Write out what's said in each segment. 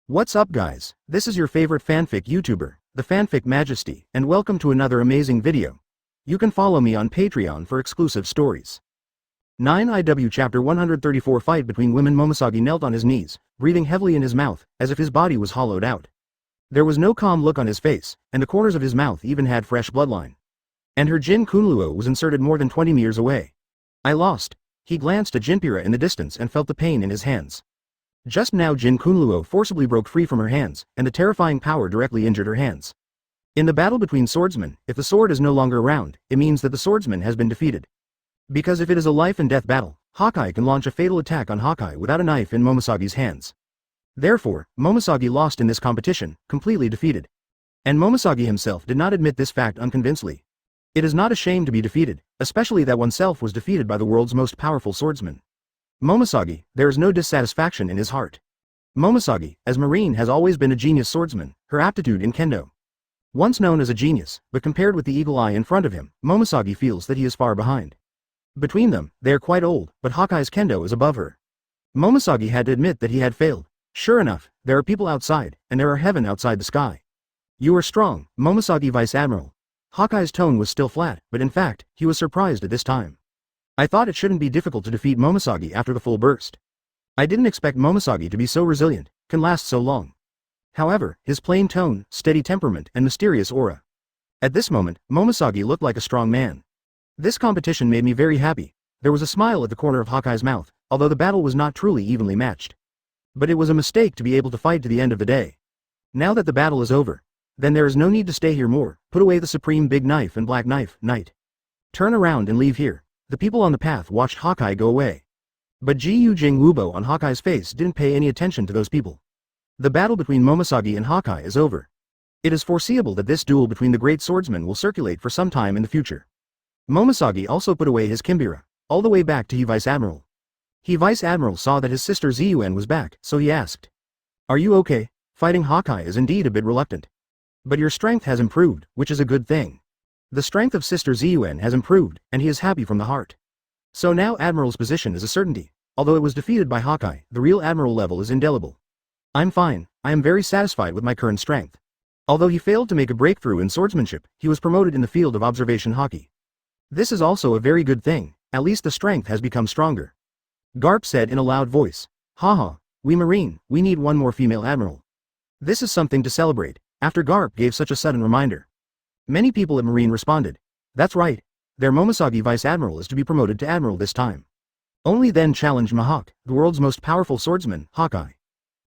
What's up guys, this is your favorite fanfic YouTuber, the Fanfic Majesty, and welcome to another amazing video. You can follow me on Patreon for exclusive stories. 9IW Chapter 134 Fight between women. Momoshagi knelt on his knees, breathing heavily in his mouth, as if his body was hollowed out. There was no calm look on his face, and the corners of his mouth even had fresh bloodline. And her Jin Kunluo was inserted more than 20 meters away. I lost. He glanced at Jinpira in the distance and felt the pain in his hands. Just now Jin Kunluo forcibly broke free from her hands, and the terrifying power directly injured her hands. In the battle between swordsmen, if the sword is no longer around, it means that the swordsman has been defeated. Because if it is a life and death battle, Haki can launch a fatal attack on Haki without a knife in Momosagi's hands. Therefore, Momosagi lost in this competition, completely defeated. And Momosagi himself did not admit this fact unconvincingly. It is not a shame to be defeated, especially that oneself was defeated by the world's most powerful swordsman. Momosagi, there is no dissatisfaction in his heart. Momosagi, as Marine, has always been a genius swordsman, her aptitude in kendo. Once known as a genius, but compared with the eagle eye in front of him, Momosagi feels that he is far behind. Between them, they are quite old, but Hawkeye's kendo is above her. Momosagi had to admit that he had failed. Sure enough, there are people outside, and there are heaven outside the sky. You are strong, Momosagi Vice Admiral. Hawkeye's tone was still flat, but in fact, he was surprised at this time. I thought it shouldn't be difficult to defeat Momosagi after the full burst. I didn't expect Momosagi to be so resilient, can last so long. However, his plain tone, steady temperament, and mysterious aura. At this moment, Momosagi looked like a strong man. This competition made me very happy. There was a smile at the corner of Hawkeye's mouth, although the battle was not truly evenly matched. But it was a mistake to be able to fight to the end of the day. Now that the battle is over, then there is no need to stay here more. Put away the supreme big knife and black knife, knight. Turn around and leave here. The people on the path watched Hawkeye go away. But Jiu Jing Wubo on Hawkeye's face didn't pay any attention to those people. The battle between Momosagi and Hawkeye is over. It is foreseeable that this duel between the great swordsmen will circulate for some time in the future. Momosagi also put away his Kimbira, all the way back to he Vice Admiral. He Vice Admiral saw that his sister Ziyuan was back, so he asked, "Are you okay? Fighting Hawkeye is indeed a bit reluctant. But your strength has improved, which is a good thing." The strength of Sister Ziyuan has improved, and he is happy from the heart. So now Admiral's position is a certainty. Although it was defeated by Hawkeye, the real Admiral level is indelible. I'm fine, I am very satisfied with my current strength. Although he failed to make a breakthrough in swordsmanship, he was promoted in the field of observation Haki. This is also a very good thing, at least the strength has become stronger. Garp said in a loud voice, "Haha, we Marine, we need one more female Admiral." This is something to celebrate, after Garp gave such a sudden reminder. Many people at Marine responded, "That's right, their Momosagi Vice Admiral is to be promoted to Admiral this time." Only then challenged Mahawk, the world's most powerful swordsman, Hawkeye.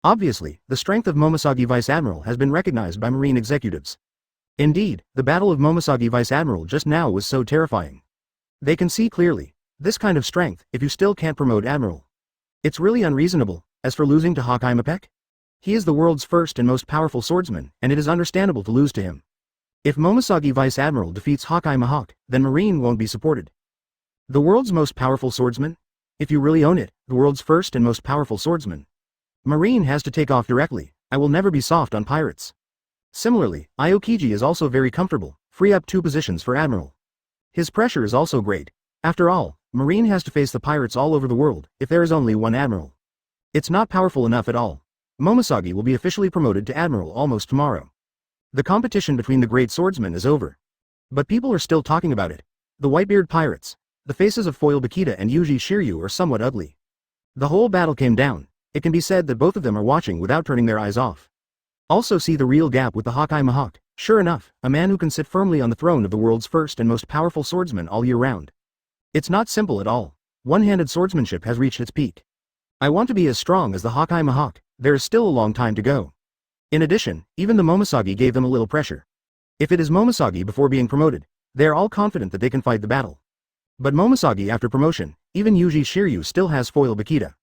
Obviously, the strength of Momosagi Vice Admiral has been recognized by Marine executives. Indeed, the battle of Momosagi Vice Admiral just now was so terrifying. They can see clearly, this kind of strength, if you still can't promote Admiral. It's really unreasonable. As for losing to Hawkeye Mapek? He is the world's first and most powerful swordsman, and it is understandable to lose to him. If Momosagi Vice Admiral defeats Hawkeye Mahawk, then Marine won't be supported. The world's most powerful swordsman? If you really own it, the world's first and most powerful swordsman. Marine has to take off directly. I will never be soft on pirates. Similarly, Aokiji is also very comfortable, free up 2 positions for Admiral. His pressure is also great. After all, Marine has to face the pirates all over the world, if there is only one Admiral. It's not powerful enough at all. Momosagi will be officially promoted to Admiral almost tomorrow. The competition between the great swordsmen is over. But people are still talking about it. The Whitebeard pirates. The faces of Foil Bakita and Yuji Shiryu are somewhat ugly. The whole battle came down. It can be said that both of them are watching without turning their eyes off. Also see the real gap with the Hawkeye Mahawk. Sure enough, a man who can sit firmly on the throne of the world's first and most powerful swordsman all year round. It's not simple at all. One-handed swordsmanship has reached its peak. I want to be as strong as the Hawkeye Mahawk. There is still a long time to go. In addition, even the Momosagi gave them a little pressure. If it is Momosagi before being promoted, they are all confident that they can fight the battle. But Momosagi after promotion, even Yuji Shiryu still has Foil Bakita.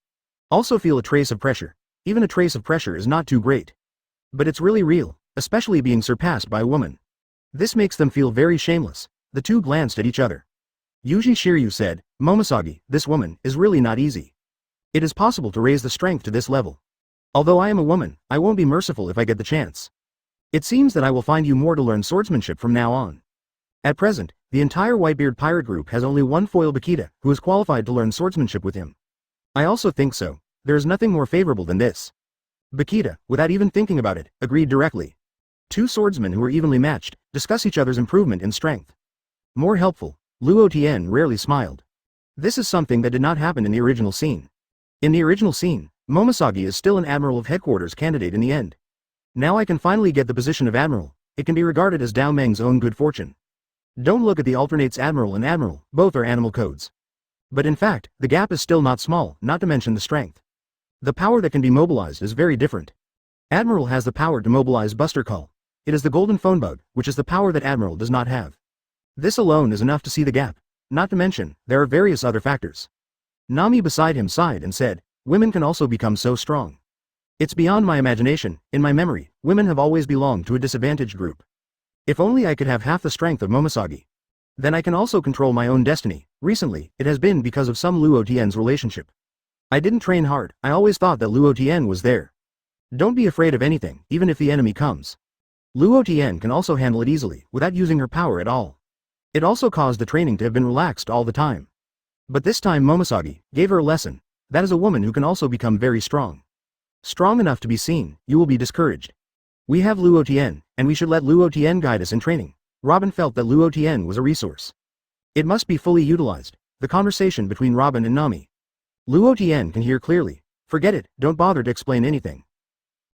Also feel a trace of pressure. Even a trace of pressure is not too great. But it's really real, especially being surpassed by a woman. This makes them feel very shameless. The two glanced at each other. Yuji Shiryu said, "Momosagi, this woman is really not easy. It is possible to raise the strength to this level. Although I am a woman, I won't be merciful if I get the chance. It seems that I will find you more to learn swordsmanship from now on." At present, the entire Whitebeard pirate group has only one Foil Bakita, who is qualified to learn swordsmanship with him. I also think so. There is nothing more favorable than this. Bakita, without even thinking about it, agreed directly. Two swordsmen who were evenly matched, discuss each other's improvement in strength. More helpful, Luo Tian rarely smiled. This is something that did not happen in the original scene. In the original scene, Momosagi is still an Admiral of Headquarters candidate in the end. Now I can finally get the position of Admiral, it can be regarded as Dao Meng's own good fortune. Don't look at the alternates Admiral and Admiral, both are animal codes. But in fact, the gap is still not small, not to mention the strength. The power that can be mobilized is very different. Admiral has the power to mobilize Buster Call. It is the golden phone bug, which is the power that Admiral does not have. This alone is enough to see the gap. Not to mention, there are various other factors. Nami beside him sighed and said, women can also become so strong. It's beyond my imagination, in my memory, women have always belonged to a disadvantaged group. If only I could have half the strength of Momosagi. Then I can also control my own destiny. Recently, it has been because of some Luo Tian's relationship. I didn't train hard, I always thought that Luo Tian was there. Don't be afraid of anything, even if the enemy comes. Luo Tian can also handle it easily, without using her power at all. It also caused the training to have been relaxed all the time. But this time Momosagi gave her a lesson. That is a woman who can also become very strong. Strong enough to be seen, you will be discouraged. We have Luo Tian, and we should let Luo Tian guide us in training. Robin felt that Luo Tian was a resource. It must be fully utilized. The conversation between Robin and Nami. Luo Tian can hear clearly. Forget it, don't bother to explain anything.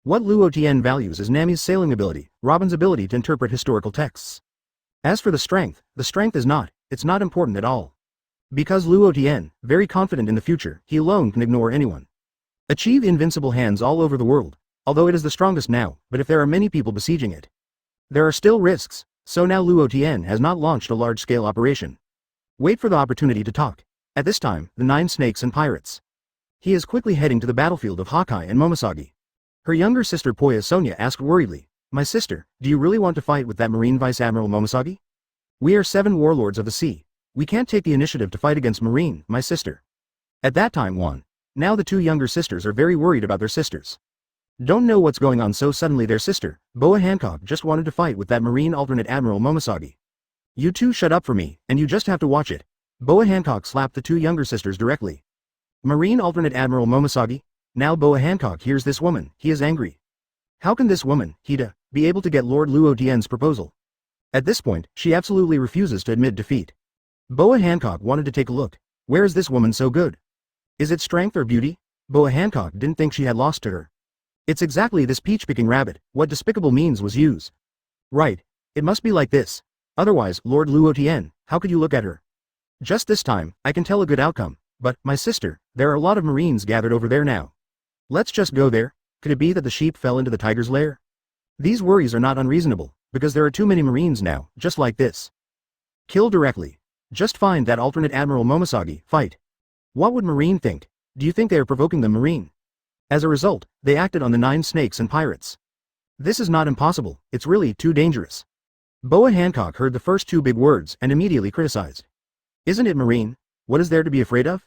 What Luo Tian values is Nami's sailing ability, Robin's ability to interpret historical texts. As for the strength is not, it's not important at all. Because Luo Tian, very confident in the future, he alone can ignore anyone. Achieve invincible hands all over the world, although it is the strongest now, but if there are many people besieging it, there are still risks, so now Luo Tian has not launched a large-scale operation. Wait for the opportunity to talk. At this time, the 9 snakes and pirates. He is quickly heading to the battlefield of Haki and Momosagi. Her younger sister Poya Sonia asked worriedly, my sister, do you really want to fight with that Marine Vice Admiral Momosagi? We are 7 warlords of the sea. We can't take the initiative to fight against Marine, my sister. At that time Juan. Now the 2 younger sisters are very worried about their sisters. Don't know what's going on so suddenly their sister, Boa Hancock just wanted to fight with that Marine alternate Admiral Momosagi. You two shut up for me, and you just have to watch it. Boa Hancock slapped the 2 younger sisters directly. Marine alternate Admiral Momosagi? Now Boa Hancock hears this woman, he is angry. How can this woman, Hida, be able to get Lord Luo Tian's proposal? At this point, she absolutely refuses to admit defeat. Boa Hancock wanted to take a look. Where is this woman so good? Is it strength or beauty? Boa Hancock didn't think she had lost to her. It's exactly this peach-picking rabbit, what despicable means was used. Right. It must be like this. Otherwise, Lord Luo Tian, how could you look at her? Just this time, I can tell a good outcome, but, my sister, there are a lot of Marines gathered over there now. Let's just go there. Could it be that the sheep fell into the tiger's lair? These worries are not unreasonable, because there are too many Marines now, just like this. Kill directly. Just find that alternate Admiral Momosagi, fight. What would Marine think? Do you think they are provoking the Marine? As a result, they acted on the 9 snakes and pirates. This is not impossible, it's really too dangerous. Boa Hancock heard the first 2 big words and immediately criticized. Isn't it Marine? What is there to be afraid of?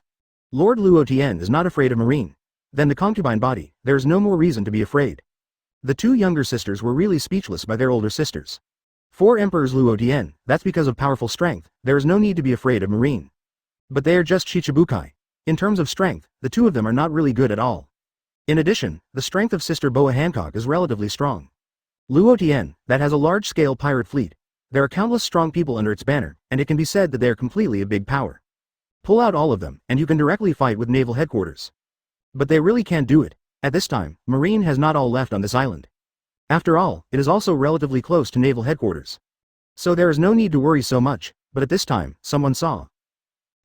Lord Luo Tian is not afraid of Marine. Then the concubine body, there is no more reason to be afraid. The 2 younger sisters were really speechless by their older sisters. 4 Emperors Luo Tian, that's because of powerful strength, there is no need to be afraid of Marine. But they are just Shichibukai. In terms of strength, the 2 of them are not really good at all. In addition, the strength of Sister Boa Hancock is relatively strong. Luo Tian, that has a large-scale pirate fleet. There are countless strong people under its banner, and it can be said that they are completely a big power. Pull out all of them, and you can directly fight with naval headquarters. But they really can't do it. At this time, Marine has not all left on this island. After all, it is also relatively close to naval headquarters. So there is no need to worry so much, but at this time, someone saw.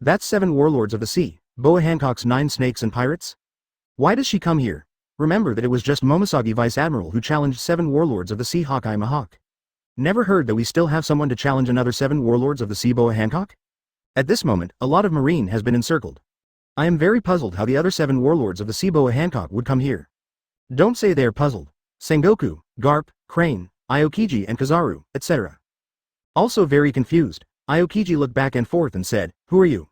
That's 7 warlords of the sea, Boa Hancock's 9 snakes and pirates? Why does she come here? Remember that it was just Momosagi Vice Admiral who challenged 7 warlords of the sea Hawkeye Mahawk. Never heard that we still have someone to challenge another 7 warlords of the sea Boa Hancock? At this moment, a lot of Marine has been encircled. I am very puzzled how the other 7 warlords of the sea Boa Hancock would come here. Don't say they are puzzled. Sengoku, Garp, Crane, Aokiji and Kizaru, etc. Also very confused, Aokiji looked back and forth and said, who are you?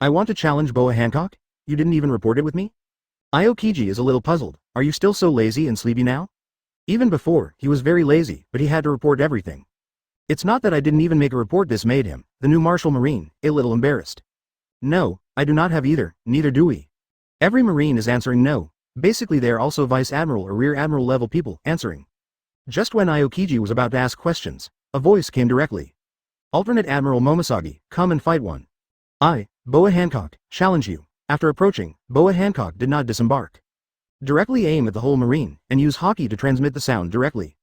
I want to challenge Boa Hancock? You didn't even report it with me? Aokiji is a little puzzled. Are you still so lazy and sleepy now? Even before, he was very lazy, but he had to report everything. It's not that I didn't even make a report, this made him, the new Marshal Marine, a little embarrassed. No, I do not have either, neither do we. Every Marine is answering no. Basically they are also vice admiral or rear admiral level people answering. Just when Aokiji was about to ask questions, a voice came directly. Alternate Admiral Momoshagi, come and fight one. I, Boa Hancock, challenge you. After approaching, Boa Hancock did not disembark. Directly aim at the whole marine, and use Haki to transmit the sound directly.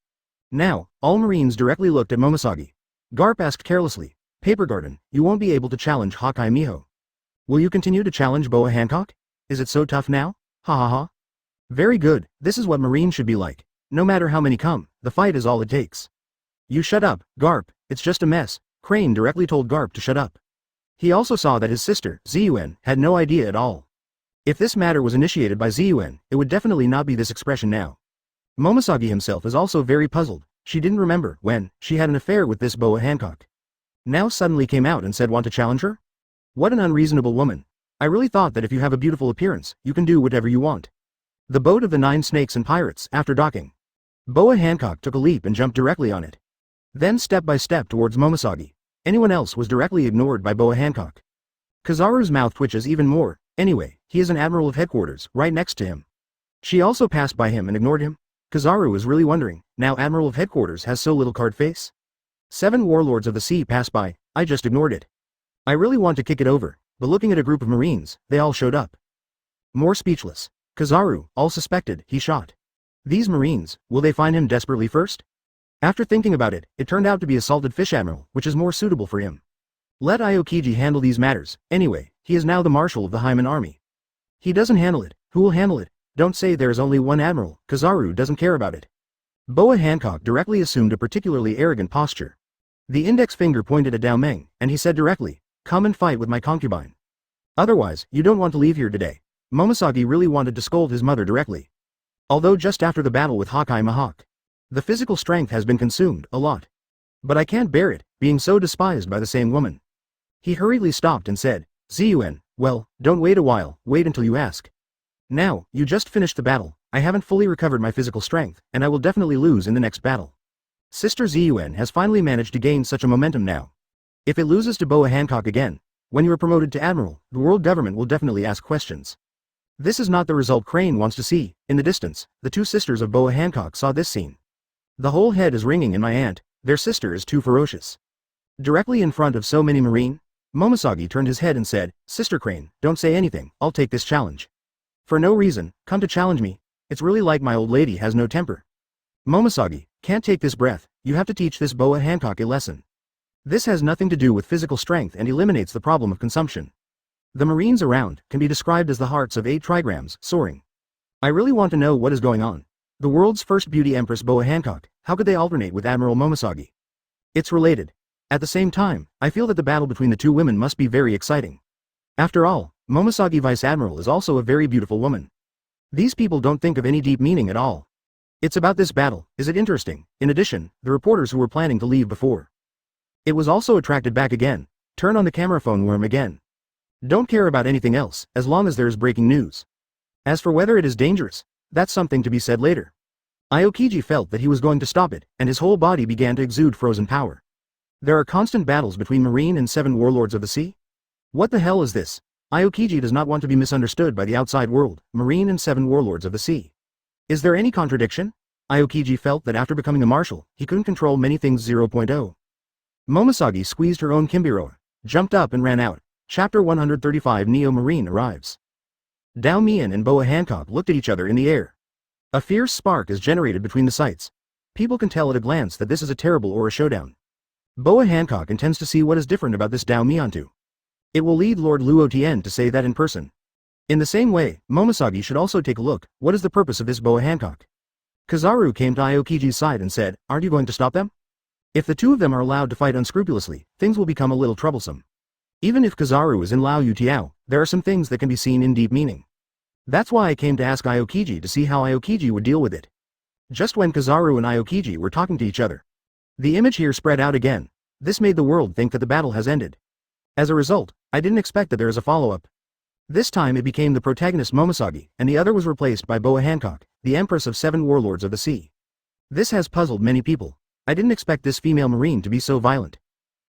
Now, all marines directly looked at Momoshagi. Garp asked carelessly, Paper Garden, you won't be able to challenge Hawkeye Miho. Will you continue to challenge Boa Hancock? Is it so tough now? Ha ha ha. Very good, this is what marines should be like. No matter how many come, the fight is all it takes. You shut up, Garp, it's just a mess. Crane directly told Garp to shut up. He also saw that his sister, Ziyuan, had no idea at all. If this matter was initiated by Ziyuan, it would definitely not be this expression now. Momoshagi himself is also very puzzled. She didn't remember when she had an affair with this Boa Hancock. Now suddenly came out and said want to challenge her? What an unreasonable woman. I really thought that if you have a beautiful appearance, you can do whatever you want. The boat of the 9 snakes and pirates, after docking. Boa Hancock took a leap and jumped directly on it. Then step by step towards Momoshagi. Anyone else was directly ignored by Boa Hancock. Kizaru's mouth twitches even more. Anyway, he is an admiral of headquarters, right next to him. She also passed by him and ignored him. Kizaru is really wondering, now admiral of headquarters has so little card face? 7 warlords of the sea passed by, I just ignored it. I really want to kick it over, but looking at a group of marines, they all showed up. More speechless. Kizaru, all suspected, he shot. These marines, will they find him desperately first? After thinking about it, it turned out to be a salted fish admiral, which is more suitable for him. Let Aokiji handle these matters, anyway, he is now the marshal of the Hyman army. He doesn't handle it, who will handle it? Don't say there is only one admiral, Kizaru doesn't care about it. Boa Hancock directly assumed a particularly arrogant posture. The index finger pointed at Dao Meng, and he said directly, come and fight with my concubine. Otherwise, you don't want to leave here today. Momoshagi really wanted to scold his mother directly. Although just after the battle with Hawkeye Mahawk, the physical strength has been consumed, a lot. But I can't bear it, being so despised by the same woman. He hurriedly stopped and said, Ziyuan, well, don't wait a while, wait until you ask. Now, you just finished the battle, I haven't fully recovered my physical strength, and I will definitely lose in the next battle. Sister Ziyuan has finally managed to gain such a momentum now. If it loses to Boa Hancock again, when you are promoted to admiral, the world government will definitely ask questions. This is not the result Crane wants to see. In the distance, the 2 sisters of Boa Hancock saw this scene. The whole head is ringing in my aunt, their sister is too ferocious. Directly in front of so many marine, Momoshagi turned his head and said, Sister Crane, don't say anything, I'll take this challenge. For no reason, come to challenge me, it's really like my old lady has no temper. Momoshagi, can't take this breath, you have to teach this Boa Hancock a lesson. This has nothing to do with physical strength and eliminates the problem of consumption. The marines around can be described as the hearts of 8 trigrams, soaring. I really want to know what is going on. The world's first beauty empress Boa Hancock, how could they alternate with Admiral Momoshagi? It's related. At the same time, I feel that the battle between the 2 women must be very exciting. After all, Momoshagi Vice Admiral is also a very beautiful woman. These people don't think of any deep meaning at all. It's about this battle, is it interesting? In addition, the reporters who were planning to leave before. It was also attracted back again. Turn on the camera phone worm again. Don't care about anything else, as long as there is breaking news. As for whether it is dangerous, that's something to be said later. Aokiji felt that he was going to stop it, and his whole body began to exude frozen power. There are constant battles between Marine and 7 warlords of the sea? What the hell is this? Aokiji does not want to be misunderstood by the outside world, Marine and 7 warlords of the sea. Is there any contradiction? Aokiji felt that after becoming a marshal, he couldn't control many things 0.0. Momoshagi squeezed her own Kimbiroa, jumped up and ran out. Chapter 135 Neo Marine arrives. Dao Mian and Boa Hancock looked at each other in the air. A fierce spark is generated between the sights. People can tell at a glance that this is a terrible or a showdown. Boa Hancock intends to see what is different about this Dao Mian too. It will lead Lord Luo Tian to say that in person. In the same way, Momoshagi should also take a look, what is the purpose of this Boa Hancock? Kizaru came to Aokiji's side and said, aren't you going to stop them? If the 2 of them are allowed to fight unscrupulously, things will become a little troublesome. Even if Kizaru is in Lao Yutiao, there are some things that can be seen in deep meaning. That's why I came to ask Aokiji to see how Aokiji would deal with it. Just when Kizaru and Aokiji were talking to each other, the image here spread out again. This made the world think that the battle has ended. As a result, I didn't expect that there is a follow-up. This time it became the protagonist Momoshagi, and the other was replaced by Boa Hancock, the empress of 7 warlords of the sea. This has puzzled many people. I didn't expect this female marine to be so violent.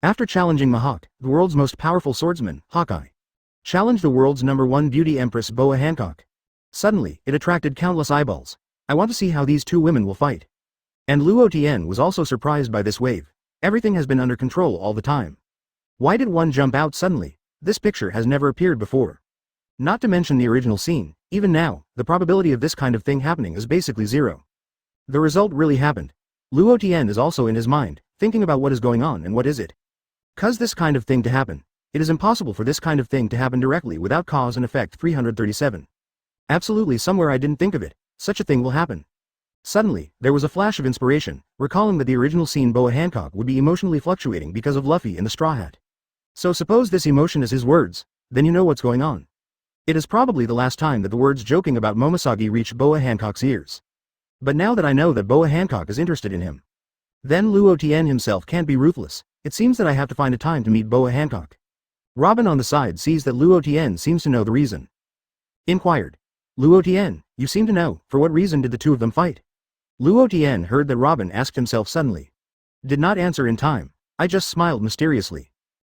After challenging Mahawk, the world's most powerful swordsman, Hawkeye challenged the world's #1 beauty empress Boa Hancock. Suddenly, it attracted countless eyeballs. I want to see how these two women will fight. And Luo Tian was also surprised by this wave. Everything has been under control all the time. Why did one jump out suddenly? This picture has never appeared before. Not to mention the original scene, even now, the probability of this kind of thing happening is basically zero. The result really happened. Luo Tian is also in his mind, thinking about what is going on and what is it. Cause this kind of thing to happen. It is impossible for this kind of thing to happen directly without cause and effect 337. Absolutely somewhere I didn't think of it, such a thing will happen. Suddenly, there was a flash of inspiration, recalling that the original scene Boa Hancock would be emotionally fluctuating because of Luffy in the straw hat. So suppose this emotion is his words, then you know what's going on. It is probably the last time that the words joking about Momoshiki reached Boa Hancock's ears. But now that I know that Boa Hancock is interested in him, then Luo Tian himself can't be ruthless. It seems that I have to find a time to meet Boa Hancock. Robin on the side sees that Luo Tian seems to know the reason. Inquired. Luo Tian, you seem to know, for what reason did the two of them fight? Luo Tian heard that Robin asked himself suddenly. Did not answer in time. I just smiled mysteriously.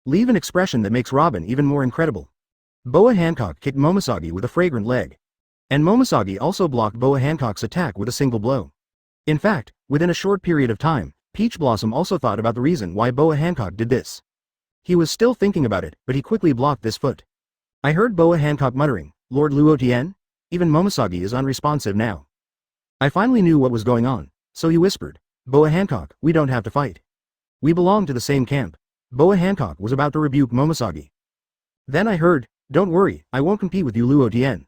Leave an expression that makes Robin even more incredible. Boa Hancock kicked Momoshiki with a fragrant leg. And Momoshiki also blocked Boa Hancock's attack with a single blow. In fact, within a short period of time, Peach Blossom also thought about the reason why Boa Hancock did this. He was still thinking about it, but he quickly blocked this foot. I heard Boa Hancock muttering, Lord Luo Tian? Even Momoshiki is unresponsive now. I finally knew what was going on, so he whispered, Boa Hancock, we don't have to fight. We belong to the same camp. Boa Hancock was about to rebuke Momoshiki. Then I heard, don't worry, I won't compete with you Luo Tian.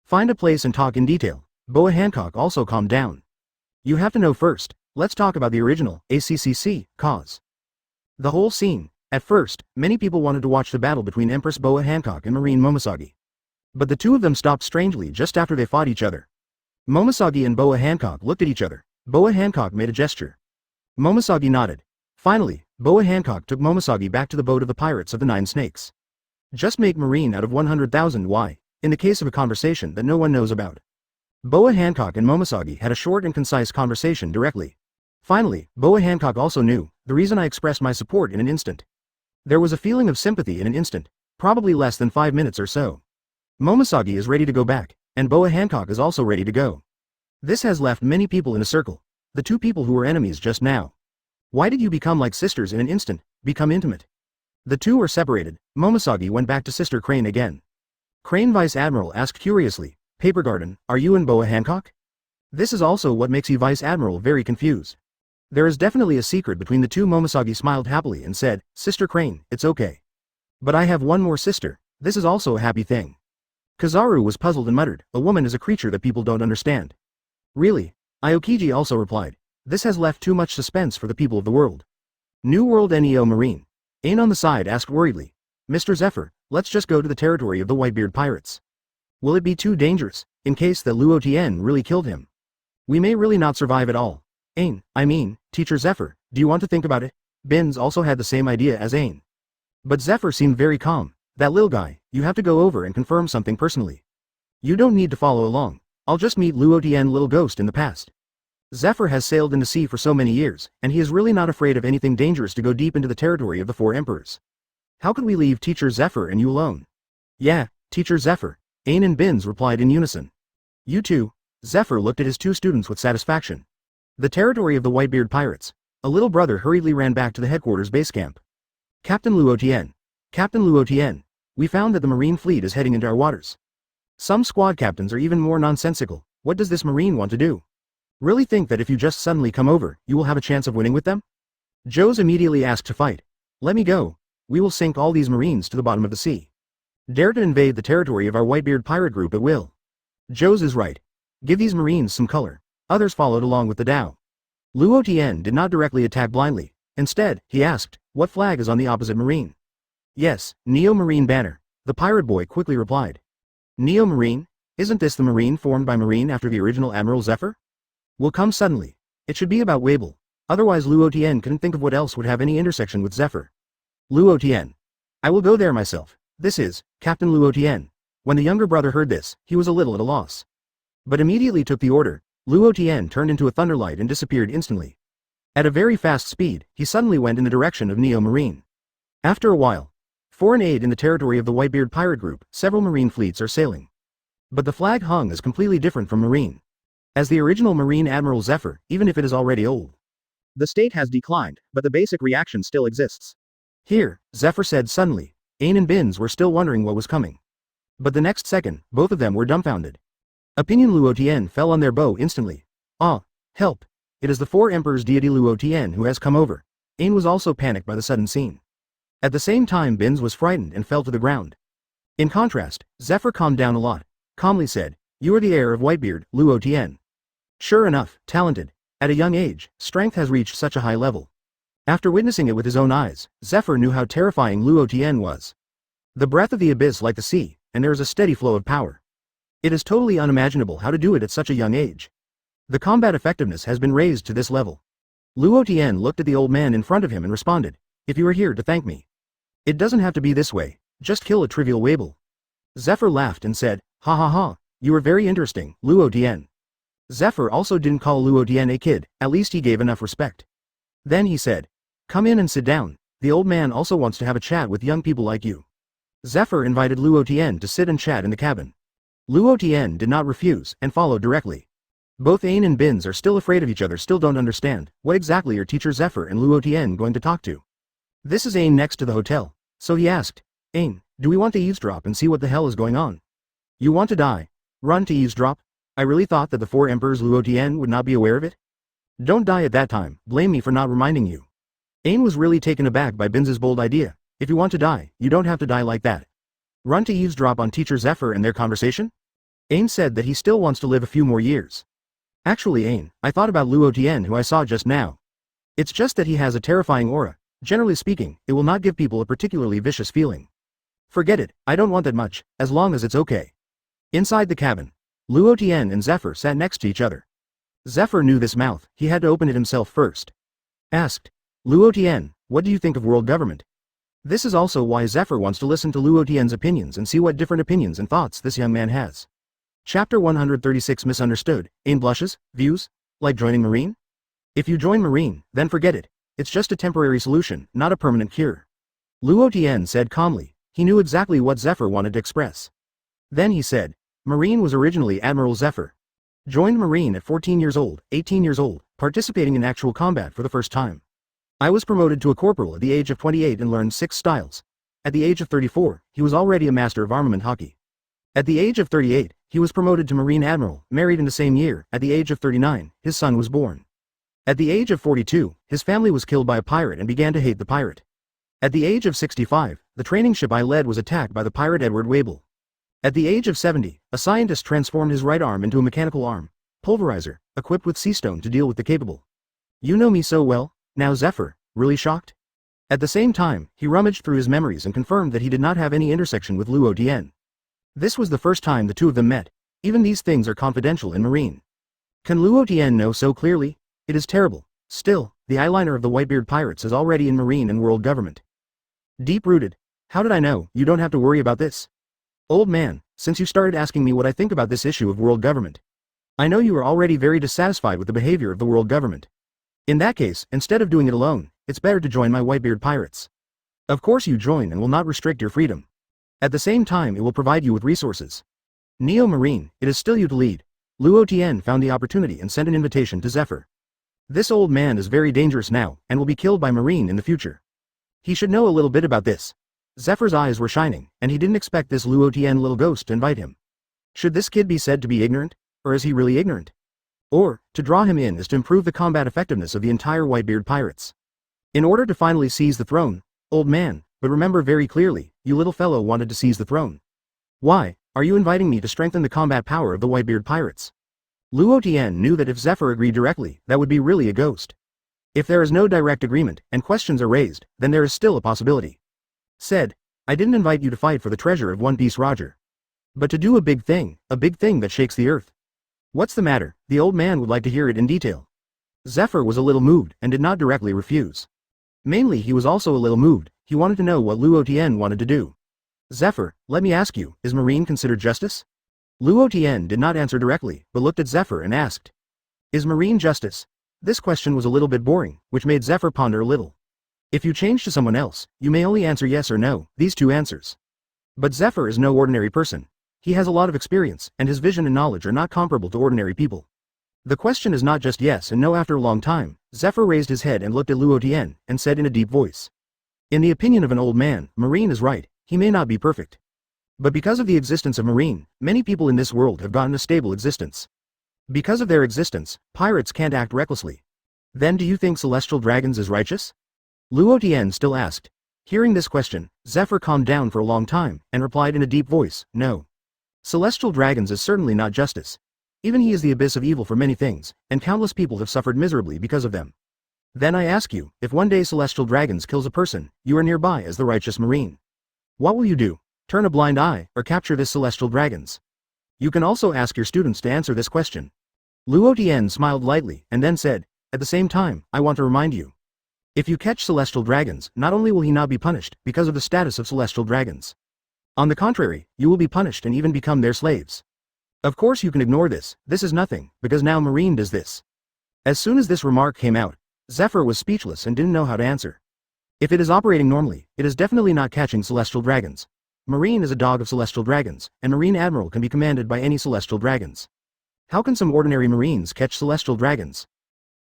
Find a place and talk in detail. Boa Hancock also calmed down. You have to know first, let's talk about the original, ACCC, cause. The whole scene. At first, many people wanted to watch the battle between Empress Boa Hancock and Marine Momoshiki. But the two of them stopped strangely just after they fought each other. Momoshiki and Boa Hancock looked at each other. Boa Hancock made a gesture. Momoshiki nodded. Finally, Boa Hancock took Momoshiki back to the boat of the pirates of the Nine Snakes. Just make Marine out of 100,000 why, in the case of a conversation that no one knows about. Boa Hancock and Momoshiki had a short and concise conversation directly. Finally, Boa Hancock also knew the reason I expressed my support in an instant. There was a feeling of sympathy in an instant, probably less than 5 minutes or so. Momoshiki is ready to go back, and Boa Hancock is also ready to go. This has left many people in a circle, the two people who were enemies just now. Why did you become like sisters in an instant, become intimate? The two were separated. Momoshiki went back to Sister Crane again. Crane Vice Admiral asked curiously, Paper Garden, are you and Boa Hancock? This is also what makes you Vice Admiral very confused. There is definitely a secret between the two. Momoshiki smiled happily and said, Sister Crane, it's okay. But I have one more sister, this is also a happy thing. Kizaru was puzzled and muttered, a woman is a creature that people don't understand. Really? Aokiji also replied, this has left too much suspense for the people of the world. New World Neo Marine. Ain on the side asked worriedly, Mr. Zephyr, let's just go to the territory of the Whitebeard pirates. Will it be too dangerous, in case that Luo Tian really killed him? We may really not survive at all. Ain, I mean, Teacher Zephyr, do you want to think about it? Binz also had the same idea as Ain. But Zephyr seemed very calm. That lil guy, you have to go over and confirm something personally. You don't need to follow along. I'll just meet Luo Tian little ghost in the past. Zephyr has sailed in the sea for so many years, and he is really not afraid of anything dangerous to go deep into the territory of the four emperors. How could we leave Teacher Zephyr and you alone? Yeah, Teacher Zephyr, Ain and Binz replied in unison. You too. Zephyr looked at his two students with satisfaction. The territory of the Whitebeard pirates. A little brother hurriedly ran back to the headquarters base camp. Captain Luo Tian. Captain Luo Tian. We found that the Marine fleet is heading into our waters. Some squad captains are even more nonsensical. What does this Marine want to do? Really think that if you just suddenly come over, you will have a chance of winning with them? Joes immediately asked to fight. Let me go. We will sink all these Marines to the bottom of the sea. Dare to invade the territory of our Whitebeard pirate group at will. Joes is right. Give these Marines some color. Others followed along with the Dao. Luo Tian did not directly attack blindly. Instead, he asked, what flag is on the opposite Marine? Yes, Neo Marine banner. The pirate boy quickly replied. Neo Marine? Isn't this the Marine formed by Marine after the original Admiral Zephyr? Will come suddenly. It should be about Wabel. Otherwise Luo Tian couldn't think of what else would have any intersection with Zephyr. Luo Tian. I will go there myself. This is, Captain Luo Tian. When the younger brother heard this, he was a little at a loss. But immediately took the order. Luo Tian turned into a thunderlight and disappeared instantly. At a very fast speed, he suddenly went in the direction of Neo Marine. After a while, foreign aid in the territory of the Whitebeard pirate group, several Marine fleets are sailing. But the flag hung is completely different from Marine. As the original Marine Admiral Zephyr, even if it is already old, the state has declined, but the basic reaction still exists. Here, Zephyr said suddenly. Ain and Binz were still wondering what was coming. But the next second, both of them were dumbfounded. Opinion Luo Tian fell on their bow instantly. Ah, help. It is the four emperors deity Luo Tian who has come over. Ain was also panicked by the sudden scene. At the same time Binz was frightened and fell to the ground. In contrast, Zephyr calmed down a lot. Calmly said, "You are the heir of Whitebeard, Luo Tian. Sure enough, talented. At a young age, strength has reached such a high level." After witnessing it with his own eyes, Zephyr knew how terrifying Luo Tian was. The breath of the abyss like the sea, and there is a steady flow of power. It is totally unimaginable how to do it at such a young age. The combat effectiveness has been raised to this level. Luo Tian looked at the old man in front of him and responded, "If you are here to thank me. It doesn't have to be this way, just kill a trivial Weibull." Zephyr laughed and said, "Ha ha ha, you are very interesting, Luo Tian." Zephyr also didn't call Luo Tian a kid, at least he gave enough respect. Then he said, "Come in and sit down, the old man also wants to have a chat with young people like you." Zephyr invited Luo Tian to sit and chat in the cabin. Luo Tian did not refuse, and followed directly. Both Ain and Binz are still afraid of each other, still don't understand, what exactly are teacher Zephyr and Luo Tian going to talk to? This is Ain next to the hotel, so he asked, "Ain, do we want to eavesdrop and see what the hell is going on? You want to die? Run to eavesdrop? I really thought that the four emperors Luo Tian would not be aware of it? Don't die at that time, blame me for not reminding you." Ain was really taken aback by Binz's bold idea. If you want to die, you don't have to die like that. Run to eavesdrop on teacher Zephyr and their conversation? Ain said that he still wants to live a few more years. Actually Ain, I thought about Luo Tian who I saw just now. It's just that he has a terrifying aura. Generally speaking, it will not give people a particularly vicious feeling. Forget it, I don't want that much, as long as it's okay. Inside the cabin, Luo Tian and Zephyr sat next to each other. Zephyr knew this mouth, he had to open it himself first. Asked, "Luo Tian, what do you think of world government?" This is also why Zephyr wants to listen to Luo Tian's opinions and see what different opinions and thoughts this young man has. Chapter 136 Misunderstood. Ain blushes, views? Like joining Marine? If you join Marine, then forget it. It's just a temporary solution, not a permanent cure. Luo Tian said calmly. He knew exactly what Zephyr wanted to express. Then he said, "Marine was originally Admiral Zephyr. Joined Marine at 14 years old, 18 years old, participating in actual combat for the first time. I was promoted to a corporal at the age of 28 and learned 6 styles. At the age of 34, he was already a master of armament Haki. At the age of 38, he was promoted to Marine Admiral, married in the same year. At the age of 39, his son was born. At the age of 42, his family was killed by a pirate and began to hate the pirate. At the age of 65, the training ship I led was attacked by the pirate Edward Weibull. At the age of 70, a scientist transformed his right arm into a mechanical arm, pulverizer, equipped with sea stone to deal with the capable. You know me so well, now Zephyr, really shocked?" At the same time, he rummaged through his memories and confirmed that he did not have any intersection with Luo Tian. This was the first time the two of them met. Even these things are confidential in Marine. Can Luo Tian know so clearly? It is terrible. Still, the eyeliner of the Whitebeard pirates is already in Marine and world government. Deep-rooted. How did I know? You don't have to worry about this. Old man, since you started asking me what I think about this issue of world government, I know you are already very dissatisfied with the behavior of the world government. In that case, instead of doing it alone, it's better to join my Whitebeard pirates. Of course you join and will not restrict your freedom. At the same time it will provide you with resources. Neo Marine, it is still you to lead. Luo Tian found the opportunity and sent an invitation to Zephyr. This old man is very dangerous now, and will be killed by Marine in the future. He should know a little bit about this. Zephyr's eyes were shining, and he didn't expect this Luo Tian little ghost to invite him. Should this kid be said to be ignorant? Or is he really ignorant? Or, to draw him in is to improve the combat effectiveness of the entire Whitebeard pirates. In order to finally seize the throne, old man, but remember very clearly, you little fellow wanted to seize the throne. Why, are you inviting me to strengthen the combat power of the Whitebeard pirates? Luo Tian knew that if Zephyr agreed directly, that would be really a ghost. If there is no direct agreement, and questions are raised, then there is still a possibility. Said, I didn't invite you to fight for the treasure of One Piece, Roger. But to do a big thing that shakes the earth. What's the matter? The old man would like to hear it in detail. Zephyr was a little moved, and did not directly refuse. Mainly he was also a little moved, he wanted to know what Luo Tian wanted to do. Zephyr, let me ask you, is Marine considered justice? Luo Tian did not answer directly, but looked at Zephyr and asked. Is Marine justice? This question was a little bit boring, which made Zephyr ponder a little. If you change to someone else, you may only answer yes or no, these two answers. But Zephyr is no ordinary person. He has a lot of experience, and his vision and knowledge are not comparable to ordinary people. The question is not just yes and no. After a long time, Zephyr raised his head and looked at Luo Tian, and said in a deep voice. In the opinion of an old man, Marine is right, he may not be perfect. But because of the existence of Marine, many people in this world have gotten a stable existence. Because of their existence, pirates can't act recklessly. Then do you think celestial dragons is righteous? Luo Tian still asked. Hearing this question, Zephyr calmed down for a long time, and replied in a deep voice, no. Celestial dragons is certainly not justice. Even he is the abyss of evil for many things, and countless people have suffered miserably because of them. Then I ask you, if one day celestial dragons kills a person, you are nearby as the righteous Marine. What will you do? Turn a blind eye, or capture this celestial dragons? You can also ask your students to answer this question. Luo Tian smiled lightly, and then said, at the same time, I want to remind you. If you catch celestial dragons, not only will he not be punished, because of the status of celestial dragons. On the contrary, you will be punished and even become their slaves. Of course you can ignore this is nothing, because now Marine does this. As soon as this remark came out, Zephyr was speechless and didn't know how to answer. If it is operating normally, it is definitely not catching celestial dragons. Marine is a dog of celestial dragons, and Marine Admiral can be commanded by any celestial dragons. How can some ordinary Marines catch celestial dragons?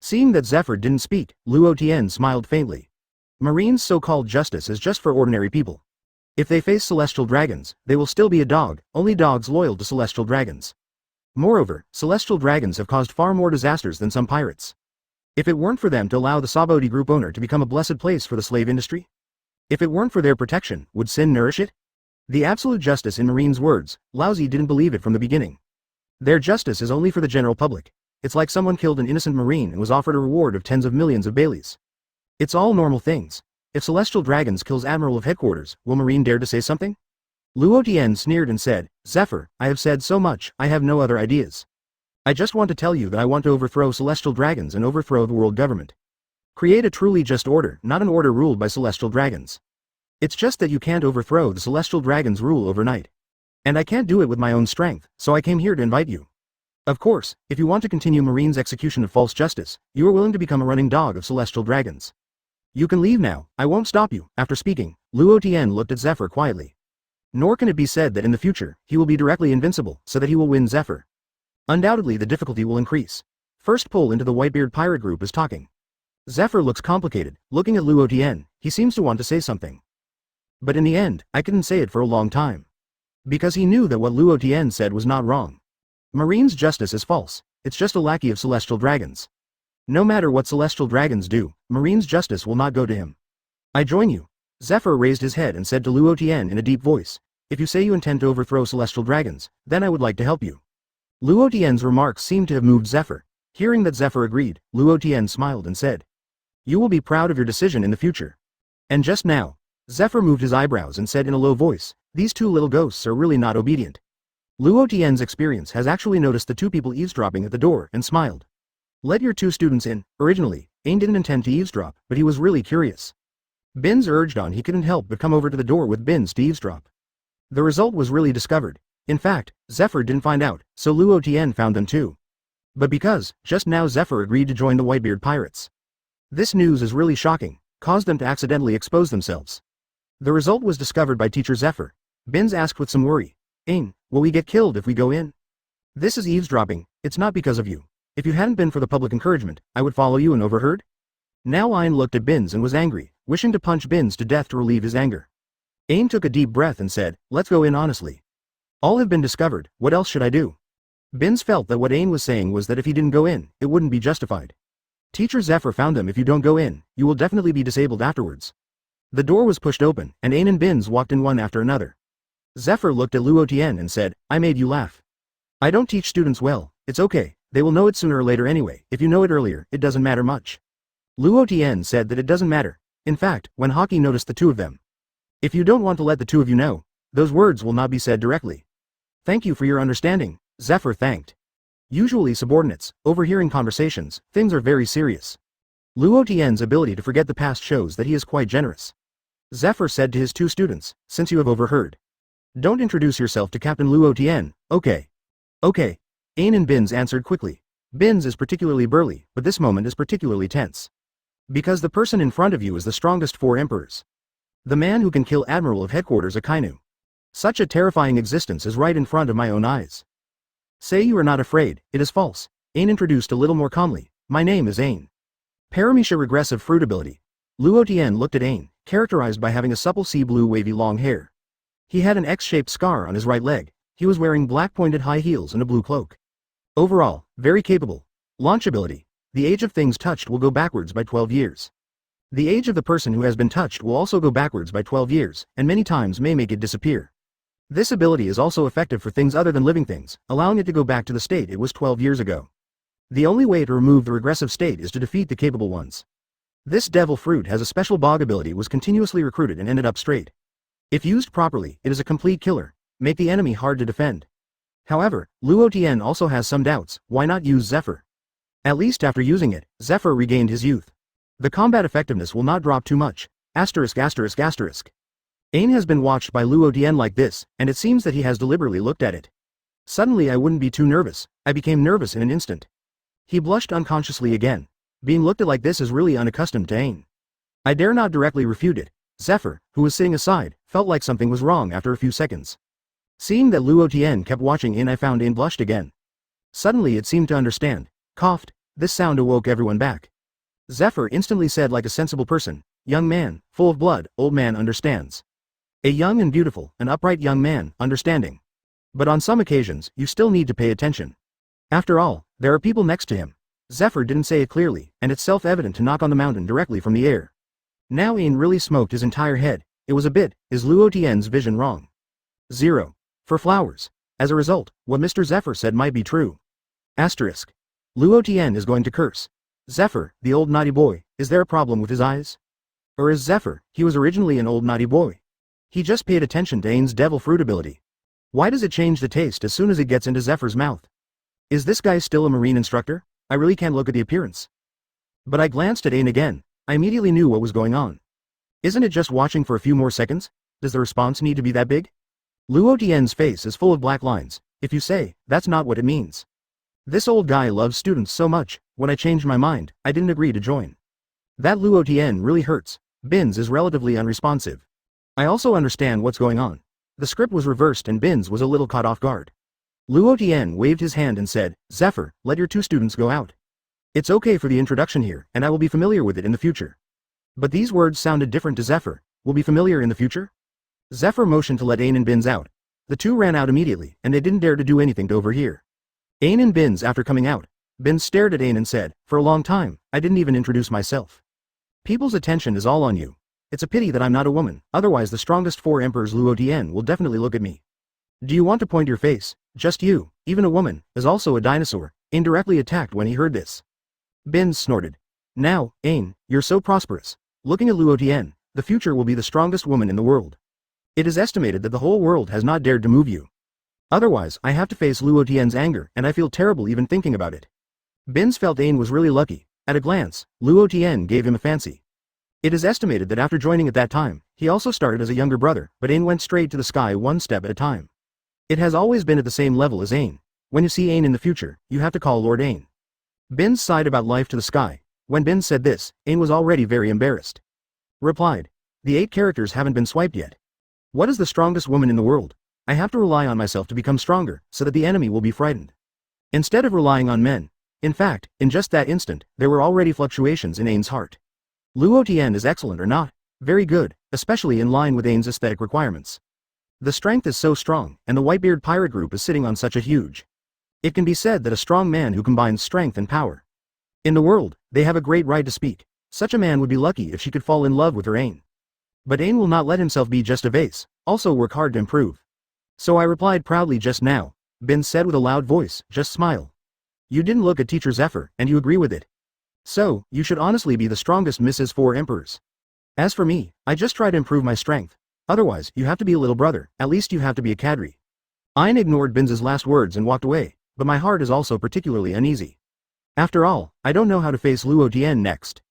Seeing that Zephyr didn't speak, Luo Tian smiled faintly. Marine's so-called justice is just for ordinary people. If they face celestial dragons, they will still be a dog, only dogs loyal to celestial dragons. Moreover, celestial dragons have caused far more disasters than some pirates. If it weren't for them to allow the Sabodi group owner to become a blessed place for the slave industry? If it weren't for their protection, would sin nourish it? The absolute justice in Marine's words, Laozi didn't believe it from the beginning. Their justice is only for the general public. It's like someone killed an innocent Marine and was offered a reward of tens of millions of Baileys. It's all normal things. If celestial dragons kills Admiral of Headquarters, will Marine dare to say something? Luo Tian sneered and said, Zephyr, I have said so much, I have no other ideas. I just want to tell you that I want to overthrow celestial dragons and overthrow the world government. Create a truly just order, not an order ruled by celestial dragons. It's just that you can't overthrow the celestial dragons' rule overnight. And I can't do it with my own strength, so I came here to invite you. Of course, if you want to continue Marine's execution of false justice, you are willing to become a running dog of celestial dragons. You can leave now, I won't stop you. After speaking, Luo Tian looked at Zephyr quietly. Nor can it be said that in the future, he will be directly invincible, so that he will win Zephyr. Undoubtedly the difficulty will increase. First pull into the Whitebeard pirate group is talking. Zephyr looks complicated, looking at Luo Tian, he seems to want to say something. But in the end, I couldn't say it for a long time. Because he knew that what Luo Tian said was not wrong. Marine's justice is false, it's just a lackey of celestial dragons. No matter what celestial dragons do, Marine's justice will not go to him. I join you. Zephyr raised his head and said to Luo Tian in a deep voice, if you say you intend to overthrow celestial dragons, then I would like to help you. Luo Tian's remarks seemed to have moved Zephyr. Hearing that Zephyr agreed, Luo Tian smiled and said, you will be proud of your decision in the future. And just now, Zephyr moved his eyebrows and said in a low voice, these two little ghosts are really not obedient. Luo Tian's experience has actually noticed the two people eavesdropping at the door and smiled. Let your two students in. Originally, Ain didn't intend to eavesdrop, but he was really curious. Bins urged on, he couldn't help but come over to the door with Bins to eavesdrop. The result was really discovered. In fact, Zephyr didn't find out, so Luo Tian found them too. But because, just now Zephyr agreed to join the Whitebeard pirates. This news is really shocking, caused them to accidentally expose themselves. The result was discovered by teacher Zephyr. Bins asked with some worry, Ain, will we get killed if we go in? This is eavesdropping, it's not because of you. If you hadn't been for the public encouragement, I would follow you and overheard? Now Ain looked at Bins and was angry, wishing to punch Bins to death to relieve his anger. Ain took a deep breath and said, let's go in honestly. All have been discovered, what else should I do? Bins felt that what Ain was saying was that if he didn't go in, it wouldn't be justified. Teacher Zephyr found them, if you don't go in, you will definitely be disabled afterwards. The door was pushed open, and Ain and Bins walked in one after another. Zephyr looked at Luo Tian and said, I made you laugh. I don't teach students well, it's okay, they will know it sooner or later anyway, if you know it earlier, it doesn't matter much. Luo Tian said that it doesn't matter. In fact, when Haki noticed the two of them. If you don't want to let the two of you know, those words will not be said directly. Thank you for your understanding, Zephyr thanked. Usually subordinates, overhearing conversations, things are very serious. Luo Tian's ability to forget the past shows that he is quite generous. Zephyr said to his two students, since you have overheard. Don't introduce yourself to Captain Luo Tian, okay. Okay. Ain and Bins answered quickly. Bins is particularly burly, but this moment is particularly tense. Because the person in front of you is the strongest 4 emperors. The man who can kill Admiral of Headquarters Akainu. Such a terrifying existence is right in front of my own eyes. Say you are not afraid, it is false. Ain introduced a little more calmly. My name is Ain. Paramecia regressive fruit ability. Luo Tian looked at Ain, characterized by having a supple sea blue wavy long hair. He had an X-shaped scar on his right leg. He was wearing black pointed high heels and a blue cloak. Overall, very capable. Launch ability. The age of things touched will go backwards by 12 years. The age of the person who has been touched will also go backwards by 12 years, and many times may make it disappear. This ability is also effective for things other than living things, allowing it to go back to the state it was 12 years ago. The only way to remove the regressive state is to defeat the capable ones. This devil fruit has a special bog ability, was continuously recruited and ended up straight. If used properly, it is a complete killer, make the enemy hard to defend. However, Luo Tian also has some doubts. Why not use Zephyr? At least after using it, Zephyr regained his youth. The combat effectiveness will not drop too much. Asterisk asterisk asterisk. Ain has been watched by Luo Tian like this, and it seems that he has deliberately looked at it. Suddenly I wouldn't be too nervous. I became nervous in an instant. He blushed unconsciously again. Being looked at like this is really unaccustomed to Ain. I dare not directly refute it. Zephyr, who was sitting aside, felt like something was wrong after a few seconds. Seeing that Luo Tian kept watching Ain, I found Ain blushed again. Suddenly it seemed to understand. Coughed. This sound awoke everyone back. Zephyr instantly said like a sensible person, young man, full of blood, old man understands. A young and beautiful, an upright young man, understanding. But on some occasions, you still need to pay attention. After all, there are people next to him. Zephyr didn't say it clearly, and it's self-evident to knock on the mountain directly from the air. Now Ain really smoked his entire head. It was a bit, is Luo Tian's vision wrong? 0. For flowers. As a result, what Mr. Zephyr said might be true. Asterisk. Luo Tian is going to curse. Zephyr, the old naughty boy, is there a problem with his eyes? Or is Zephyr, he was originally an old naughty boy? He just paid attention to Ain's devil fruit ability. Why does it change the taste as soon as it gets into Zephyr's mouth? Is this guy still a marine instructor? I really can't look at the appearance. But I glanced at Ain again. I immediately knew what was going on. Isn't it just watching for a few more seconds? Does the response need to be that big? Luo Tian's face is full of black lines. If you say, that's not what it means. This old guy loves students so much. When I changed my mind, I didn't agree to join. That Luo Tian really hurts. Bins is relatively unresponsive. I also understand what's going on. The script was reversed and Bins was a little caught off guard. Luo Tian waved his hand and said, Zephyr, let your two students go out. It's okay for the introduction here, and I will be familiar with it in the future. But these words sounded different to Zephyr. Will be familiar in the future? Zephyr motioned to let Ain and Bins out. The two ran out immediately, and they didn't dare to do anything to overhear. Ain and Bins after coming out. Bins stared at Ain and said, for a long time, I didn't even introduce myself. People's attention is all on you. It's a pity that I'm not a woman, otherwise the strongest 4 emperors Luo Tian will definitely look at me. Do you want to point your face? Just you, even a woman, is also a dinosaur. Ain directly attacked when he heard this. Bins snorted. Now, Ain, you're so prosperous. Looking at Luo Tian, the future will be the strongest woman in the world. It is estimated that the whole world has not dared to move you. Otherwise, I have to face Luo Tian's anger, and I feel terrible even thinking about it. Bins felt Ain was really lucky. At a glance, Luo Tian gave him a fancy. It is estimated that after joining at that time, he also started as a younger brother, but Ain went straight to the sky one step at a time. It has always been at the same level as Ain. When you see Ain in the future, you have to call Lord Ain. Bins sighed about life to the sky. When Bins said this, Ain was already very embarrassed. Replied. The 8 characters haven't been swiped yet. What is the strongest woman in the world? I have to rely on myself to become stronger, so that the enemy will be frightened. Instead of relying on men. In fact, in just that instant, there were already fluctuations in Ain's heart. Luo Tian is excellent or not? Very good, especially in line with Ain's aesthetic requirements. The strength is so strong, and the Whitebeard pirate group is sitting on such a huge. It can be said that a strong man who combines strength and power. In the world, they have a great right to speak. Such a man would be lucky if she could fall in love with her Ain. But Ain will not let himself be just a vase, also work hard to improve. So I replied proudly just now. Bin said with a loud voice, just smile. You didn't look at Teacher Zephyr, and you agree with it. So, you should honestly be the strongest Mrs. 4 Emperors. As for me, I just try to improve my strength. Otherwise, you have to be a little brother, at least you have to be a cadre. Ain ignored Bin's last words and walked away, but my heart is also particularly uneasy. After all, I don't know how to face Luo Tian next.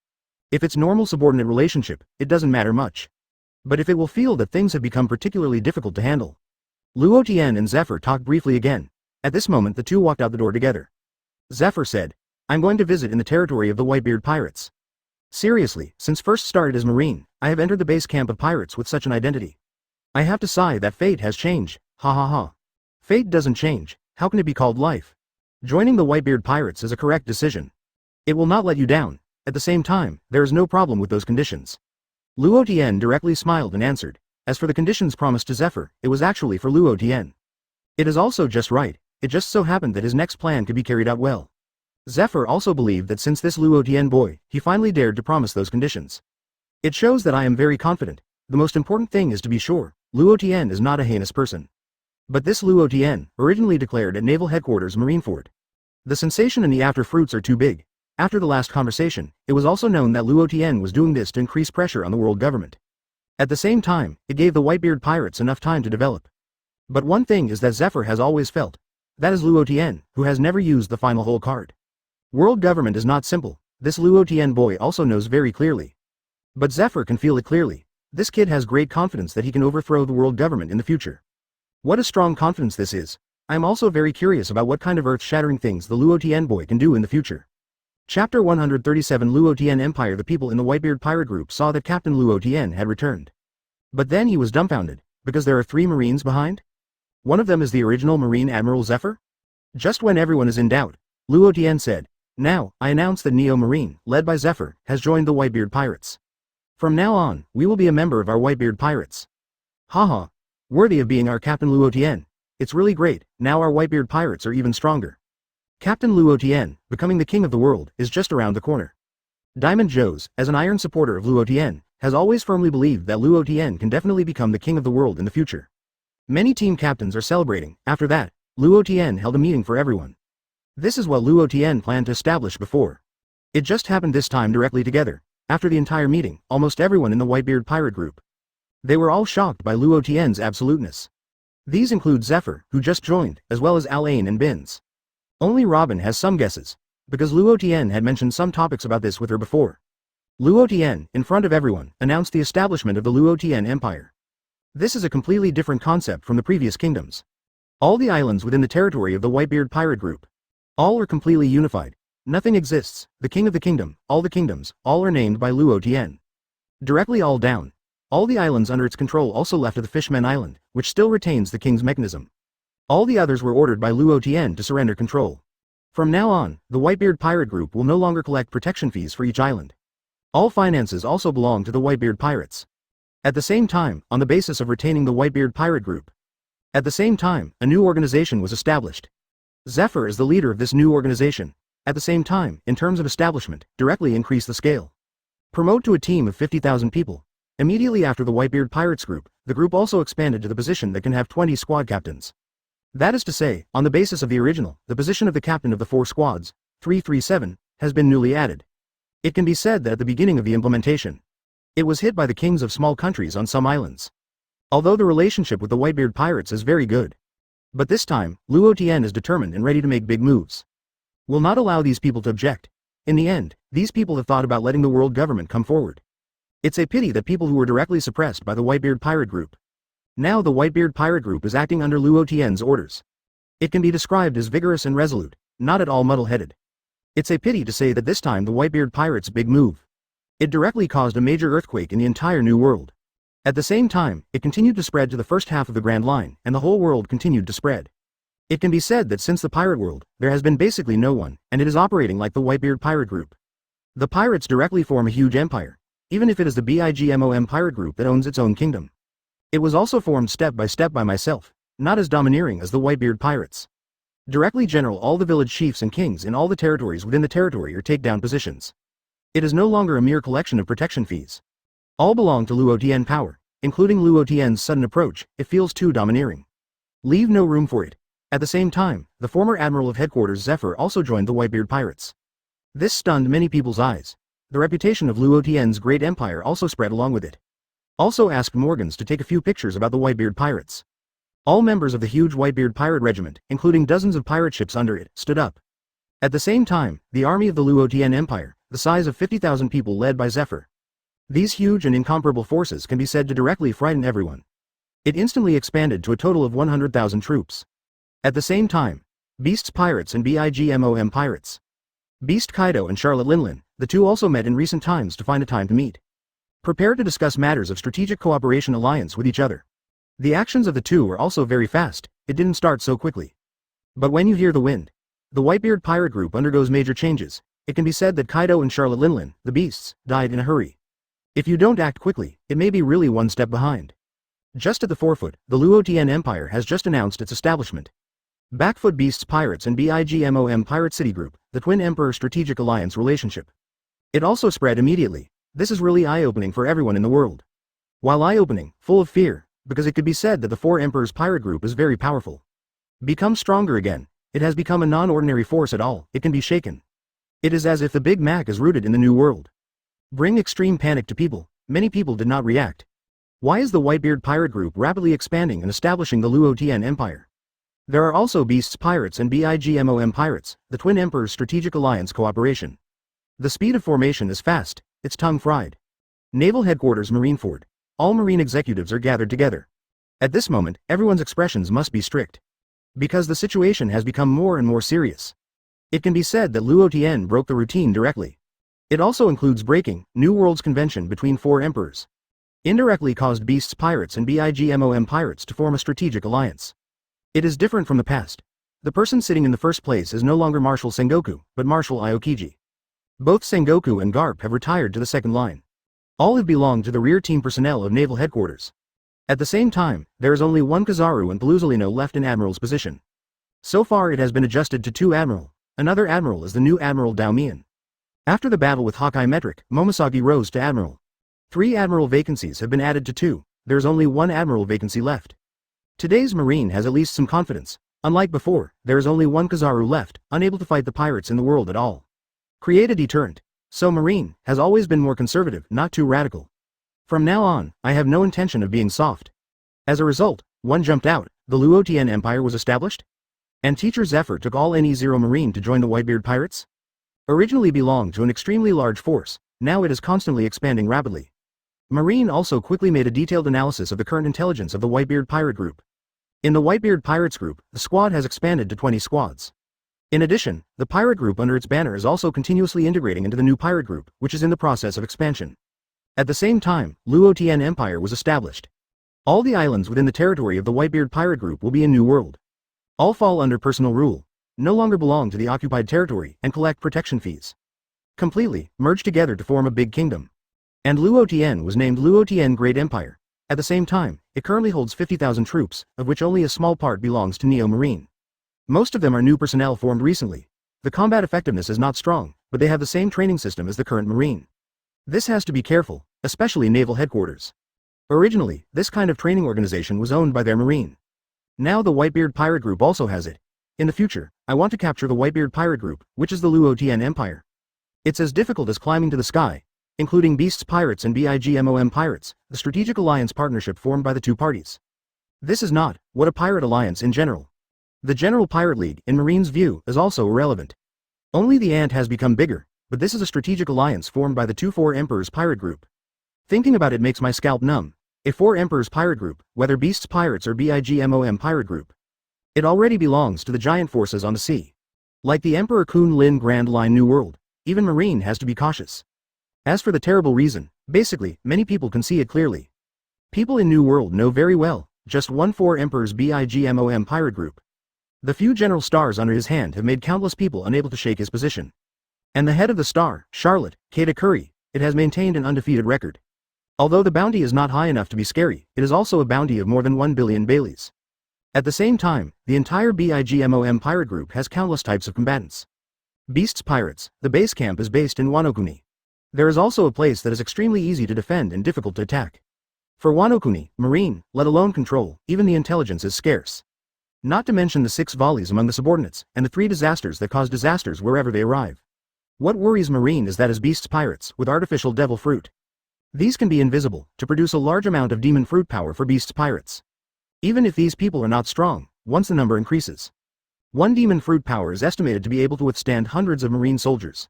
If it's normal subordinate relationship, it doesn't matter much. But if it will feel that things have become particularly difficult to handle. Luo Tian and Zephyr talked briefly again. At this moment the two walked out the door together. Zephyr said, I'm going to visit in the territory of the Whitebeard pirates. Seriously, since first started as Marine, I have entered the base camp of pirates with such an identity. I have to sigh that fate has changed, ha ha ha. Fate doesn't change, how can it be called life? Joining the Whitebeard pirates is a correct decision. It will not let you down. At the same time, there is no problem with those conditions. Luo Tian directly smiled and answered. As for the conditions promised to Zephyr, it was actually for Luo Tian. It is also just right, it just so happened that his next plan could be carried out well. Zephyr also believed that since this Luo Tian boy, he finally dared to promise those conditions. It shows that I am very confident. The most important thing is to be sure, Luo Tian is not a heinous person. But this Luo Tian, originally declared at Naval Headquarters Marineford. The sensation and the after fruits are too big. After the last conversation, it was also known that Luo Tian was doing this to increase pressure on the world government. At the same time, it gave the Whitebeard pirates enough time to develop. But one thing is that Zephyr has always felt. That is Luo Tian, who has never used the final hole card. World government is not simple, this Luo Tian boy also knows very clearly. But Zephyr can feel it clearly. This kid has great confidence that he can overthrow the world government in the future. What a strong confidence this is. I am also very curious about what kind of earth-shattering things the Luo Tian boy can do in the future. Chapter 137 Luo Tian Empire. The people in the Whitebeard pirate group saw that Captain Luo Tian had returned. But then he was dumbfounded, because there are 3 Marines behind? One of them is the original Marine Admiral Zephyr? Just when everyone is in doubt, Luo Tian said, "Now, I announce that Neo Marine, led by Zephyr, has joined the Whitebeard pirates. From now on, we will be a member of our Whitebeard pirates." Haha. Worthy of being our Captain Luo Tian. It's really great, now our Whitebeard pirates are even stronger. Captain Luo Tian, becoming the king of the world, is just around the corner. Diamond Joes, as an iron supporter of Luo Tian, has always firmly believed that Luo Tian can definitely become the king of the world in the future. Many team captains are celebrating. After that, Luo Tian held a meeting for everyone. This is what Luo Tian planned to establish before. It just happened this time directly together. After the entire meeting, almost everyone in the Whitebeard pirate group. They were all shocked by Luo Tian's absoluteness. These include Zephyr, who just joined, as well as Alain and Bins. Only Robin has some guesses, because Luo Tian had mentioned some topics about this with her before. Luo Tian, in front of everyone, announced the establishment of the Luo Tian Empire. This is a completely different concept from the previous kingdoms. All the islands within the territory of the Whitebeard pirate group. All are completely unified. Nothing exists, the king of the kingdom, all the kingdoms, all are named by Luo Tian. Directly all down. All the islands under its control also left of the Fishman Island, which still retains the king's mechanism. All the others were ordered by Luo Tian to surrender control. From now on, the Whitebeard pirate group will no longer collect protection fees for each island. All finances also belong to the Whitebeard pirates. At the same time, on the basis of retaining the Whitebeard pirate group. At the same time, a new organization was established. Zephyr is the leader of this new organization. At the same time, in terms of establishment, directly increase the scale. Promote to a team of 50,000 people. Immediately after the Whitebeard pirates group, the group also expanded to the position that can have 20 squad captains. That is to say, on the basis of the original, the position of the captain of the 4 squads, 337, has been newly added. It can be said that at the beginning of the implementation, it was hit by the kings of small countries on some islands. Although the relationship with the Whitebeard pirates is very good. But this time, Luo Tian is determined and ready to make big moves. Will not allow these people to object. In the end, these people have thought about letting the world government come forward. It's a pity that people who were directly suppressed by the Whitebeard pirate group. Now the Whitebeard pirate group is acting under Luo Tian's orders. It can be described as vigorous and resolute, not at all muddle-headed. It's a pity to say that this time the Whitebeard pirates' big move. It directly caused a major earthquake in the entire New World. At the same time, it continued to spread to the first half of the Grand Line, and the whole world continued to spread. It can be said that since the pirate world, there has been basically no one, and it is operating like the Whitebeard pirate group. The pirates directly form a huge empire, even if it is the BIGMOM pirate group that owns its own kingdom. It was also formed step by step by myself, not as domineering as the Whitebeard pirates. Directly general all the village chiefs and kings in all the territories within the territory or take down positions. It is no longer a mere collection of protection fees. All belong to Luo Tian power, including Luo Tian's sudden approach. It feels too domineering. Leave no room for it. At the same time, the former admiral of headquarters Zephyr also joined the Whitebeard pirates. This stunned many people's eyes. The reputation of Luo Tian's great empire also spread along with it. Also asked Morgans to take a few pictures about the Whitebeard pirates. All members of the huge Whitebeard pirate regiment, including dozens of pirate ships under it, stood up. At the same time, the army of the Luo Tian Empire, the size of 50,000 people led by Zephyr. These huge and incomparable forces can be said to directly frighten everyone. It instantly expanded to a total of 100,000 troops. At the same time, Beast's pirates and BIGMOM pirates. Beast Kaido and Charlotte Linlin, the two also met in recent times to find a time to meet. Prepared to discuss matters of strategic cooperation alliance with each other. The actions of the two are also very fast, it didn't start so quickly. But when you hear the wind, the Whitebeard pirate group undergoes major changes. It can be said that Kaido and Charlotte Linlin, the beasts, died in a hurry. If you don't act quickly, it may be really one step behind. Just at the forefoot, the Luo Tian Empire has just announced its establishment. Backfoot Beasts Pirates and BIGMOM Pirate City Group, the Twin Emperor Strategic Alliance relationship. It also spread immediately. This is really eye-opening for everyone in the world. While eye-opening, full of fear, because it could be said that the Four Emperors Pirate Group is very powerful. Become stronger again. It has become a non-ordinary force at all, it can be shaken. It is as if the Big Mac is rooted in the new world. Bring extreme panic to people. Many people did not react. Why is the Whitebeard Pirate Group rapidly expanding and establishing the Luo Tian Empire? There are also Beasts Pirates and BIGMOM Pirates, the Twin Emperors Strategic Alliance cooperation. The speed of formation is fast, it's tongue-fried. Naval Headquarters Marineford. All Marine executives are gathered together. At this moment, everyone's expressions must be strict. Because the situation has become more and more serious. It can be said that Luo Tian broke the routine directly. It also includes breaking New World's convention between four emperors. Indirectly caused Beasts Pirates and BIGMOM Pirates to form a strategic alliance. It is different from the past. The person sitting in the first place is no longer Marshal Sengoku, but Marshal Aokiji. Both Sengoku and Garp have retired to the second line. All have belonged to the rear team personnel of Naval Headquarters. At the same time, there is only one Kizaru and Paluzolino left in Admiral's position. So far it has been adjusted to 2 Admiral. Another Admiral is the new Admiral Daomian. After the battle with Haki Metric, Momosagi rose to Admiral. 3 Admiral vacancies have been added to 2, there is only 1 Admiral vacancy left. Today's Marine has at least some confidence. Unlike before, there is only 1 Kizaru left, unable to fight the pirates in the world at all. Create a deterrent. So Marine has always been more conservative, not too radical. From now on, I have no intention of being soft. As a result, one jumped out, the Luo Tian Empire was established? And Teacher Zephyr took all NE0 Marine to join the Whitebeard Pirates? Originally belonged to an extremely large force, now it is constantly expanding rapidly. Marine also quickly made a detailed analysis of the current intelligence of the Whitebeard Pirate Group. In the Whitebeard Pirates Group, the squad has expanded to 20 squads. In addition, the pirate group under its banner is also continuously integrating into the new pirate group, which is in the process of expansion. At the same time, Luo Tian Empire was established. All the islands within the territory of the Whitebeard Pirate Group will be in New World. All fall under personal rule, no longer belong to the occupied territory and collect protection fees. Completely, merged together to form a big kingdom. And Luo Tian was named Luo Tian Great Empire. At the same time, it currently holds 50,000 troops, of which only a small part belongs to Neo Marine. Most of them are new personnel formed recently. The combat effectiveness is not strong, but they have the same training system as the current Marine. This has to be careful, especially Naval Headquarters. Originally, this kind of training organization was owned by their Marine. Now the Whitebeard Pirate Group also has it. In the future, I want to capture the Whitebeard Pirate Group, which is the Luo Tian Empire. It's as difficult as climbing to the sky, including Beasts Pirates and BIGMOM Pirates, the strategic alliance partnership formed by the two parties. This is not what a pirate alliance in general. The General Pirate League, in Marine's view, is also irrelevant. Only the ant has become bigger, but this is a strategic alliance formed by the 4 Emperors Pirate Group. Thinking about it makes my scalp numb. A 4 Emperors Pirate Group, whether Beasts Pirates or BIGMOM Pirate Group. It already belongs to the giant forces on the sea. Like the Emperor Kun Lin Grand Line New World, even Marine has to be cautious. As for the terrible reason, basically, many people can see it clearly. People in New World know very well, just 4 Emperors BIGMOM Pirate Group. The few general stars under his hand have made countless people unable to shake his position. And the head of the star, Charlotte, Kata Curry, it has maintained an undefeated record. Although the bounty is not high enough to be scary, it is also a bounty of more than 1 billion Baileys. At the same time, the entire BIGMOM Pirate Group has countless types of combatants. Beasts Pirates, the base camp is based in Wanokuni. There is also a place that is extremely easy to defend and difficult to attack. For Wanokuni, Marine, let alone control, even the intelligence is scarce. Not to mention the 6 volleys among the subordinates, and the 3 disasters that cause disasters wherever they arrive. What worries Marine is that as Beasts Pirates, with artificial devil fruit. These can be invisible, to produce a large amount of demon fruit power for Beasts Pirates. Even if these people are not strong, once the number increases. 1 demon fruit power is estimated to be able to withstand hundreds of Marine soldiers.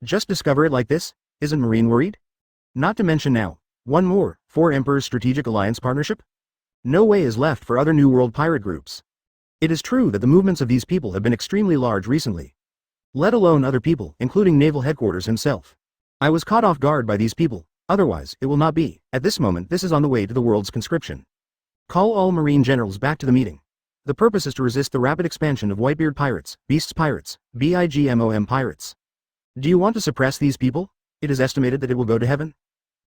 Just discover it like this? Isn't Marine worried? Not to mention now, 1 more, 4 Emperors Strategic Alliance Partnership? No way is left for other New World pirate groups. It is true that the movements of these people have been extremely large recently. Let alone other people, including Naval Headquarters himself. I was caught off guard by these people, otherwise, it will not be. At this moment this is on the way to the world's conscription. Call all Marine generals back to the meeting. The purpose is to resist the rapid expansion of Whitebeard pirates, Beasts pirates, BIGMOM pirates. Do you want to suppress these people? It is estimated that it will go to heaven.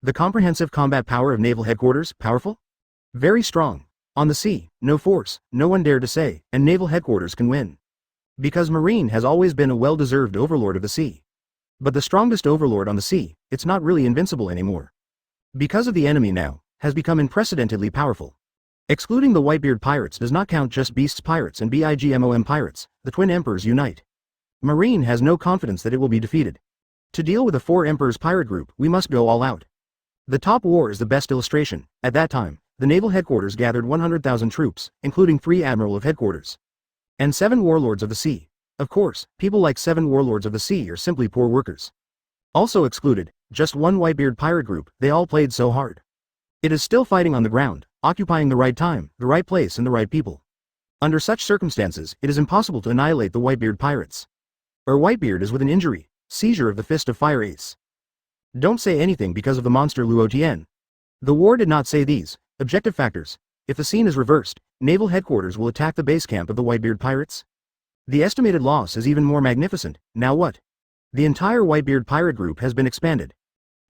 The comprehensive combat power of naval headquarters, powerful? Very strong. On the sea, no force, no one dare to say, and naval headquarters can win. Because Marine has always been a well-deserved overlord of the sea. But the strongest overlord on the sea, it's not really invincible anymore. Because of the enemy now, has become unprecedentedly powerful. Excluding the Whitebeard pirates does not count just Beasts pirates and BIGMOM pirates, the twin emperors unite. Marine has no confidence that it will be defeated. To deal with the four emperors pirate group, we must go all out. The top war is the best illustration. At that time, the naval headquarters gathered 100,000 troops, including 3 admiral of headquarters. And 7 warlords of the sea. Of course, people like 7 warlords of the sea are simply poor workers. Also excluded, just 1 Whitebeard pirate group, they all played so hard. It is still fighting on the ground, occupying the right time, the right place and the right people. Under such circumstances, it is impossible to annihilate the Whitebeard pirates. Or Whitebeard is with an injury, seizure of the Fist of Fire Ace. Don't say anything because of the monster Luo Tian. The war did not say these objective factors. If the scene is reversed, naval headquarters will attack the base camp of the Whitebeard pirates. The estimated loss is even more magnificent. Now what? The entire Whitebeard pirate group has been expanded.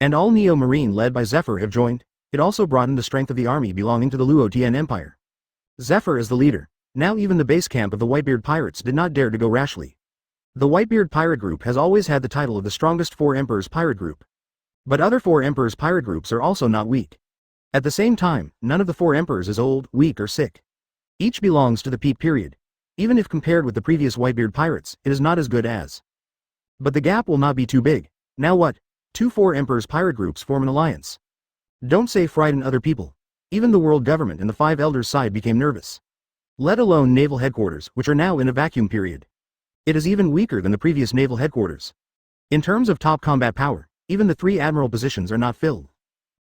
And all Neo Marine led by Zephyr have joined. It also broadened the strength of the army belonging to the Luo Tian Empire. Zephyr is the leader. Now even the base camp of the Whitebeard pirates did not dare to go rashly. The Whitebeard pirate group has always had the title of the strongest 4 emperors pirate group. But other 4 emperors pirate groups are also not weak. At the same time, none of the 4 emperors is old, weak or sick. Each belongs to the peak period. Even if compared with the previous Whitebeard pirates, it is not as good as. But the gap will not be too big. Now what? 2 4 emperors pirate groups form an alliance. Don't say frighten other people. Even the world government and the 5 elders side became nervous. Let alone naval headquarters, which are now in a vacuum period. It is even weaker than the previous naval headquarters. In terms of top combat power, even the 3 admiral positions are not filled.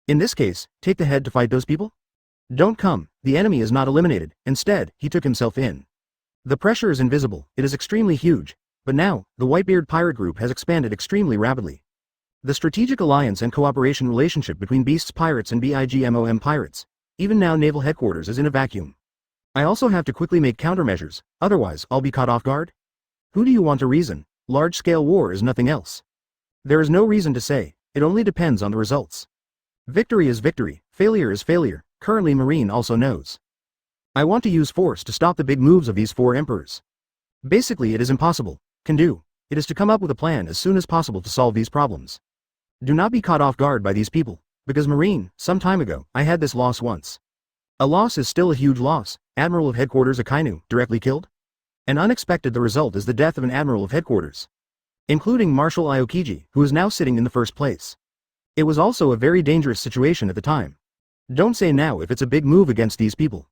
In this case, take the head to fight those people? Don't come, the enemy is not eliminated, instead, he took himself in. The pressure is invisible, it is extremely huge, but now, the Whitebeard pirate group has expanded extremely rapidly. The strategic alliance and cooperation relationship between Beasts pirates and BIGMOM pirates, even now naval headquarters is in a vacuum. I also have to quickly make countermeasures, otherwise I'll be caught off guard. Who do you want to reason? Large-scale war is nothing else. There is no reason to say, it only depends on the results. Victory is victory, failure is failure, currently Marine also knows. I want to use force to stop the big moves of these 4 emperors. Basically it is impossible, can do, it is to come up with a plan as soon as possible to solve these problems. Do not be caught off guard by these people, because Marine, some time ago, I had this loss once. A loss is still a huge loss, Admiral of Headquarters Akainu, directly killed? And unexpected the result is the death of an Admiral of Headquarters. Including Marshal Aokiji, who is now sitting in the first place. It was also a very dangerous situation at the time. Don't say now if it's a big move against these people.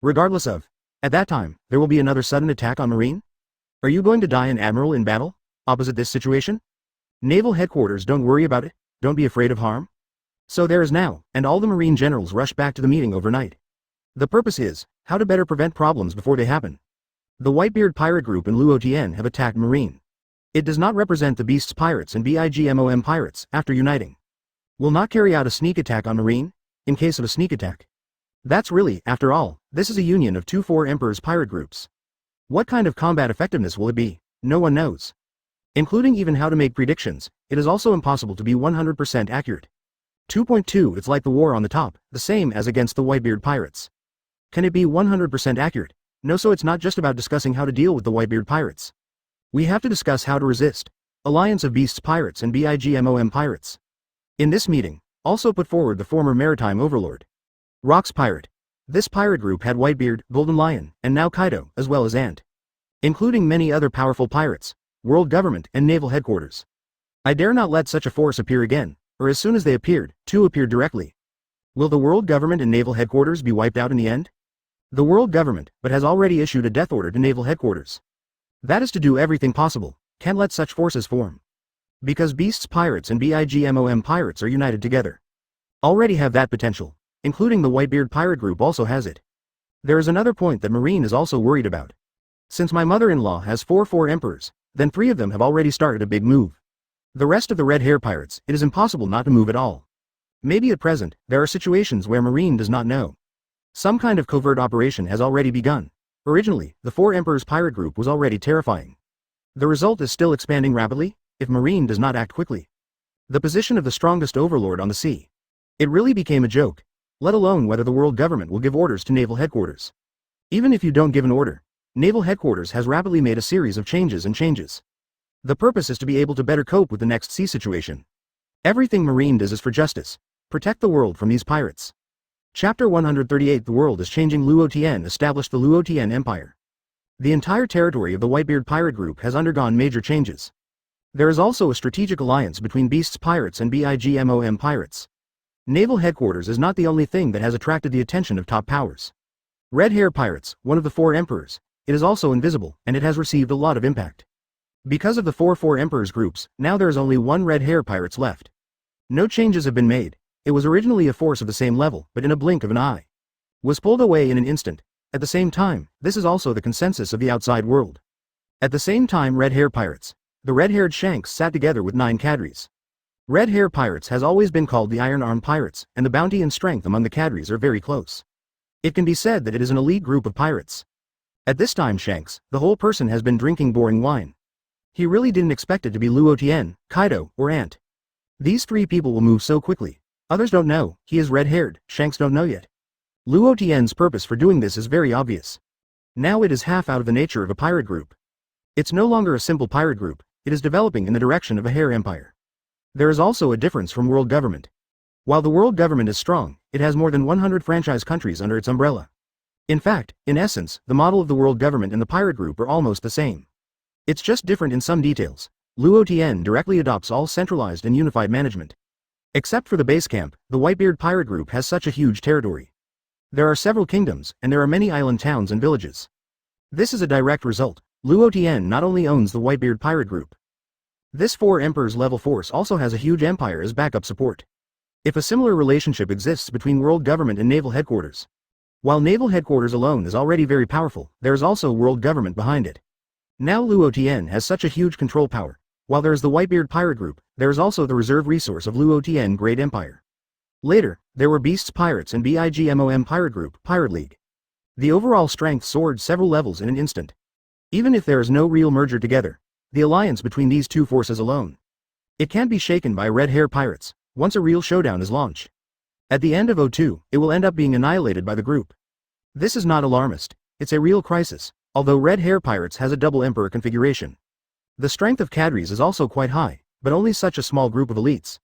Regardless of, at that time, there will be another sudden attack on Marine? Are you going to die an admiral in battle, opposite this situation? Naval headquarters don't worry about it, don't be afraid of harm. So there is now, and all the Marine generals rush back to the meeting overnight. The purpose is, how to better prevent problems before they happen. The Whitebeard pirate group and Luo Tian have attacked Marine. It does not represent the Beasts pirates and BIGMOM pirates, after uniting. Will not carry out a sneak attack on Marine, in case of a sneak attack. That's really, after all, this is a union of 2 4 emperors pirate groups. What kind of combat effectiveness will it be? No one knows. Including even how to make predictions, it is also impossible to be 100% accurate. 2.2 It's like the war on the top, the same as against the Whitebeard pirates. Can it be 100% accurate? No, so it's not just about discussing how to deal with the Whitebeard pirates. We have to discuss how to resist. Alliance of Beasts pirates and BIGMOM pirates. In this meeting, also put forward the former maritime overlord. Rocks pirate. This pirate group had Whitebeard, Golden Lion, and now Kaido, as well as Ant. Including many other powerful pirates, world government and naval headquarters. I dare not let such a force appear again, or as soon as they appeared, 2 appeared directly. Will the world government and naval headquarters be wiped out in the end? The world government, but has already issued a death order to naval headquarters. That is to do everything possible, can't let such forces form. Because Beasts pirates and BIGMOM pirates are united together. Already have that potential, including the Whitebeard pirate group also has it. There is another point that Marine is also worried about. Since my mother-in-law has 4 emperors, then 3 of them have already started a big move. The rest of the red hair pirates, it is impossible not to move at all. Maybe at present, there are situations where Marine does not know. Some kind of covert operation has already begun. Originally, the Four Emperors pirate group was already terrifying. The result is still expanding rapidly, if Marine does not act quickly. The position of the strongest overlord on the sea. It really became a joke, let alone whether the world government will give orders to naval headquarters. Even if you don't give an order, naval headquarters has rapidly made a series of changes. The purpose is to be able to better cope with the next sea situation. Everything Marine does is for justice. Protect the world from these pirates. Chapter 138. The world is changing. Luo Tian established the Luo Tian Empire. The entire territory of the Whitebeard pirate group has undergone major changes. There is also a strategic alliance between Beasts pirates and BIGMOM pirates. Naval headquarters is not the only thing that has attracted the attention of top powers. Red Hair Pirates, one of the Four Emperors, it is also invisible, and it has received a lot of impact. Because of the Four Emperors groups, now there is only one Red Hair Pirates left. No changes have been made. It was originally a force of the same level, but in a blink of an eye, was pulled away in an instant. At the same time, this is also the consensus of the outside world. At the same time, Red Hair Pirates, the red-haired Shanks sat together with 9 cadres. Red Hair Pirates has always been called the Iron Arm Pirates, and the bounty and strength among the cadres are very close. It can be said that it is an elite group of pirates. At this time, Shanks, the whole person, has been drinking boring wine. He really didn't expect it to be Luo Tian, Kaido, or Ant. These 3 people will move so quickly. Others don't know, he is red-haired, Shanks don't know yet. Luo Tian's purpose for doing this is very obvious. Now it is half out of the nature of a pirate group. It's no longer a simple pirate group, it is developing in the direction of a hair empire. There is also a difference from world government. While the world government is strong, it has more than 100 franchise countries under its umbrella. In fact, in essence, the model of the world government and the pirate group are almost the same. It's just different in some details. Luo Tian directly adopts all centralized and unified management. Except for the base camp, the Whitebeard pirate group has such a huge territory. There are several kingdoms, and there are many island towns and villages. This is a direct result. Luo Tian not only owns the Whitebeard pirate group. This 4 Emperors level force also has a huge empire as backup support. If a similar relationship exists between world government and naval headquarters. While naval headquarters alone is already very powerful, there is also world government behind it. Now Luo Tian has such a huge control power. While there is the Whitebeard pirate group, there is also the reserve resource of Luo Tian Great Empire. Later, there were Beasts Pirates and BIGMOM Pirate Group, Pirate League. The overall strength soared several levels in an instant. Even if there is no real merger together, the alliance between these 2 forces alone, it can't be shaken by Red Hair Pirates, once a real showdown is launched. At the end of O2, it will end up being annihilated by the group. This is not alarmist, it's a real crisis, although Red Hair Pirates has a double emperor configuration. The strength of cadres is also quite high, but only such a small group of elites.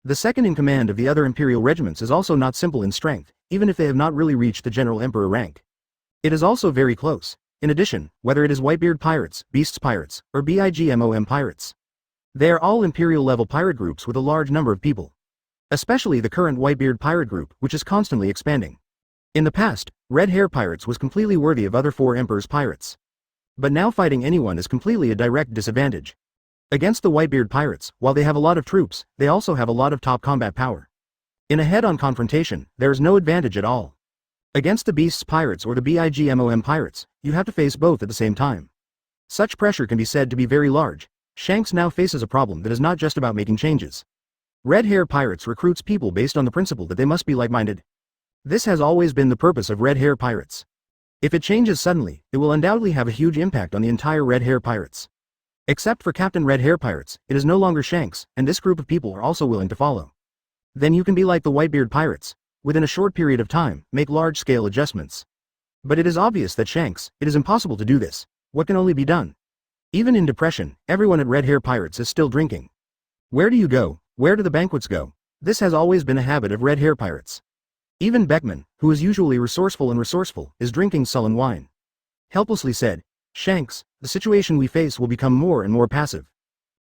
The second in command of the other imperial regiments is also not simple in strength, even if they have not really reached the general emperor rank. It is also very close. In addition, whether it is Whitebeard Pirates, Beasts Pirates, or BIGMOM Pirates, they are all imperial-level pirate groups with a large number of people. Especially the current Whitebeard pirate group, which is constantly expanding. In the past, Red Hair Pirates was completely worthy of other 4 Emperors pirates. But now fighting anyone is completely a direct disadvantage. Against the Whitebeard Pirates, while they have a lot of troops, they also have a lot of top combat power. In a head-on confrontation, there is no advantage at all. Against the Beasts Pirates or the BIGMOM Pirates, you have to face both at the same time. Such pressure can be said to be very large. Shanks now faces a problem that is not just about making changes. Red Hair Pirates recruits people based on the principle that they must be like-minded. This has always been the purpose of Red Hair Pirates. If it changes suddenly, it will undoubtedly have a huge impact on the entire Red Hair Pirates. Except for Captain Red Hair Pirates, it is no longer Shanks, and this group of people are also willing to follow. Then you can be like the Whitebeard Pirates, within a short period of time, make large-scale adjustments. But it is obvious that Shanks, it is impossible to do this. What can only be done? Even in depression, everyone at Red Hair Pirates is still drinking. Where do you go? Where do the banquets go? This has always been a habit of Red Hair Pirates. Even Beckman, who is usually resourceful, is drinking sullen wine. Helplessly said, Shanks, the situation we face will become more and more passive.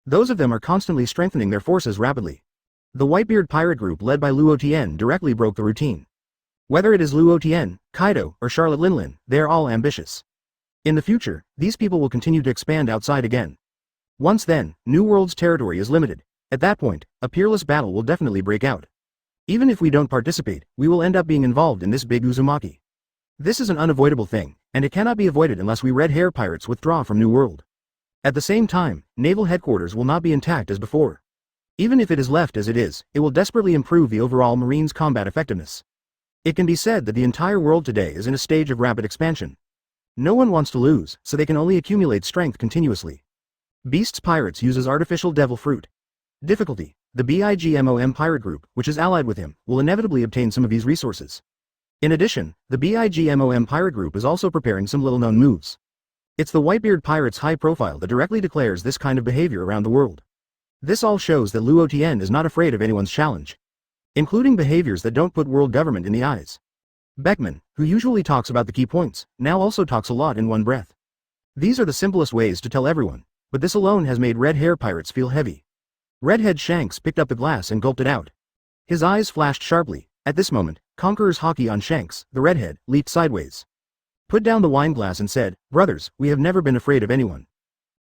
Those of them are constantly strengthening their forces rapidly. The Whitebeard pirate group led by Luo Tian directly broke the routine. Whether it is Luo Tian, Kaido, or Charlotte Linlin, they are all ambitious. In the future, these people will continue to expand outside again. Once then, New World's territory is limited. At that point, a peerless battle will definitely break out. Even if we don't participate, we will end up being involved in this big Uzumaki. This is an unavoidable thing, and it cannot be avoided unless we Red Hair Pirates withdraw from New World. At the same time, naval headquarters will not be intact as before. Even if it is left as it will desperately improve the overall Marines' combat effectiveness. It can be said that the entire world today is in a stage of rapid expansion. No one wants to lose, so they can only accumulate strength continuously. Beast's Pirates uses artificial devil fruit. Difficulty: the BIGMOM pirate group, which is allied with him, will inevitably obtain some of these resources. In addition, the BIGMOM pirate group is also preparing some little-known moves. It's the Whitebeard pirate's high profile that directly declares this kind of behavior around the world. This all shows that Luo Tian is not afraid of anyone's challenge, including behaviors that don't put world government in the eyes. Beckman, who usually talks about the key points, now also talks a lot in one breath. These are the simplest ways to tell everyone, but this alone has made red hair pirates feel heavy. Redhead Shanks picked up the glass and gulped it out. His eyes flashed sharply. At this moment, Conqueror's Haki on Shanks, the redhead, leaped sideways, put down the wine glass and said, "Brothers, we have never been afraid of anyone.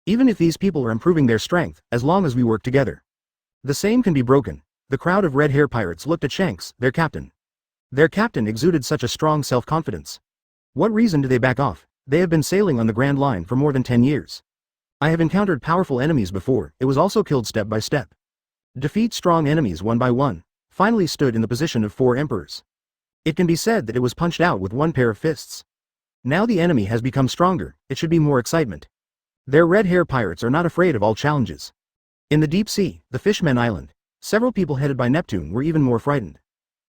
Even if these people are improving their strength, as long as we work together, the same can be broken." The crowd of red hair pirates looked at Shanks, their captain. Their captain exuded such a strong self-confidence. What reason do they back off? They have been sailing on the Grand Line for more than 10 years. I have encountered powerful enemies before, it was also killed step by step. Defeat strong enemies one by one. Finally stood in the position of 4 emperors. It can be said that it was punched out with one pair of fists. Now the enemy has become stronger, it should be more excitement. Their red hair pirates are not afraid of all challenges. In the deep sea, the Fishmen Island, several people headed by Neptune were even more frightened.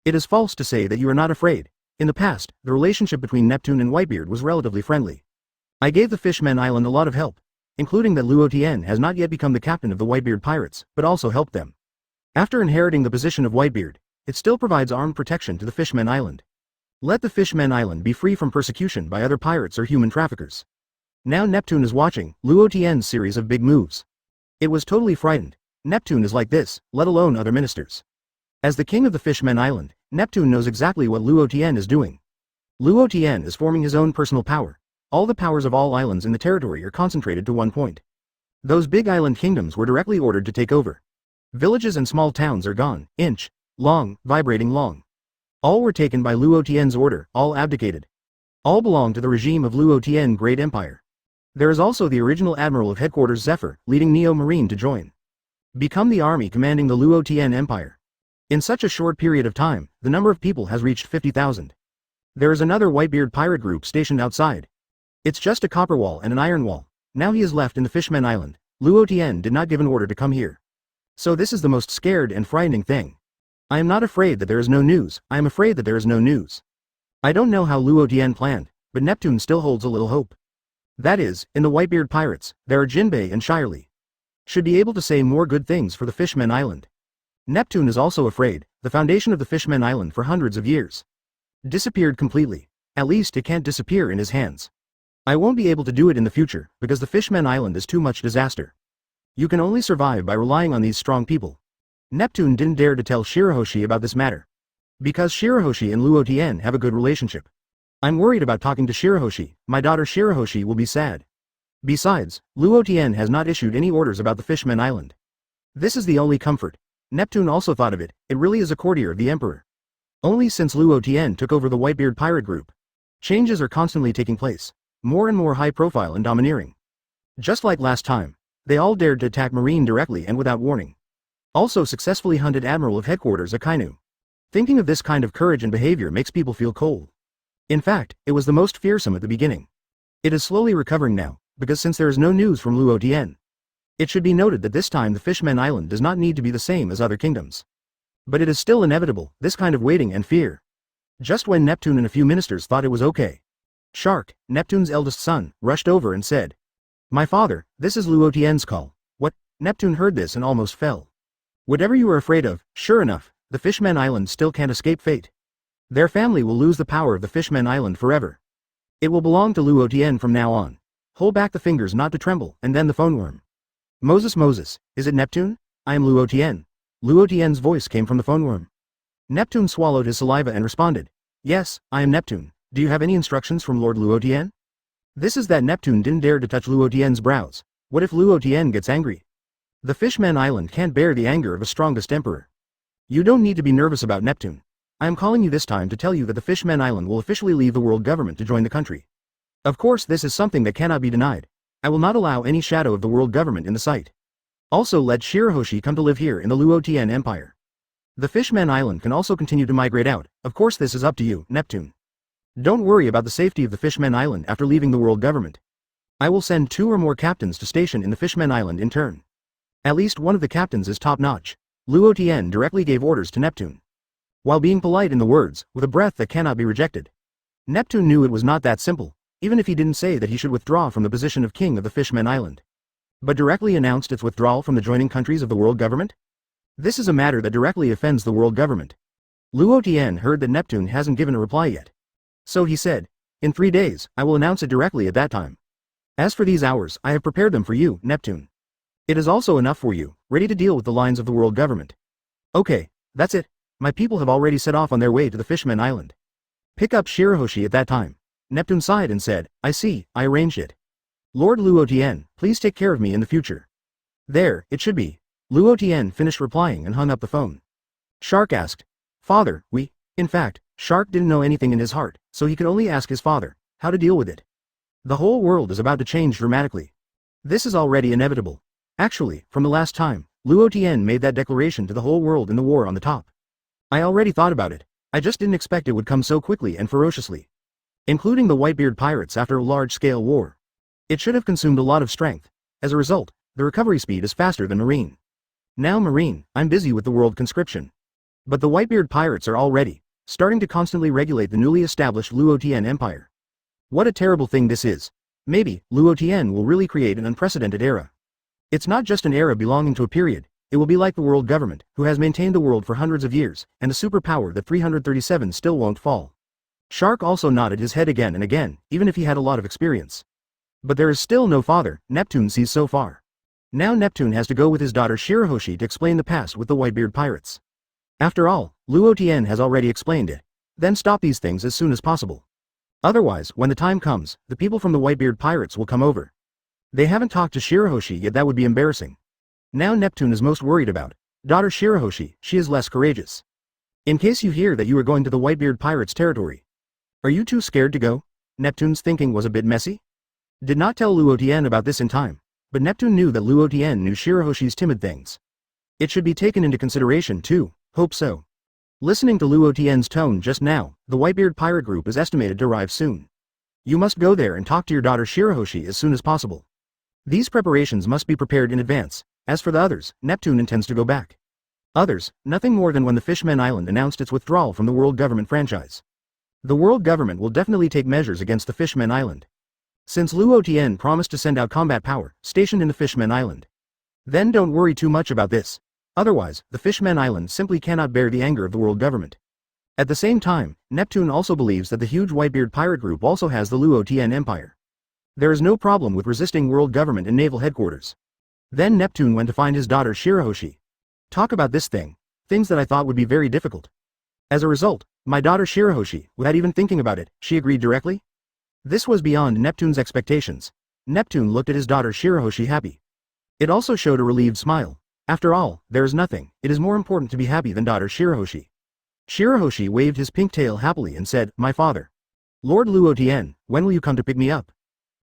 It is false to say that you are not afraid. In the past, the relationship between Neptune and Whitebeard was relatively friendly. I gave the Fishmen Island a lot of help, including that Luo Tian has not yet become the captain of the Whitebeard pirates, but also helped them. After inheriting the position of Whitebeard, it still provides armed protection to the Fishmen Island. Let the Fishmen Island be free from persecution by other pirates or human traffickers. Now Neptune is watching Luo Tian's series of big moves. It was totally frightened. Neptune is like this, let alone other ministers. As the king of the Fishmen Island, Neptune knows exactly what Luo Tian is doing. Luo Tian is forming his own personal power. All the powers of all islands in the territory are concentrated to one point. Those big island kingdoms were directly ordered to take over. Villages and small towns are gone, inch long, vibrating long. All were taken by Luo Tian's order, all abdicated. All belong to the regime of Luo Tian Great Empire. There is also the original admiral of headquarters Zephyr, leading Neo Marine to join. Become the army commanding the Luo Tian Empire. In such a short period of time, the number of people has reached 50,000. There is another Whitebeard pirate group stationed outside. It's just a copper wall and an iron wall. Now he is left in the Fishmen Island. Luo Tian did not give an order to come here. So this is the most scared and frightening thing. I am not afraid that there is no news, I am afraid that there is no news. I don't know how Luo Tian planned, but Neptune still holds a little hope. That is, in the Whitebeard pirates, there are Jinbei and Shirley. Should be able to say more good things for the Fishmen Island. Neptune is also afraid, the foundation of the Fishmen Island for hundreds of years disappeared completely. At least it can't disappear in his hands. I won't be able to do it in the future, because the Fishmen Island is too much disaster. You can only survive by relying on these strong people. Neptune didn't dare to tell Shirahoshi about this matter, because Shirahoshi and Luo Tian have a good relationship. I'm worried about talking to Shirahoshi, my daughter Shirahoshi will be sad. Besides, Luo Tian has not issued any orders about the Fishmen Island. This is the only comfort. Neptune also thought of it, it really is a courtier of the emperor. Only since Luo Tian took over the Whitebeard pirate group, changes are constantly taking place, more and more high profile and domineering. Just like last time, they all dared to attack Marine directly and without warning. Also successfully hunted Admiral of Headquarters Akainu. Thinking of this kind of courage and behavior makes people feel cold. In fact, it was the most fearsome at the beginning. It is slowly recovering now, because since there is no news from Luo Tian. It should be noted that this time the Fishmen Island does not need to be the same as other kingdoms. But it is still inevitable, this kind of waiting and fear. Just when Neptune and a few ministers thought it was okay, Shark, Neptune's eldest son, rushed over and said, "My father, this is Luo Tian's call." What? Neptune heard this and almost fell. Whatever you are afraid of, sure enough, the Fishmen Island still can't escape fate. Their family will lose the power of the Fishmen Island forever. It will belong to Luo Tian from now on. Hold back the fingers not to tremble, and then the phone worm. Moses, is it Neptune? I am Luo Tian. Luo Tian's voice came from the phone worm. Neptune swallowed his saliva and responded, "Yes, I am Neptune. Do you have any instructions from Lord Luo Tian?" This is that Neptune didn't dare to touch Luo Tian's brows. What if Luo Tian gets angry? The Fishmen Island can't bear the anger of a strongest emperor. You don't need to be nervous about Neptune. I am calling you this time to tell you that the Fishmen Island will officially leave the world government to join the country. Of course this is something that cannot be denied. I will not allow any shadow of the world government in the sight. Also let Shirahoshi come to live here in the Luo Tian Empire. The Fishman Island can also continue to migrate out. Of course, this is up to you, Neptune. Don't worry about the safety of the Fishman Island after leaving the world government. I will send 2 or more captains to station in the Fishman Island in turn. At least one of the captains is top-notch. Luo Tian directly gave orders to Neptune, while being polite in the words, with a breath that cannot be rejected. Neptune knew it was not that simple, even if he didn't say that he should withdraw from the position of king of the Fishman Island, but directly announced its withdrawal from the joining countries of the world government? This is a matter that directly offends the world government. Luo Tian heard that Neptune hasn't given a reply yet. So he said, in 3 days, I will announce it directly at that time. As for these hours, I have prepared them for you, Neptune. It is also enough for you, ready to deal with the lines of the world government. Okay, that's it. My people have already set off on their way to the Fishman Island. Pick up Shirahoshi at that time. Neptune sighed and said, I see, I arranged it. Lord Luo Tian, please take care of me in the future. There, it should be. Luo Tian finished replying and hung up the phone. Shark asked, Father, in fact, Shark didn't know anything in his heart, so he could only ask his father how to deal with it. The whole world is about to change dramatically. This is already inevitable. Actually, from the last time, Luo Tian made that declaration to the whole world in the war on the top. I already thought about it. I just didn't expect it would come so quickly and ferociously. Including the Whitebeard pirates after a large-scale war. It should have consumed a lot of strength. As a result, the recovery speed is faster than Marine. Now Marine, I'm busy with the world conscription. But the Whitebeard pirates are already starting to constantly regulate the newly established Luo Tian Empire. What a terrible thing this is. Maybe, Luo Tian will really create an unprecedented era. It's not just an era belonging to a period, it will be like the world government, who has maintained the world for hundreds of years, and a superpower that 337 still won't fall. Shark also nodded his head again and again, even if he had a lot of experience. But there is still no father, Neptune sees so far. Now Neptune has to go with his daughter Shirahoshi to explain the past with the Whitebeard pirates. After all, Luo Tian has already explained it. Then stop these things as soon as possible. Otherwise, when the time comes, the people from the Whitebeard pirates will come over. They haven't talked to Shirahoshi yet, that would be embarrassing. Now Neptune is most worried about daughter Shirahoshi, she is less courageous. In case you hear that you are going to the Whitebeard pirates' territory. Are you too scared to go? Neptune's thinking was a bit messy. Did not tell Luo Tian about this in time, but Neptune knew that Luo Tian knew Shirahoshi's timid things. It should be taken into consideration too, hope so. Listening to Luo Tian's tone just now, the Whitebeard pirate group is estimated to arrive soon. You must go there and talk to your daughter Shirahoshi as soon as possible. These preparations must be prepared in advance. As for the others, Neptune intends to go back. Others, nothing more than when the Fishman Island announced its withdrawal from the world government franchise. The world government will definitely take measures against the Fishman Island. Since Luo Tian promised to send out combat power, stationed in the Fishman Island. Then don't worry too much about this. Otherwise, the Fishman Island simply cannot bear the anger of the world government. At the same time, Neptune also believes that the huge Whitebeard pirate group also has the Luo Tian Empire. There is no problem with resisting world government and naval headquarters. Then Neptune went to find his daughter Shirahoshi. Talk about this thing. Things that I thought would be very difficult. As a result, my daughter Shirahoshi, without even thinking about it, she agreed directly? This was beyond Neptune's expectations. Neptune looked at his daughter Shirahoshi happy. It also showed a relieved smile. After all, there is nothing, it is more important to be happy than daughter Shirahoshi. Shirahoshi waved his pink tail happily and said, My father. Lord Luo Tian, when will you come to pick me up?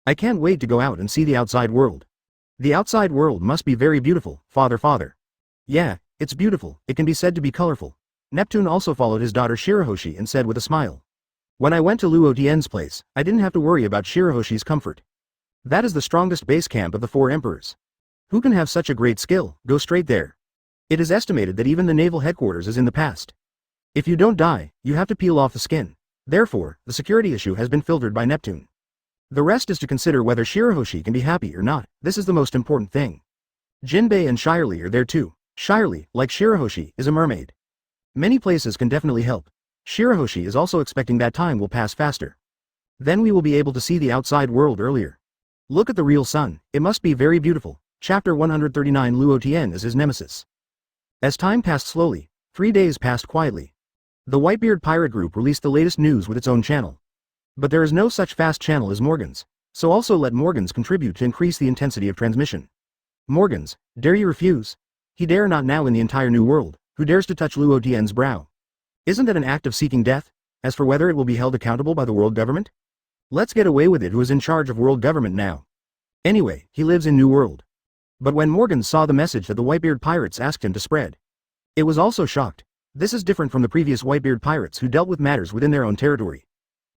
I can't wait to go out and see the outside world. The outside world must be very beautiful, father. Yeah, it's beautiful, it can be said to be colorful. Neptune also followed his daughter Shirahoshi and said with a smile. When I went to Luo Tian's place, I didn't have to worry about Shirahoshi's comfort. That is the strongest base camp of the 4 emperors. Who can have such a great skill, go straight there. It is estimated that even the naval headquarters is in the past. If you don't die, you have to peel off the skin. Therefore, the security issue has been filtered by Neptune. The rest is to consider whether Shirahoshi can be happy or not, this is the most important thing. Jinbei and Shirley are there too. Shirley, like Shirahoshi, is a mermaid. Many places can definitely help. Shirahoshi is also expecting that time will pass faster. Then we will be able to see the outside world earlier. Look at the real sun, it must be very beautiful. Chapter 139 Luo Tian is his nemesis. As time passed slowly, 3 days passed quietly. The Whitebeard pirate group released the latest news with its own channel. But there is no such fast channel as Morgan's, so also let Morgan's contribute to increase the intensity of transmission. Morgan's, dare you refuse? He dare not now in the entire new world, who dares to touch Luo Tian's brow? Isn't that an act of seeking death? As for whether it will be held accountable by the world government? Let's get away with it, who is in charge of world government now. Anyway, he lives in New World. But when Morgan saw the message that the Whitebeard pirates asked him to spread, it was also shocked. This is different from the previous Whitebeard pirates who dealt with matters within their own territory.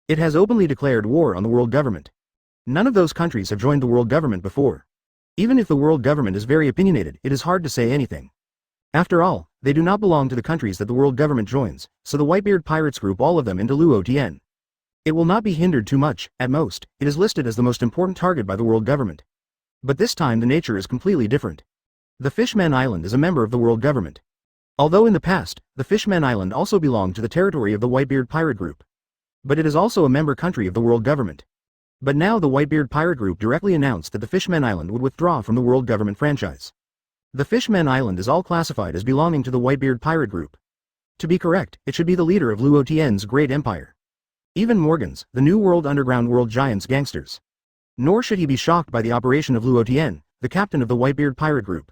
It has openly declared war on the world government. None of those countries have joined the world government before. Even if the world government is very opinionated, it is hard to say anything. After all, they do not belong to the countries that the world government joins, so the Whitebeard pirates group all of them into Luo Tian. It will not be hindered too much. At most, it is listed as the most important target by the world government. But this time the nature is completely different. The Fishman Island is a member of the world government. Although in the past, the Fishman Island also belonged to the territory of the Whitebeard pirate group. But it is also a member country of the world government. But now the Whitebeard pirate group directly announced that the Fishman Island would withdraw from the world government franchise. The Fishman Island is all classified as belonging to the Whitebeard pirate group. To be correct, it should be the leader of Luo Tian's great empire. Even Morgan's, the New World Underground World Giants gangsters. Nor should he be shocked by the operation of Luo Tian, the captain of the Whitebeard pirate group.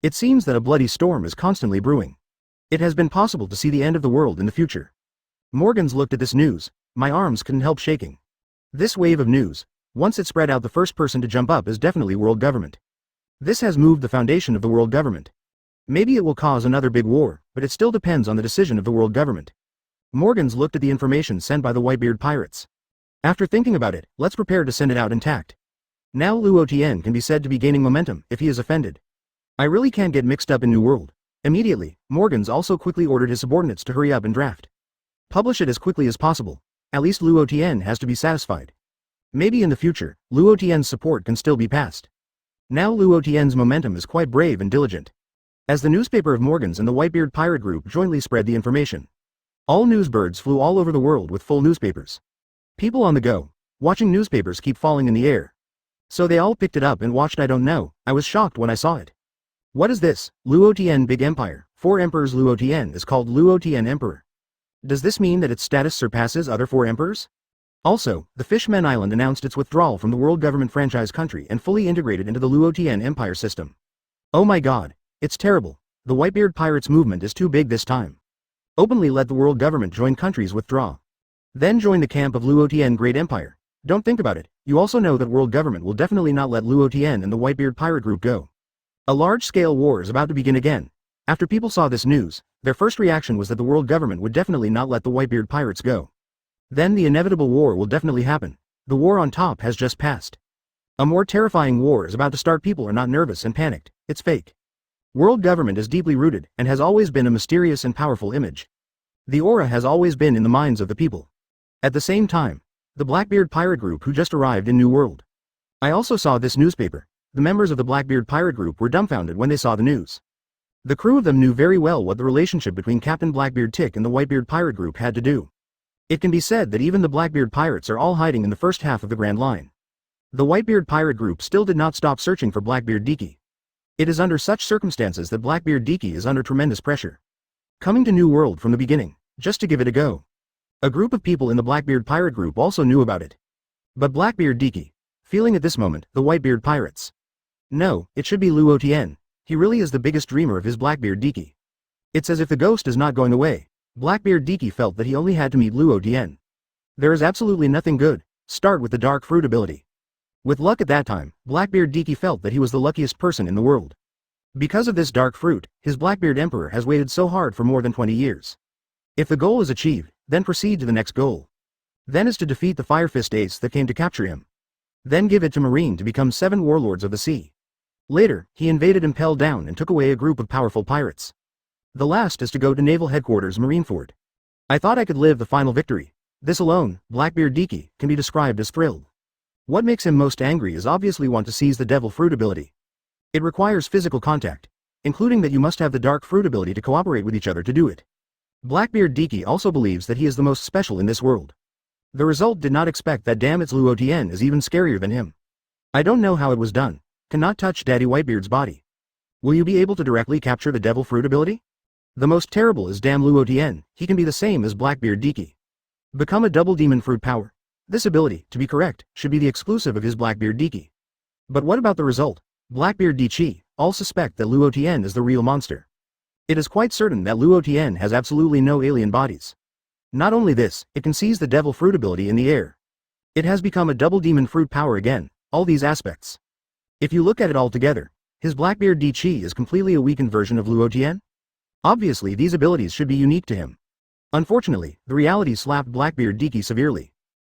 It seems that a bloody storm is constantly brewing. It has been possible to see the end of the world in the future. Morgan's looked at this news. My arms couldn't help shaking. This wave of news, once it spread out, the first person to jump up is definitely world government. This has moved the foundation of the world government. Maybe it will cause another big war, but it still depends on the decision of the world government. Morgan's looked at the information sent by the Whitebeard pirates. After thinking about it, let's prepare to send it out intact. Now Luo Tian can be said to be gaining momentum if he is offended. I really can't get mixed up in New World. Immediately, Morgan's also quickly ordered his subordinates to hurry up and draft. Publish it as quickly as possible. At least Luo Tian has to be satisfied. Maybe in the future, Luo Tian's support can still be passed. Now Luo Tian's momentum is quite brave and diligent. As the newspaper of Morgan's and the Whitebeard pirate group jointly spread the information, all newsbirds flew all over the world with full newspapers. People on the go, watching newspapers keep falling in the air. So they all picked it up and watched. I don't know, I was shocked when I saw it. What is this? Luo Tian Big Empire, 4 Emperors. Luo Tian is called Luo Tian Emperor. Does this mean that its status surpasses other 4 emperors? Also, the Fishman Island announced its withdrawal from the world government franchise country and fully integrated into the Luo Tian Empire system. Oh my god, it's terrible. The Whitebeard pirates movement is too big this time. Openly let the world government join countries withdraw. Then join the camp of Luo Tian Great Empire. Don't think about it, you also know that world government will definitely not let Luo Tian and the Whitebeard pirate group go. A large-scale war is about to begin again. After people saw this news, their first reaction was that the world government would definitely not let the Whitebeard pirates go. Then the inevitable war will definitely happen. The war on top has just passed. A more terrifying war is about to start. People are not nervous and panicked, it's fake. World government is deeply rooted and has always been a mysterious and powerful image. The aura has always been in the minds of the people. At the same time, the Blackbeard pirate group who just arrived in New World. I also saw this newspaper. The members of the Blackbeard pirate group were dumbfounded when they saw the news. The crew of them knew very well what the relationship between Captain Blackbeard Tick and the Whitebeard pirate group had to do. It can be said that even the Blackbeard pirates are all hiding in the first half of the Grand Line. The Whitebeard pirate group still did not stop searching for Blackbeard Diki. It is under such circumstances that Blackbeard Diki is under tremendous pressure. Coming to New World from the beginning, just to give it a go. A group of people in the Blackbeard pirate group also knew about it. But Blackbeard Diki, feeling at this moment, the Whitebeard pirates. No, it should be Luo Tian. He really is the biggest dreamer of his Blackbeard Diki. It's as if the ghost is not going away. Blackbeard Diki felt that he only had to meet Luo Tian. There is absolutely nothing good. Start with the dark fruit ability. With luck at that time, Blackbeard Diki felt that he was the luckiest person in the world. Because of this dark fruit, his Blackbeard Emperor has waited so hard for more than 20 years. If the goal is achieved, then proceed to the next goal. Then is to defeat the Fire Fist Ace that came to capture him. Then give it to Marine to become 7 warlords of the sea. Later, he invaded Impel Down and took away a group of powerful pirates. The last is to go to Naval Headquarters Marineford. I thought I could live the final victory. This alone, Blackbeard Diki, can be described as thrilled. What makes him most angry is obviously want to seize the Devil Fruit ability. It requires physical contact, including that you must have the Dark Fruit ability to cooperate with each other to do it. Blackbeard Diki also believes that he is the most special in this world. The result did not expect that. Damn, its Luo Tian is even scarier than him. I don't know how it was done. Cannot touch Daddy Whitebeard's body. Will you be able to directly capture the Devil Fruit ability? The most terrible is damn Luo Tian. He can be the same as Blackbeard Diki. Become a double demon fruit power. This ability, to be correct, should be the exclusive of his Blackbeard Diki. But what about the result? Blackbeard Diki, all suspect that Luo Tian is the real monster. It is quite certain that Luo Tian has absolutely no alien bodies. Not only this, it can seize the Devil Fruit ability in the air. It has become a double demon fruit power again, all these aspects. If you look at it all together, his Blackbeard Diki is completely a weakened version of Luo Tian. Obviously these abilities should be unique to him. Unfortunately, the reality slapped Blackbeard Diki severely.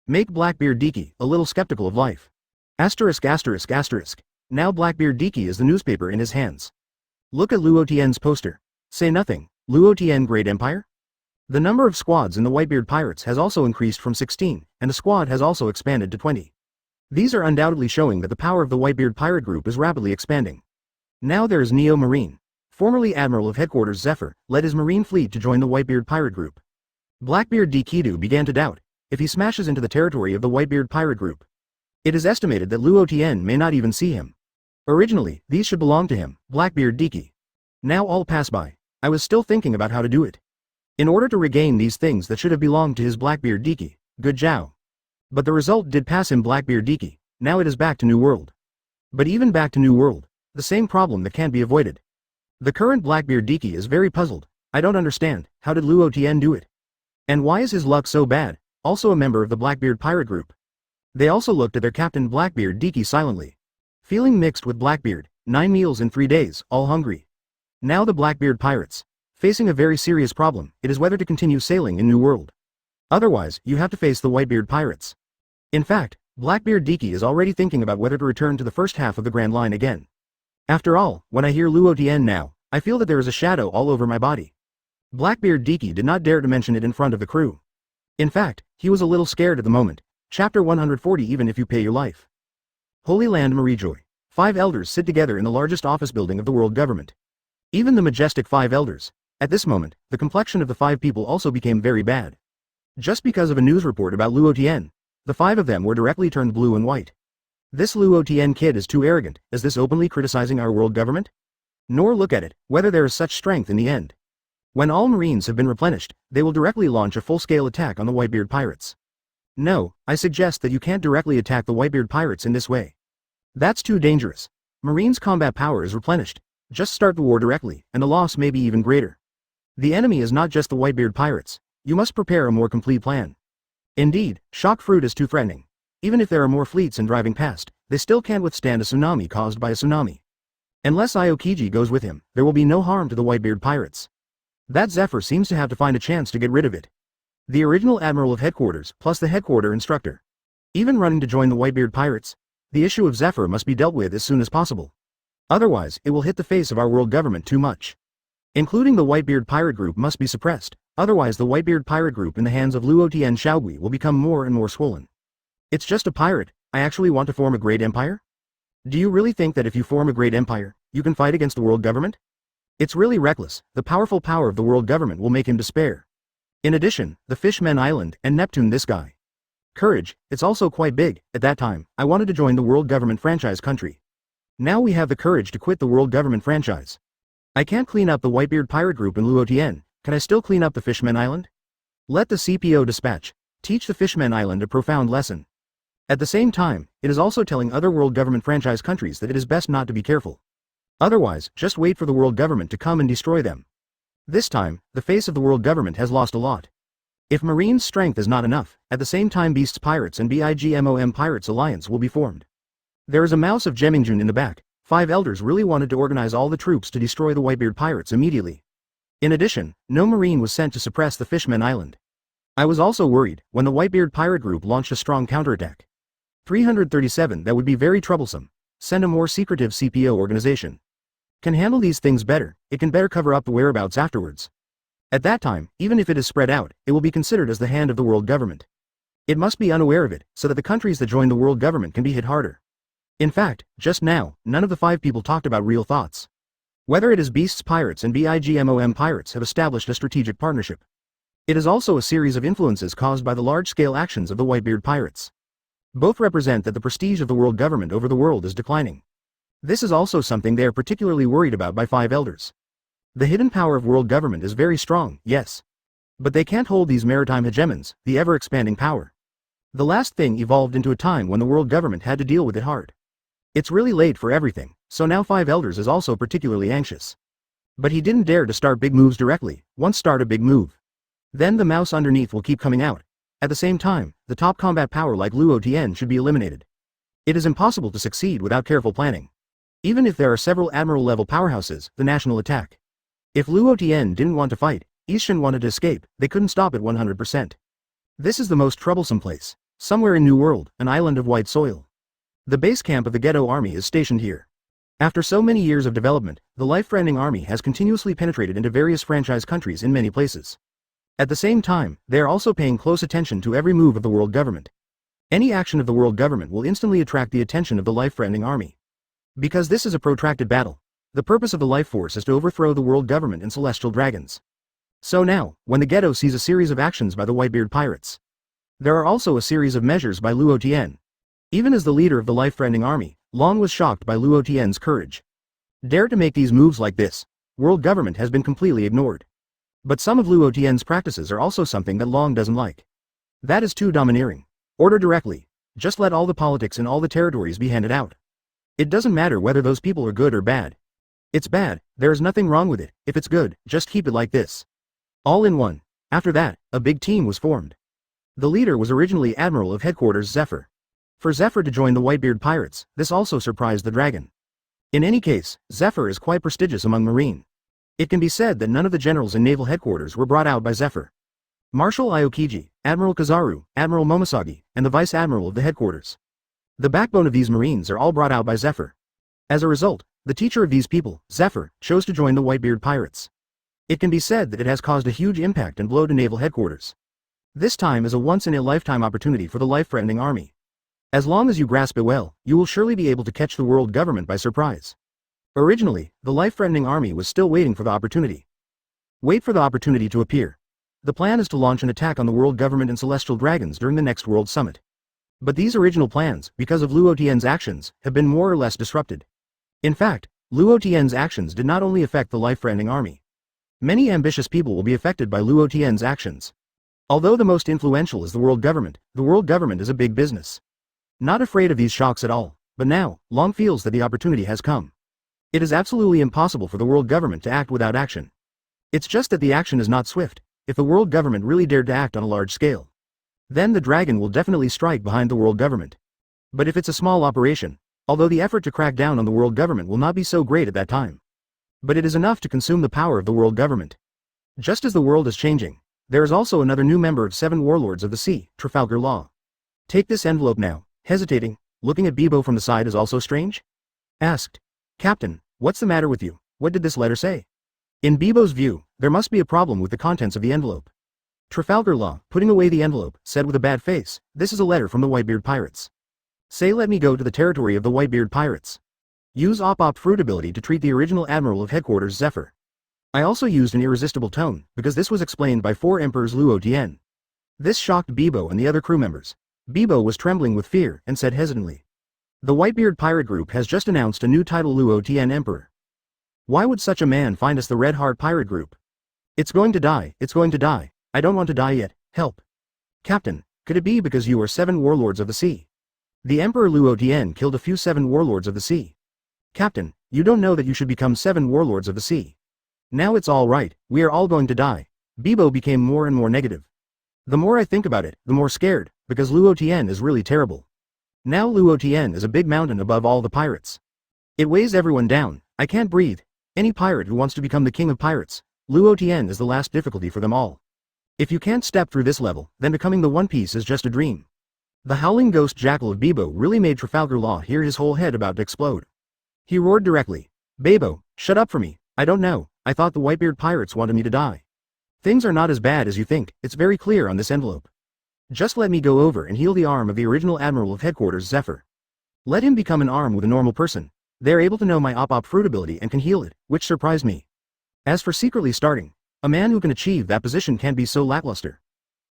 Make Blackbeard Diki a little skeptical of life. Asterisk asterisk asterisk. Now Blackbeard Diki is the newspaper in his hands. Look at Luo Tian's poster. Say nothing. Luo Tian Great Empire? The number of squads in the Whitebeard Pirates has also increased from 16, and the squad has also expanded to 20. These are undoubtedly showing that the power of the Whitebeard Pirate Group is rapidly expanding. Now there is Neo Marine. Formerly Admiral of Headquarters Zephyr, led his marine fleet to join the Whitebeard Pirate Group. Blackbeard Dikidu began to doubt if he smashes into the territory of the Whitebeard Pirate Group. It is estimated that Luo Tian may not even see him. Originally, these should belong to him, Blackbeard Diki. Now all pass by. I was still thinking about how to do it. In order to regain these things that should have belonged to his Blackbeard Diki, good Zhao. But the result did pass him Blackbeard Diki, now it is back to New World. But even back to New World, the same problem that can't be avoided. The current Blackbeard Diki is very puzzled. I don't understand, how did Luo Tian do it? And why is his luck so bad, also a member of the Blackbeard Pirate Group? They also looked at their captain Blackbeard Diki silently. Feeling mixed with Blackbeard, 9 meals in 3 days, all hungry. Now the Blackbeard Pirates. Facing a very serious problem, it is whether to continue sailing in New World. Otherwise, you have to face the Whitebeard Pirates. In fact, Blackbeard Diki is already thinking about whether to return to the first half of the Grand Line again. After all, when I hear Luo Tian now, I feel that there is a shadow all over my body. Blackbeard Diki did not dare to mention it in front of the crew. In fact, he was a little scared at the moment. Chapter 140 Even if you pay your life. Holy Land Marijoy. 5 elders sit together in the largest office building of the world government. Even the majestic 5 elders. At this moment, the complexion of the 5 people also became very bad. Just because of a news report about Luo Tian, the 5 of them were directly turned blue and white. This Luo Tian kid is too arrogant. Is this openly criticizing our world government? Nor look at it, whether there is such strength in the end. When all Marines have been replenished, they will directly launch a full-scale attack on the Whitebeard Pirates. No, I suggest that you can't directly attack the Whitebeard Pirates in this way. That's too dangerous. Marines' combat power is replenished. Just start the war directly, and the loss may be even greater. The enemy is not just the Whitebeard Pirates. You must prepare a more complete plan. Indeed, shock fruit is too threatening. Even if there are more fleets and driving past, they still can't withstand a tsunami caused by a tsunami. Unless Aokiji goes with him, there will be no harm to the Whitebeard Pirates. That Zephyr seems to have to find a chance to get rid of it. The original Admiral of Headquarters, plus the Headquarter Instructor. Even running to join the Whitebeard Pirates, the issue of Zephyr must be dealt with as soon as possible. Otherwise, it will hit the face of our world government too much. Including the Whitebeard Pirate Group must be suppressed, otherwise the Whitebeard Pirate Group in the hands of Luo Tian Shaogui will become more and more swollen. It's just a pirate. I actually want to form a great empire? Do you really think that if you form a great empire, you can fight against the world government? It's really reckless. The powerful power of the world government will make him despair. In addition, the Fishmen Island and Neptune this guy. Courage, it's also quite big. At that time, I wanted to join the world government franchise country. Now we have the courage to quit the world government franchise. I can't clean up the Whitebeard Pirate Group in Luo Tian. Can I still clean up the Fishmen Island? Let the CPO dispatch. Teach the Fishmen Island a profound lesson. At the same time, it is also telling other world government franchise countries that it is best not to be careful. Otherwise, just wait for the world government to come and destroy them. This time, the face of the world government has lost a lot. If Marine's strength is not enough, at the same time Beasts Pirates and BIGMOM Pirates Alliance will be formed. There is a mouse of Gemingjun in the back. 5 elders really wanted to organize all the troops to destroy the Whitebeard Pirates immediately. In addition, no Marine was sent to suppress the Fishmen Island. I was also worried when the Whitebeard Pirate Group launched a strong counterattack. 337 That would be very troublesome. Send a more secretive CPO organization. Can handle these things better, it can better cover up the whereabouts afterwards. At that time, even if it is spread out, it will be considered as the hand of the world government. It must be unaware of it, so that the countries that join the world government can be hit harder. In fact, just now, none of the 5 people talked about real thoughts. Whether it is Beasts Pirates and BIGMOM Pirates have established a strategic partnership. It is also a series of influences caused by the large-scale actions of the Whitebeard Pirates. Both represent that the prestige of the world government over the world is declining. This is also something they are particularly worried about by 5 elders. The hidden power of world government is very strong, yes. But they can't hold these maritime hegemons, the ever-expanding power. The last thing evolved into a time when the world government had to deal with it hard. It's really late for everything, so now 5 elders is also particularly anxious. But he didn't dare to start big moves directly. Once start a big move, then the mouse underneath will keep coming out. At the same time, the top combat power like Luo Tian should be eliminated. It is impossible to succeed without careful planning. Even if there are several admiral-level powerhouses, the national attack. If Luo Tian didn't want to fight, Ishan wanted to escape, they couldn't stop it 100%. This is the most troublesome place. Somewhere in New World, an island of white soil. The base camp of the Ghetto Army is stationed here. After so many years of development, the life-threatening army has continuously penetrated into various franchise countries in many places. At the same time, they are also paying close attention to every move of the world government. Any action of the world government will instantly attract the attention of the life-threatening army. Because this is a protracted battle, the purpose of the life force is to overthrow the world government and celestial dragons. So now, when the ghetto sees a series of actions by the Whitebeard pirates, there are also a series of measures by Luo Tian. Even as the leader of the life-threatening army, Long was shocked by Luo Tian's courage. Dare to make these moves like this, world government has been completely ignored. But some of Luo Tian's practices are also something that Long doesn't like. That is too domineering. Order directly. Just let all the politics in all the territories be handed out. It doesn't matter whether those people are good or bad. It's bad, there is nothing wrong with it. If it's good, just keep it like this. All in one. After that, a big team was formed. The leader was originally Admiral of Headquarters Zephyr. For Zephyr to join the Whitebeard pirates, this also surprised the dragon. In any case, Zephyr is quite prestigious among Marine. It can be said that none of the generals in naval headquarters were brought out by Zephyr. Marshal Aokiji, Admiral Kazaru, Admiral Momosagi, and the Vice Admiral of the headquarters. The backbone of these Marines are all brought out by Zephyr. As a result, the teacher of these people, Zephyr, chose to join the Whitebeard pirates. It can be said that it has caused a huge impact and blow to naval headquarters. This time is a once-in-a-lifetime opportunity for the life-threatening army. As long as you grasp it well, you will surely be able to catch the world government by surprise. Originally, the life-threatening army was still waiting for the opportunity. Wait for the opportunity to appear. The plan is to launch an attack on the world government and celestial dragons during the next world summit. But these original plans, because of Luo Tian's actions, have been more or less disrupted. In fact, Luo Tian's actions did not only affect the life-threatening army. Many ambitious people will be affected by Luo Tian's actions. Although the most influential is the world government is a big business. Not afraid of these shocks at all, but now, Long feels that the opportunity has come. It is absolutely impossible for the world government to act without action. It's just that the action is not swift. If the world government really dared to act on a large scale, then the dragon will definitely strike behind the world government. But if it's a small operation, although the effort to crack down on the world government will not be so great at that time, but it is enough to consume the power of the world government. Just as the world is changing, there is also another new member of 7 warlords of the sea, Trafalgar Law. Take this envelope now. Hesitating, looking at Bibo from the side is also strange? Asked. Captain, what's the matter with you? What did this letter say? In Bibo's view, there must be a problem with the contents of the envelope. Trafalgar Law, putting away the envelope, said with a bad face, this is a letter from the Whitebeard pirates. Say let me go to the territory of the Whitebeard pirates. Use op fruit ability to treat the original Admiral of Headquarters Zephyr. I also used an irresistible tone, because this was explained by 4 Emperors Luo Tian. This shocked Bibo and the other crew members. Bibo was trembling with fear and said hesitantly. The Whitebeard pirate group has just announced a new title, Luo Tian Emperor. Why would such a man find us, the Red Heart pirate group? It's going to die, it's going to die. I don't want to die yet, help. Captain, could it be because you are 7 warlords of the sea? The Emperor Luo Tian killed a few 7 warlords of the sea. Captain, you don't know that you should become 7 warlords of the sea. Now it's all right, we are all going to die. Bibo became more and more negative. The more I think about it, the more scared, because Luo Tian is really terrible. Now Luo Tian is a big mountain above all the pirates. It weighs everyone down, I can't breathe. Any pirate who wants to become the king of pirates, Luo Tian is the last difficulty for them all. If you can't step through this level, then becoming the One Piece is just a dream. The howling ghost jackal of Bibo really made Trafalgar Law hear his whole head about to explode. He roared directly. Bibo, shut up for me, I don't know, I thought the Whitebeard pirates wanted me to die. Things are not as bad as you think, it's very clear on this envelope. Just let me go over and heal the arm of the original Admiral of Headquarters Zephyr. Let him become an arm with a normal person. They're able to know my op fruit ability and can heal it, which surprised me. As for secretly starting, a man who can achieve that position can't be so lackluster.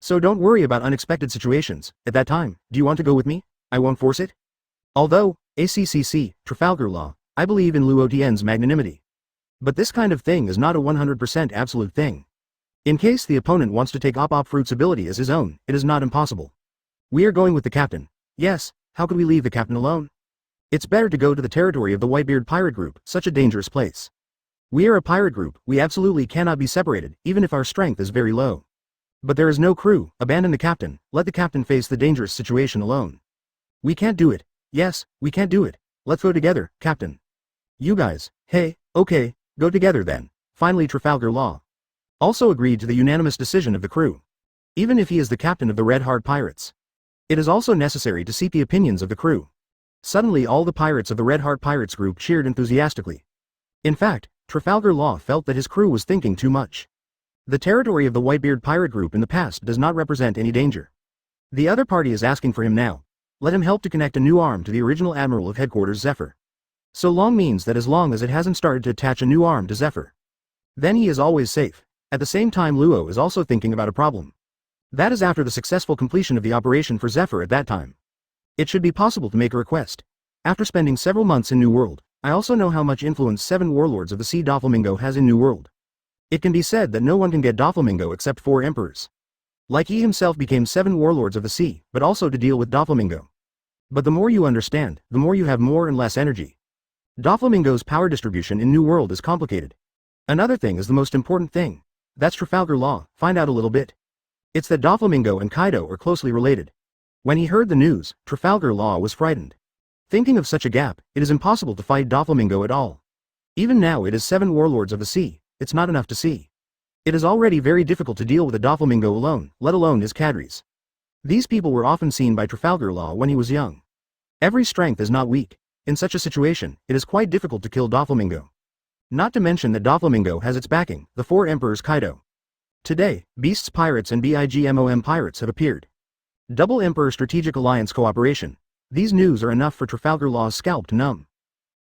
So don't worry about unexpected situations. At that time, do you want to go with me? I won't force it. Although, ACCC, Trafalgar Law, I believe in Luo Tian's magnanimity. But this kind of thing is not a 100% absolute thing. In case the opponent wants to take op fruit's ability as his own, it is not impossible. We are going with the captain. Yes, how could we leave the captain alone? It's better to go to the territory of the Whitebeard pirate group, such a dangerous place. We are a pirate group, we absolutely cannot be separated, even if our strength is very low. But there is no crew, abandon the captain, let the captain face the dangerous situation alone. We can't do it. Yes, we can't do it. Let's go together, captain. You guys, hey, okay, go together then. Finally Trafalgar Law also agreed to the unanimous decision of the crew. Even if he is the captain of the Red Heart Pirates, it is also necessary to seek the opinions of the crew. Suddenly all the pirates of the Red Heart Pirates group cheered enthusiastically. In fact, Trafalgar Law felt that his crew was thinking too much. The territory of the Whitebeard pirate group in the past does not represent any danger. The other party is asking for him now. Let him help to connect a new arm to the original Admiral of Headquarters Zephyr. So long means that as long as it hasn't started to attach a new arm to Zephyr, then he is always safe. At the same time Luo is also thinking about a problem. That is after the successful completion of the operation for Zephyr at that time. It should be possible to make a request. After spending several months in New World, I also know how much influence 7 warlords of the sea Doflamingo has in New World. It can be said that no one can get Doflamingo except 4 emperors. Like he himself became 7 warlords of the sea, but also to deal with Doflamingo. But the more you understand, the more you have more and less energy. Doflamingo's power distribution in New World is complicated. Another thing is the most important thing. That's Trafalgar Law, find out a little bit. It's that Doflamingo and Kaido are closely related. When he heard the news, Trafalgar Law was frightened. Thinking of such a gap, it is impossible to fight Doflamingo at all. Even now it is 7 warlords of the sea, it's not enough to see. It is already very difficult to deal with a Doflamingo alone, let alone his cadres. These people were often seen by Trafalgar Law when he was young. Every strength is not weak. In such a situation, it is quite difficult to kill Doflamingo. Not to mention that Doflamingo has its backing, the 4 emperors Kaido. Today, Beasts Pirates and BIGMOM Pirates have appeared. Double Emperor Strategic Alliance Cooperation. These news are enough for Trafalgar Law's scalp to numb.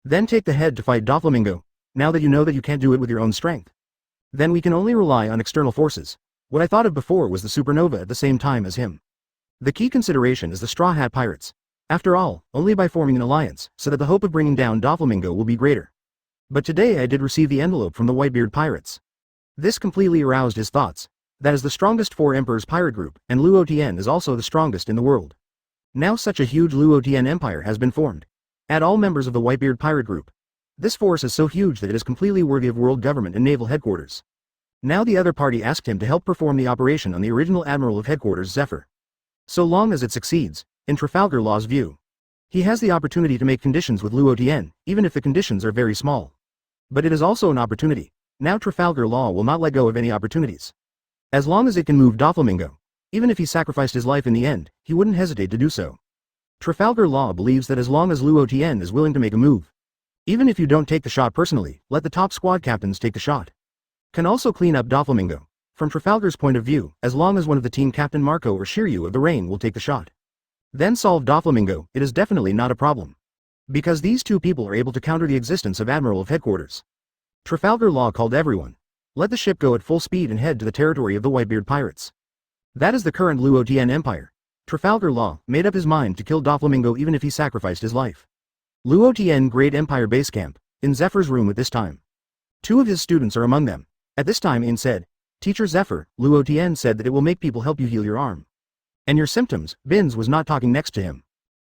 Then take the head to fight Doflamingo. Now that you know that you can't do it with your own strength, then we can only rely on external forces. What I thought of before was the supernova at the same time as him. The key consideration is the Straw Hat Pirates. After all, only by forming an alliance, so that the hope of bringing down Doflamingo will be greater. But today I did receive the envelope from the Whitebeard Pirates. This completely aroused his thoughts. That is the strongest 4 emperors pirate group, and Luo Tian is also the strongest in the world. Now such a huge Luo Tian empire has been formed. Add all members of the Whitebeard pirate group. This force is so huge that it is completely worthy of world government and naval headquarters. Now the other party asked him to help perform the operation on the original Admiral of Headquarters Zephyr. So long as it succeeds, in Trafalgar Law's view, he has the opportunity to make conditions with Luo Tian, even if the conditions are very small. But it is also an opportunity. Now Trafalgar Law will not let go of any opportunities. As long as it can move Doflamingo, even if he sacrificed his life in the end, he wouldn't hesitate to do so. Trafalgar Law believes that as long as Luo Tian is willing to make a move, even if you don't take the shot personally, let the top squad captains take the shot. Can also clean up Doflamingo. From Trafalgar's point of view, as long as one of the team Captain Marco or Shiryu of the Rain will take the shot, then solve Doflamingo, it is definitely not a problem. Because these 2 people are able to counter the existence of Admiral of Headquarters. Trafalgar Law called everyone. Let the ship go at full speed and head to the territory of the Whitebeard Pirates. That is the current Luo Tian Empire. Trafalgar Law made up his mind to kill Doflamingo even if he sacrificed his life. Luo Tian Great Empire Base Camp, in Zephyr's room at this time. 2 of his students are among them. At this time In said, Teacher Zephyr, Luo Tian said that it will make people help you heal your arm. And your symptoms. Binz was not talking next to him.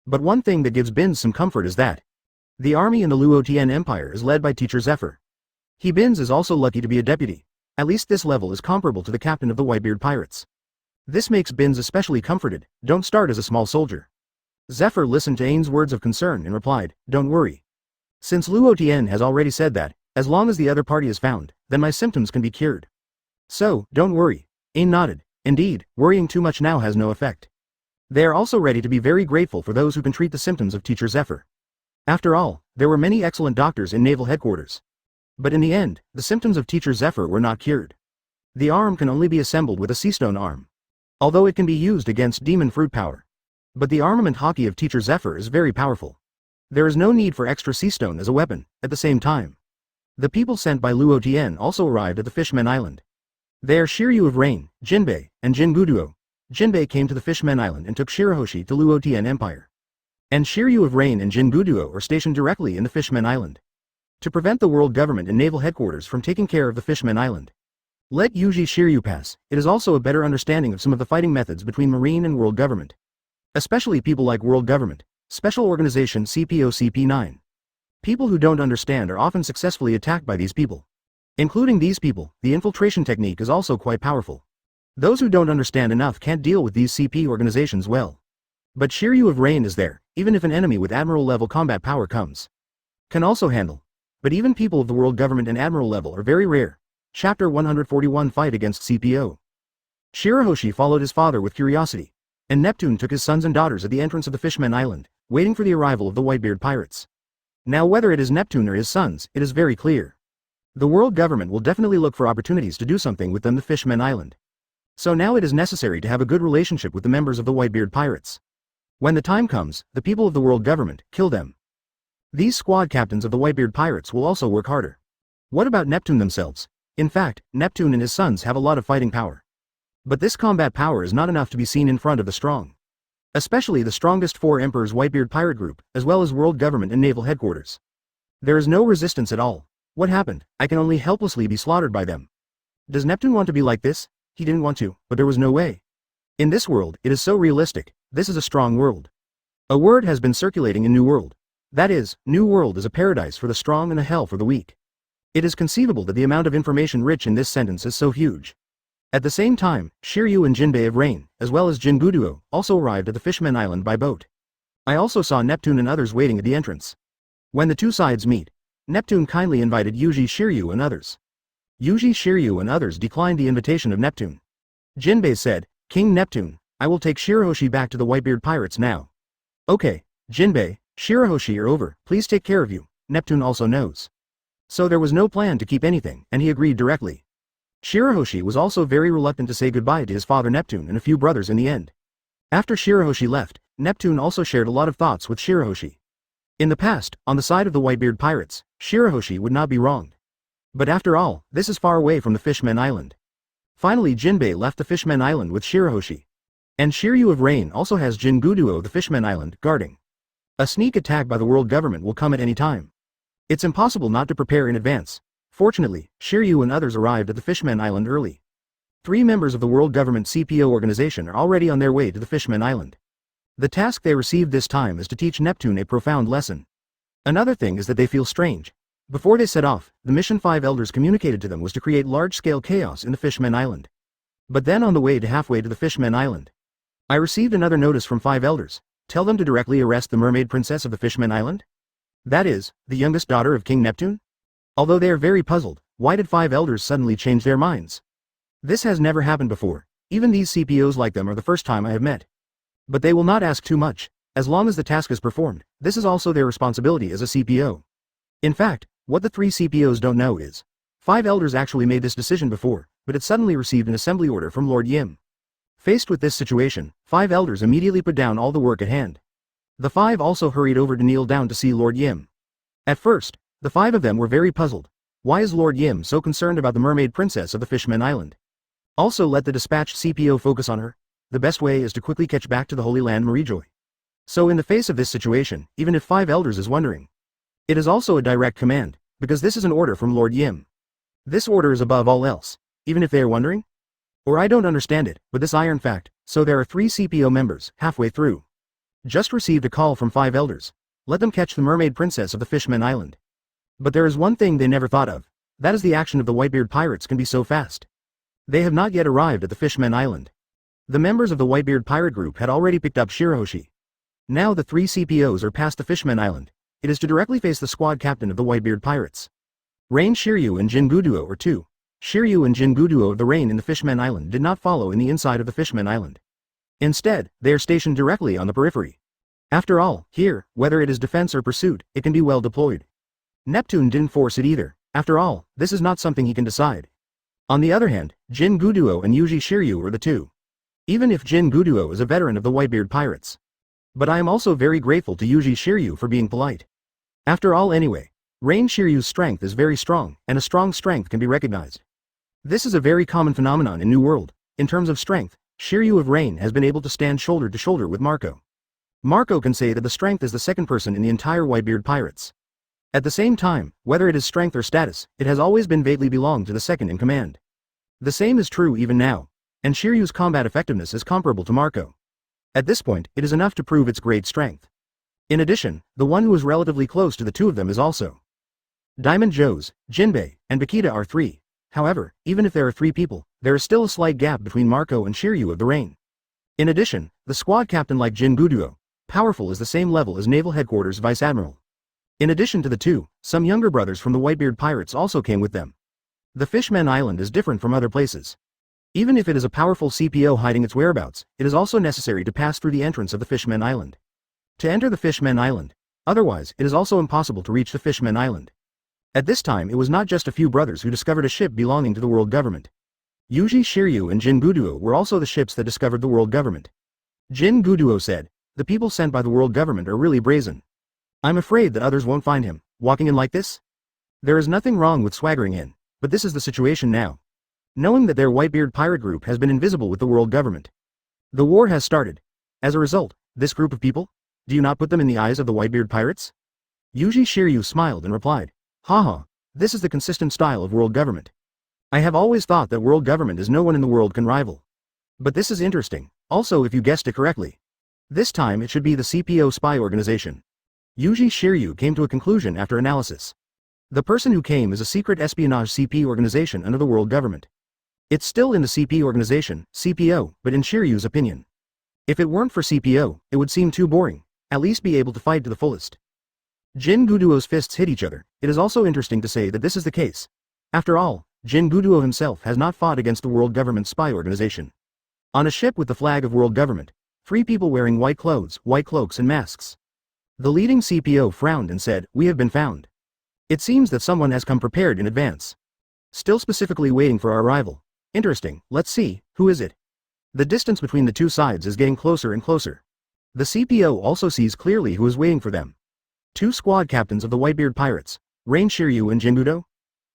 But one thing that gives Binz some comfort is that the army in the Luo Tian Empire is led by Teacher Zephyr. Binz is also lucky to be a deputy. At least this level is comparable to the captain of the Whitebeard Pirates. This makes Binz especially comforted. Don't start as a small soldier. Zephyr listened to Ain's words of concern and replied, don't worry. Since Luo Tian has already said that, as long as the other party is found, then my symptoms can be cured. So, don't worry. Ain nodded. Indeed, worrying too much now has no effect. They are also ready to be very grateful for those who can treat the symptoms of Teacher Zephyr. After all, there were many excellent doctors in naval headquarters. But in the end, the symptoms of Teacher Zephyr were not cured. The arm can only be assembled with a seastone arm, although it can be used against demon fruit power. But the armament Haki of Teacher Zephyr is very powerful. There is no need for extra seastone as a weapon. At the same time, the people sent by Luo Tian also arrived at the Fishmen Island. They are Shiryu of Rain, Jinbei, and Jinguduo. Jinbei came to the Fishmen Island and took Shirahoshi to Luo Tian Empire. And Shiryu of Rain and Jinguduo are stationed directly in the Fishmen Island, to prevent the world government and naval headquarters from taking care of the Fishmen Island. Let Yuji Shiryu pass. It is also a better understanding of some of the fighting methods between marine and world government. Especially people like world government, special organization CPO-CP9. People who don't understand are often successfully attacked by these people. Including these people, the infiltration technique is also quite powerful. Those who don't understand enough can't deal with these CP organizations well. But Shiryu of Rain is there, even if an enemy with admiral level combat power comes. Can also handle. But even people of the world government and admiral level are very rare. Chapter 141 Fight against CPO. Shirahoshi followed his father with curiosity, and Neptune took his sons and daughters at the entrance of the Fishmen Island, waiting for the arrival of the Whitebeard pirates. Now whether it is Neptune or his sons, it is very clear. The world government will definitely look for opportunities to do something with them, the Fishmen Island. So now it is necessary to have a good relationship with the members of the Whitebeard pirates. When the time comes, the people of the world government kill them. These squad captains of the Whitebeard pirates will also work harder. What about Neptune themselves? In fact, Neptune and his sons have a lot of fighting power. But this combat power is not enough to be seen in front of the strong. Especially the strongest four emperors Whitebeard pirate group, as well as world government and naval headquarters. There is no resistance at all. What happened? I can only helplessly be slaughtered by them. Does Neptune want to be like this? He didn't want to, but there was no way. In this world, it is so realistic. This is a strong world. A word has been circulating in New World. That is, New World is a paradise for the strong and a hell for the weak. It is conceivable that the amount of information rich in this sentence is so huge. At the same time, Shiryu and Jinbei of Rain, as well as Jinguduo, also arrived at the Fishmen Island by boat. I also saw Neptune and others waiting at the entrance. When the two sides meet, Neptune kindly invited Yuji Shiryu and others. Yuji Shiryu and others declined the invitation of Neptune. Jinbei said, "King Neptune, I will take Shirahoshi back to the Whitebeard pirates now." "Okay, Jinbei, Shirahoshi are over, please take care of you," Neptune also knows. So there was no plan to keep anything, and he agreed directly. Shirahoshi was also very reluctant to say goodbye to his father Neptune and a few brothers in the end. After Shirahoshi left, Neptune also shared a lot of thoughts with Shirahoshi. In the past, on the side of the Whitebeard pirates, Shirahoshi would not be wronged. But after all, this is far away from the Fishmen Island. Finally Jinbei left the Fishmen Island with Shirahoshi. And Shiryu of Rain also has Jinguduo of the Fishmen Island guarding. A sneak attack by the world government will come at any time. It's impossible not to prepare in advance. Fortunately, Shiryu and others arrived at the Fishmen Island early. 3 members of the world government CPO organization are already on their way to the Fishmen Island. The task they received this time is to teach Neptune a profound lesson. Another thing is that they feel strange. Before they set off, the mission 5 elders communicated to them was to create large-scale chaos in the Fishmen Island. But then on the way to halfway to the Fishmen Island, I received another notice from 5 elders. Tell them to directly arrest the mermaid princess of the Fishmen Island? That is, the youngest daughter of King Neptune? Although they are very puzzled, why did 5 elders suddenly change their minds? This has never happened before. Even these CPOs like them are the first time I have met. But they will not ask too much. As long as the task is performed, this is also their responsibility as a CPO. In fact, what the 3 CPOs don't know is, 5 elders actually made this decision before, but it suddenly received an assembly order from Lord Yim. Faced with this situation, 5 elders immediately put down all the work at hand. The 5 also hurried over to kneel down to see Lord Yim. At first, the 5 of them were very puzzled. Why is Lord Yim so concerned about the mermaid princess of the Fishmen Island? Also let the dispatched CPO focus on her. The best way is to quickly catch back to the Holy Land Marijoy. So in the face of this situation, even if 5 elders is wondering, it is also a direct command, because this is an order from Lord Yim. This order is above all else, even if they are wondering? Or I don't understand it, but this iron fact, so there are 3 CPO members, halfway through. Just received a call from 5 elders. Let them catch the mermaid princess of the Fishmen Island. But there is one thing they never thought of. That is the action of the Whitebeard pirates can be so fast. They have not yet arrived at the Fishmen Island. The members of the Whitebeard pirate group had already picked up Shirahoshi. Now the 3 CPOs are past the Fishmen Island. It is to directly face the squad captain of the Whitebeard pirates. Rain Shiryu and Jinguduo are 2. Shiryu and Jinguduo of the Rain in the Fishmen Island did not follow in the inside of the Fishmen Island. Instead, they are stationed directly on the periphery. After all, here, whether it is defense or pursuit, it can be well deployed. Neptune didn't force it either. After all, this is not something he can decide. On the other hand, Jinguduo and Yuji Shiryu are the 2. Even if Jinguduo is a veteran of the Whitebeard pirates. But I am also very grateful to Yuji Shiryu for being polite. After all anyway, Rain Shiryu's strength is very strong, and a strong strength can be recognized. This is a very common phenomenon in New World. In terms of strength, Shiryu of Rain has been able to stand shoulder to shoulder with Marco. Marco can say that the strength is the second person in the entire Whitebeard pirates. At the same time, whether it is strength or status, it has always been vaguely belonged to the second in command. The same is true even now, and Shiryu's combat effectiveness is comparable to Marco. At this point, it is enough to prove its great strength. In addition, the one who is relatively close to the 2 of them is also Diamond Joe's, Jinbei, and Bakita are 3. However, even if there are 3 people, there is still a slight gap between Marco and Shiryu of the Rain. In addition, the squad captain like Jinguduo, powerful is the same level as Naval Headquarters Vice Admiral. In addition to the 2, some younger brothers from the Whitebeard pirates also came with them. The Fishman Island is different from other places. Even if it is a powerful CPO hiding its whereabouts, it is also necessary to pass through the entrance of the Fishman Island. To enter the Fishman Island. Otherwise, it is also impossible to reach the Fishman Island. At this time it was not just a few brothers who discovered a ship belonging to the world government. Yuji Shiryu and Jin Guduo were also the ships that discovered the world government. Jin Guduo said, "The people sent by the world government are really brazen. I'm afraid that others won't find him, walking in like this. There is nothing wrong with swaggering in, but this is the situation now. Knowing that their Whitebeard pirate group has been invisible with the world government. The war has started. As a result, this group of people? Do you not put them in the eyes of the Whitebeard pirates?" Yuji Shiryu smiled and replied, "Haha, this is the consistent style of world government. I have always thought that world government is no one in the world can rival. But this is interesting, also if you guessed it correctly. This time it should be the CPO spy organization." Yuji Shiryu came to a conclusion after analysis. The person who came is a secret espionage CP organization under the world government. It's still in the CP organization, CPO, but in Shiryu's opinion. If it weren't for CPO, it would seem too boring, at least be able to fight to the fullest. Jin Guduo's fists hit each other. It is also interesting to say that this is the case. After all, Jin Guduo himself has not fought against the world government spy organization. On a ship with the flag of world government, 3 people wearing white clothes, white cloaks and masks. The leading CPO frowned and said, "We have been found. It seems that someone has come prepared in advance. Still specifically waiting for our arrival. Interesting, let's see, who is it?" The distance between the two sides is getting closer and closer. The CPO also sees clearly who is waiting for them. 2 squad captains of the Whitebeard pirates, Rain Shiryu and Jin Guduo.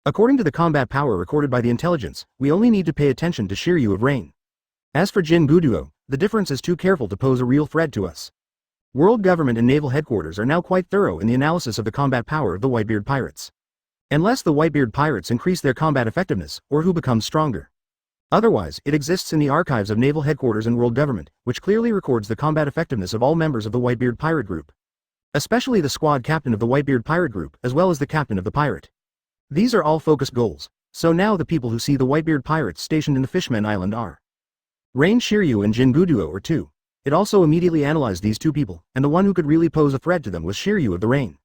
According to the combat power recorded by the intelligence, we only need to pay attention to Shiryu of Rain. As for Jin Guduo, the difference is too careful to pose a real threat to us. World government and naval headquarters are now quite thorough in the analysis of the combat power of the Whitebeard pirates. Unless the Whitebeard pirates increase their combat effectiveness, or who becomes stronger. Otherwise, it exists in the archives of naval headquarters and world government, which clearly records the combat effectiveness of all members of the Whitebeard pirate group. Especially the squad captain of the Whitebeard pirate group, as well as the captain of the pirate. These are all focused goals, so now the people who see the Whitebeard pirates stationed in the Fishman Island are Rain Shiryu and Jin Guduo are 2. It also immediately analyzed these 2 people, and the one who could really pose a threat to them was Shiryu of the Rain.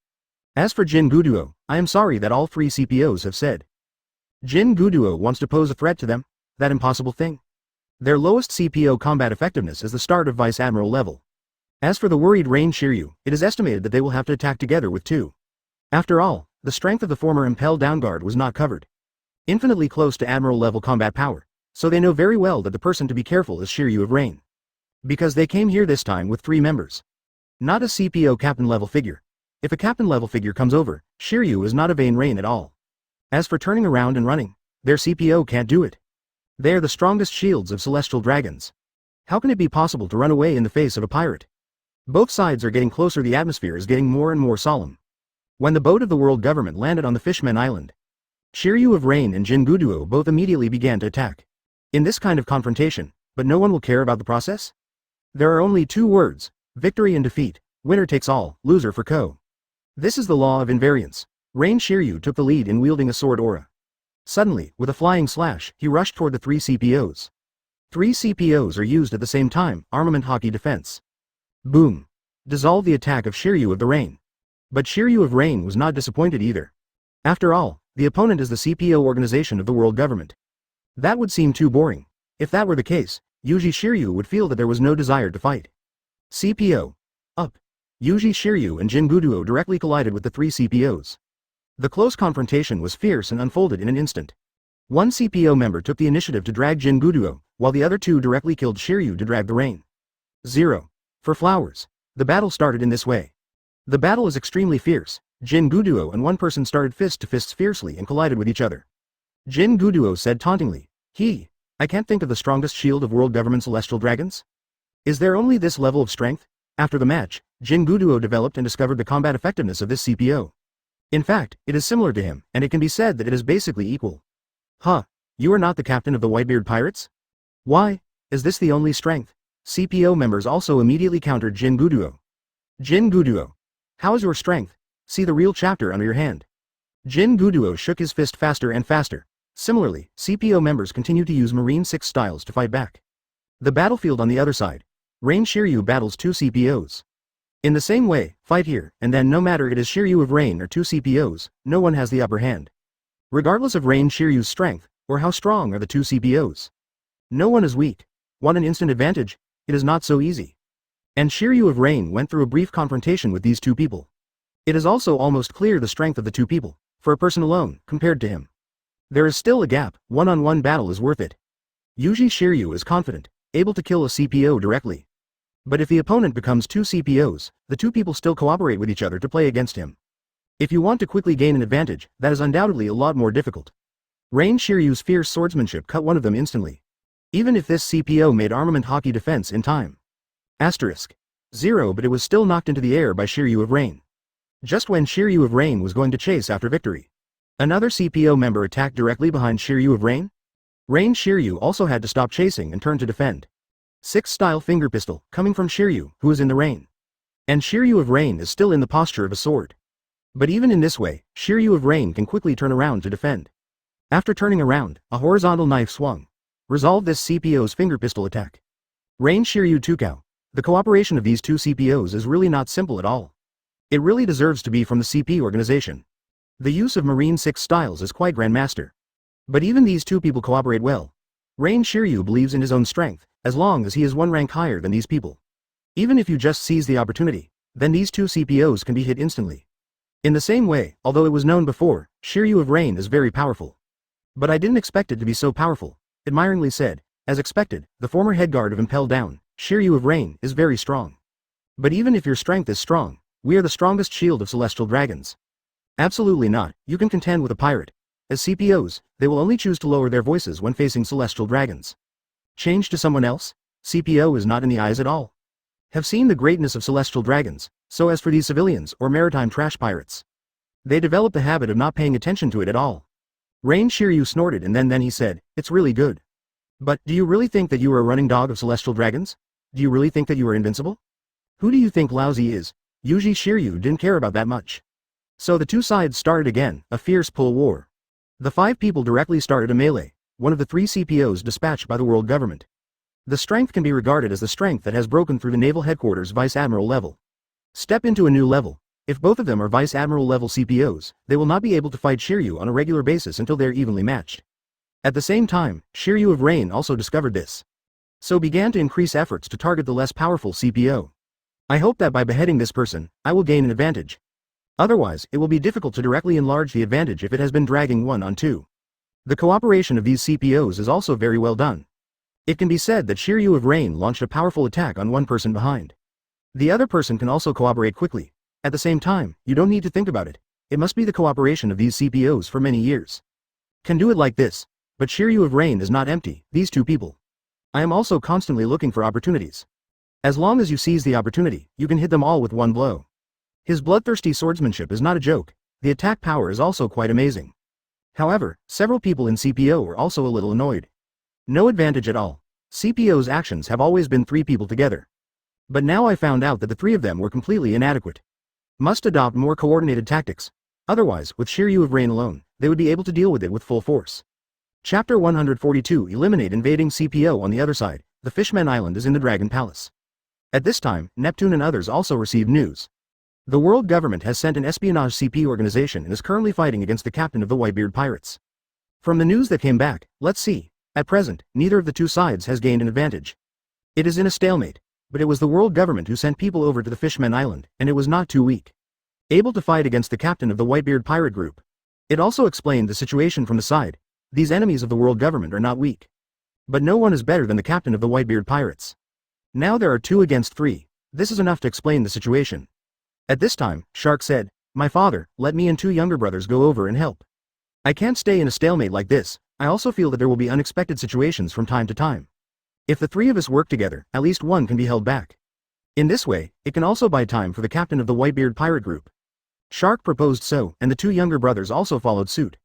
As for Jin Guduo, I am sorry that all 3 CPOs have said. Jin Guduo wants to pose a threat to them? That impossible thing? Their lowest CPO combat effectiveness is the start of Vice Admiral level. As for the worried Rain Shiryu, it is estimated that they will have to attack together with 2. After all, the strength of the former Impel Downguard was not covered. Infinitely close to Admiral level combat power, so they know very well that the person to be careful is Shiryu of Rain. Because they came here this time with 3 members. Not a CPO captain level figure. If a captain level figure comes over, Shiryu is not a vain Rain at all. As for turning around and running, their CPO can't do it. They are the strongest shields of celestial dragons. How can it be possible to run away in the face of a pirate? Both sides are getting closer, the atmosphere is getting more and more solemn. When the boat of the world government landed on the Fishman Island, Shiryu of Rain and Jin Guduo both immediately began to attack. In this kind of confrontation, but no one will care about the process? There are only 2 words, victory and defeat, winner takes all, loser for co. This is the law of invariance. Rain Shiryu took the lead in wielding a sword aura. Suddenly, with a flying slash, he rushed toward the 3 CPOs. 3 CPOs are used at the same time, armament Haki defense. Boom. Dissolve the attack of Shiryu of the Rain. But Shiryu of Rain was not disappointed either. After all, the opponent is the CPO organization of the world government. That would seem too boring. If that were the case, Yuji Shiryu would feel that there was no desire to fight. CPO. Up. Yuji Shiryu and Jin Guduo directly collided with the 3 CPOs. The close confrontation was fierce and unfolded in an instant. One CPO member took the initiative to drag Jin Guduo, while the other 2 directly killed Shiryu to drag the Rain. 0. For flowers. The battle started in this way. The battle is extremely fierce. Jin Guduo and one person started fist to fists fiercely and collided with each other. Jin Guduo said tauntingly, I can't think of the strongest shield of world government celestial dragons? Is there only this level of strength? After the match, Jin Guduo developed and discovered the combat effectiveness of this CPO. In fact, it is similar to him, and it can be said that it is basically equal. You are not the captain of the Whitebeard pirates? Why? Is this the only strength? CPO members also immediately countered Jin Guduo. Jin Guduo. How is your strength? See the real chapter under your hand. Jin Guduo shook his fist faster and faster. Similarly, CPO members continued to use Marine 6 styles to fight back. The battlefield on the other side. Rain Shiryu battles 2 CPOs. In the same way, fight here, and then no matter it is Shiryu of Rain or 2 CPOs, no one has the upper hand. Regardless of Rain Shiryu's strength, or how strong are the two CPOs. No one is weak. Want an instant advantage? It is not so easy. And Shiryu of Rain went through a brief confrontation with these two people. It is also almost clear the strength of the two people, for a person alone, compared to him. There is still a gap, one-on-one battle is worth it. Usually Shiryu is confident, able to kill a CPO directly. But if the opponent becomes two CPOs, the two people still cooperate with each other to play against him. If you want to quickly gain an advantage, that is undoubtedly a lot more difficult. Rain Shiryu's fierce swordsmanship cut one of them instantly. Even if this CPO made armament Haki defense in time. Asterisk. 0, but it was still knocked into the air by Shiryu of Rain. Just when Shiryu of Rain was going to chase after victory. Another CPO member attacked directly behind Shiryu of Rain. Rain Shiryu also had to stop chasing and turn to defend. 6-style finger pistol, coming from Shiryu, who is in the rain. And Shiryu of Rain is still in the posture of a sword. But even in this way, Shiryu of Rain can quickly turn around to defend. After turning around, a horizontal knife swung. Resolved this CPO's finger pistol attack. Rain Shiryu Tukao. The cooperation of these two CPOs is really not simple at all. It really deserves to be from the CP organization. The use of Marine 6 styles is quite grandmaster. But even these two people cooperate well. Rain Shiryu believes in his own strength, as long as he is one rank higher than these people. Even if you just seize the opportunity, then these two CPOs can be hit instantly. In the same way, although it was known before, Shiryu of Rain is very powerful. But I didn't expect it to be so powerful, admiringly said. As expected, the former headguard of Impel down, Shiryu of Rain, is very strong. But even if your strength is strong, we are the strongest shield of celestial dragons. Absolutely not, you can contend with a pirate. As CPOs, they will only choose to lower their voices when facing celestial dragons. Change to someone else? CPO is not in the eyes at all. Have seen the greatness of celestial dragons, so as for these civilians or maritime trash pirates. They develop the habit of not paying attention to it at all. Rain Shiryu snorted and then he said, it's really good. But, do you really think that you are a running dog of celestial dragons? Do you really think that you are invincible? Who do you think Lousy is? Usually Shiryu didn't care about that much. So the two sides started again, a fierce pull war. The 5 people directly started a melee, one of the 3 CPOs dispatched by the world government. The strength can be regarded as the strength that has broken through the naval headquarters vice admiral level. Step into a new level. If both of them are vice admiral level CPOs, they will not be able to fight Shiryu on a regular basis until they are evenly matched. At the same time, Shiryu of Rain also discovered this. So began to increase efforts to target the less powerful CPO. I hope that by beheading this person, I will gain an advantage. Otherwise, it will be difficult to directly enlarge the advantage if it has been dragging 1 on 2. The cooperation of these CPOs is also very well done. It can be said that Shiryu of Rain launched a powerful attack on one person behind. The other person can also cooperate quickly. At the same time, you don't need to think about it. It must be the cooperation of these CPOs for many years. Can do it like this. But Shiryu of Rain is not empty, these two people. I am also constantly looking for opportunities. As long as you seize the opportunity, you can hit them all with one blow. His bloodthirsty swordsmanship is not a joke, the attack power is also quite amazing. However, several people in CPO were also a little annoyed. No advantage at all. CPO's actions have always been 3 people together. But now I found out that the 3 of them were completely inadequate. Must adopt more coordinated tactics. Otherwise, with Shiryu of Rain alone, they would be able to deal with it with full force. Chapter 142 Eliminate invading CPO on the other side, the Fishman Island is in the Dragon Palace. At this time, Neptune and others also received news. The world government has sent an espionage CP organization and is currently fighting against the captain of the Whitebeard pirates. From the news that came back, let's see. At present, neither of the two sides has gained an advantage. It is in a stalemate, but it was the world government who sent people over to the Fishman Island, and it was not too weak. Able to fight against the captain of the Whitebeard pirate group. It also explained the situation from the side. These enemies of the world government are not weak. But no one is better than the captain of the Whitebeard pirates. Now there are 2 against 3. This is enough to explain the situation. At this time, Shark said, my father, let me and 2 younger brothers go over and help. I can't stay in a stalemate like this. I also feel that there will be unexpected situations from time to time. If the 3 of us work together, at least one can be held back. In this way, it can also buy time for the captain of the Whitebeard pirate group. Shark proposed so, and the 2 younger brothers also followed suit.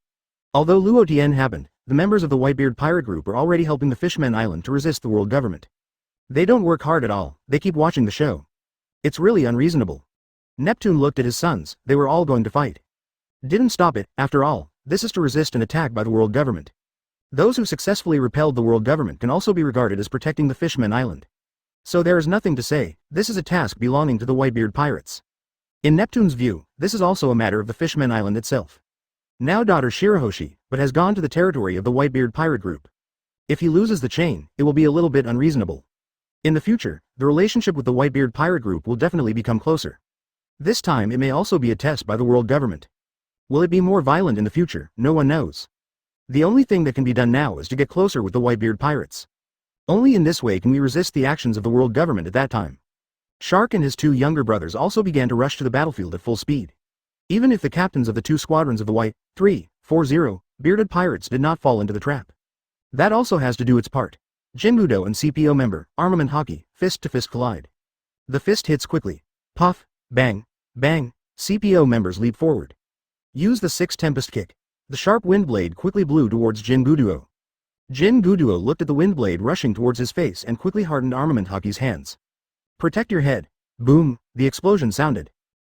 Although Luo Tian happened, the members of the Whitebeard pirate group are already helping the Fishman Island to resist the world government. They don't work hard at all, they keep watching the show. It's really unreasonable. Neptune looked at his sons, they were all going to fight. Didn't stop it, after all, this is to resist an attack by the world government. Those who successfully repelled the world government can also be regarded as protecting the Fishman Island. So there is nothing to say, this is a task belonging to the Whitebeard pirates. In Neptune's view, this is also a matter of the Fishman Island itself. now daughter Shirahoshi, but has gone to the territory of the Whitebeard pirate group. If he loses the chain, it will be a little bit unreasonable. In the future, the relationship with the Whitebeard pirate group will definitely become closer. This time it may also be a test by the world government. Will it be more violent in the future? No one knows. The only thing that can be done now is to get closer with the Whitebeard pirates. Only in this way can we resist the actions of the world government at that time. Shark and his two younger brothers also began to rush to the battlefield at full speed. Even if the captains of the two squadrons of the White, 340, bearded pirates did not fall into the trap. That also has to do its part. Jinbudo and CPO member, armament Haki, fist to fist collide. The fist hits quickly. Puff, bang, bang, CPO members leap forward. Use the 6 Tempest kick. The sharp wind blade quickly blew towards Jinbudo. Jinbudo looked at the wind blade rushing towards his face and quickly hardened armament Haki's hands. Protect your head. Boom, the explosion sounded.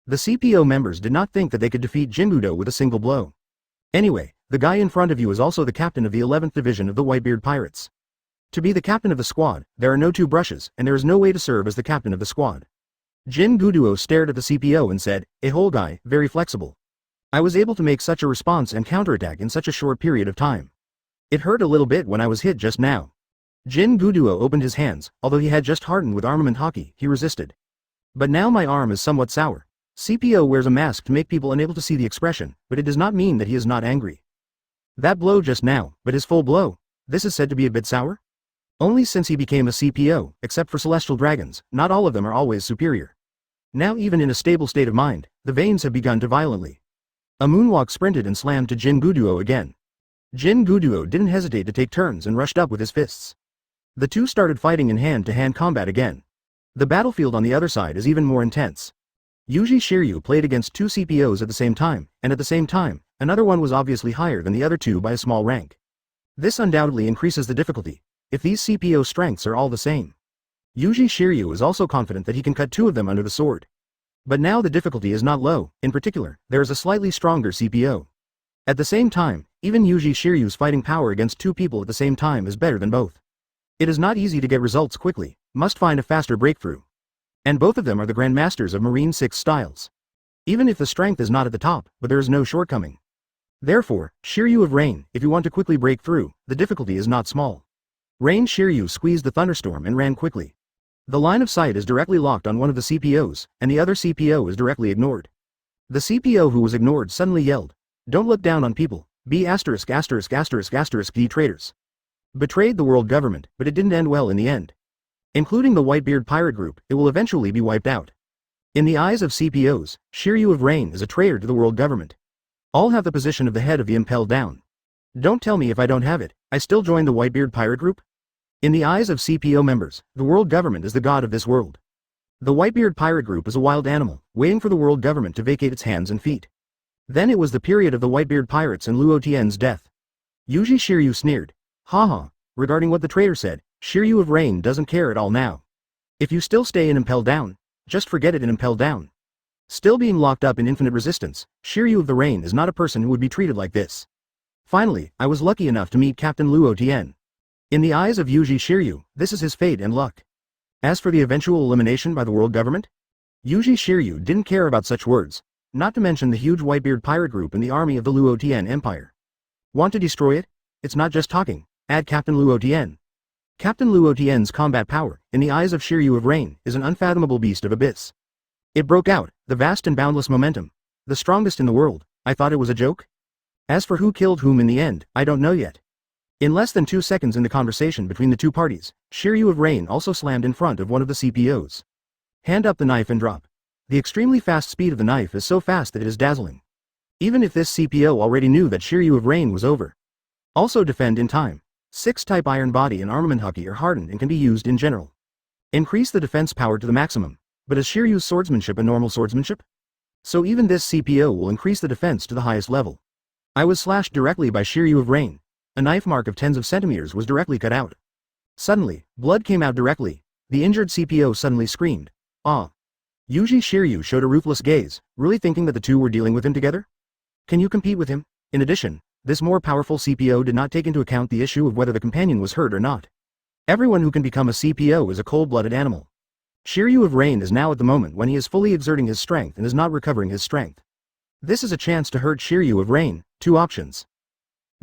The CPO members did not think that they could defeat Jinbudo with a single blow. Anyway, the guy in front of you is also the captain of the 11th Division of the Whitebeard Pirates. To be the captain of the squad, there are no two brushes, and there is no way to serve as the captain of the squad. Jinbudo stared at the CPO and said, "A whole guy, very flexible. I was able to make such a response and counterattack in such a short period of time. It hurt a little bit when I was hit just now." Jinbudo opened his hands, although he had just hardened with armament Haki, he resisted. "But now my arm is somewhat sour." CPO wears a mask to make people unable to see the expression, but it does not mean that he is not angry. That blow just now, but his full blow, this is said to be a bit sour? Only since he became a CPO, except for celestial dragons, not all of them are always superior. Now even in a stable state of mind, the veins have begun to violently. A moonwalk sprinted and slammed to Jinbudo again. Jinbudo didn't hesitate to take turns and rushed up with his fists. The two started fighting in hand-to-hand combat again. The battlefield on the other side is even more intense. Yuji Shiryu played against two CPOs at the same time, and at the same time, another one was obviously higher than the other two by a small rank. This undoubtedly increases the difficulty, if these CPO strengths are all the same. Yuji Shiryu is also confident that he can cut two of them under the sword. But now the difficulty is not low, in particular, there is a slightly stronger CPO. At the same time, even Yuji Shiryu's fighting power against two people at the same time is better than both. It is not easy to get results quickly, must find a faster breakthrough. And both of them are the grandmasters of Marine 6 styles. Even if the strength is not at the top, but there is no shortcoming. Therefore, Shiryu of Rain, if you want to quickly break through, the difficulty is not small. Rain Shiryu squeezed the thunderstorm and ran quickly. The line of sight is directly locked on one of the CPOs, and the other CPO is directly ignored. The CPO who was ignored suddenly yelled, "Don't look down on people, be ******* D traitors." Betrayed the world government, but it didn't end well in the end. Including the Whitebeard pirate group, it will eventually be wiped out. In the eyes of CPOs, Shiryu of Rain is a traitor to the world government. All have the position of the head of the impelled down. Don't tell me if I don't have it, I still join the Whitebeard pirate group? In the eyes of CPO members, the world government is the god of this world. The Whitebeard pirate group is a wild animal, waiting for the world government to vacate its hands and feet. Then it was the period of the Whitebeard pirates and Luo Tian's death. Yuji Shiryu sneered. Haha, regarding what the traitor said, Shiryu of Rain doesn't care at all now. If you still stay in impelled down, just forget it in impelled down. Still being locked up in infinite resistance, Shiryu of the Rain is not a person who would be treated like this. Finally, I was lucky enough to meet Captain Luo Tian. In the eyes of Yuji Shiryu, this is his fate and luck. As for the eventual elimination by the world government, Yuji Shiryu didn't care about such words, not to mention the huge Whitebeard pirate group and the army of the Luo Tian Empire. Want to destroy it? It's not just talking, add Captain Luo Tian. Captain Luo Tian's combat power, in the eyes of Shiryu of Rain, is an unfathomable beast of abyss. It broke out, the vast and boundless momentum, the strongest in the world. I thought it was a joke? As for who killed whom in the end, I don't know yet. In less than 2 seconds in the conversation between the two parties, Shiryu of Rain also slammed in front of one of the CPOs. Hand up the knife and drop. The extremely fast speed of the knife is so fast that it is dazzling. Even if this CPO already knew that Shiryu of Rain was over. Also defend in time. 6-type iron body and armament Haki are hardened and can be used in general. Increase the defense power to the maximum, but is Shiryu's swordsmanship a normal swordsmanship? So even this CPO will increase the defense to the highest level. I was slashed directly by Shiryu of Rain. A knife mark of tens of centimeters was directly cut out. Suddenly, blood came out directly. The injured CPO suddenly screamed. Ah. Yuji Shiryu showed a ruthless gaze, really thinking that the two were dealing with him together? Can you compete with him? In addition, this more powerful CPO did not take into account the issue of whether the companion was hurt or not. Everyone who can become a CPO is a cold-blooded animal. Shiryu of Rain is now at the moment when he is fully exerting his strength and is not recovering his strength. This is a chance to hurt Shiryu of Rain, 2 options.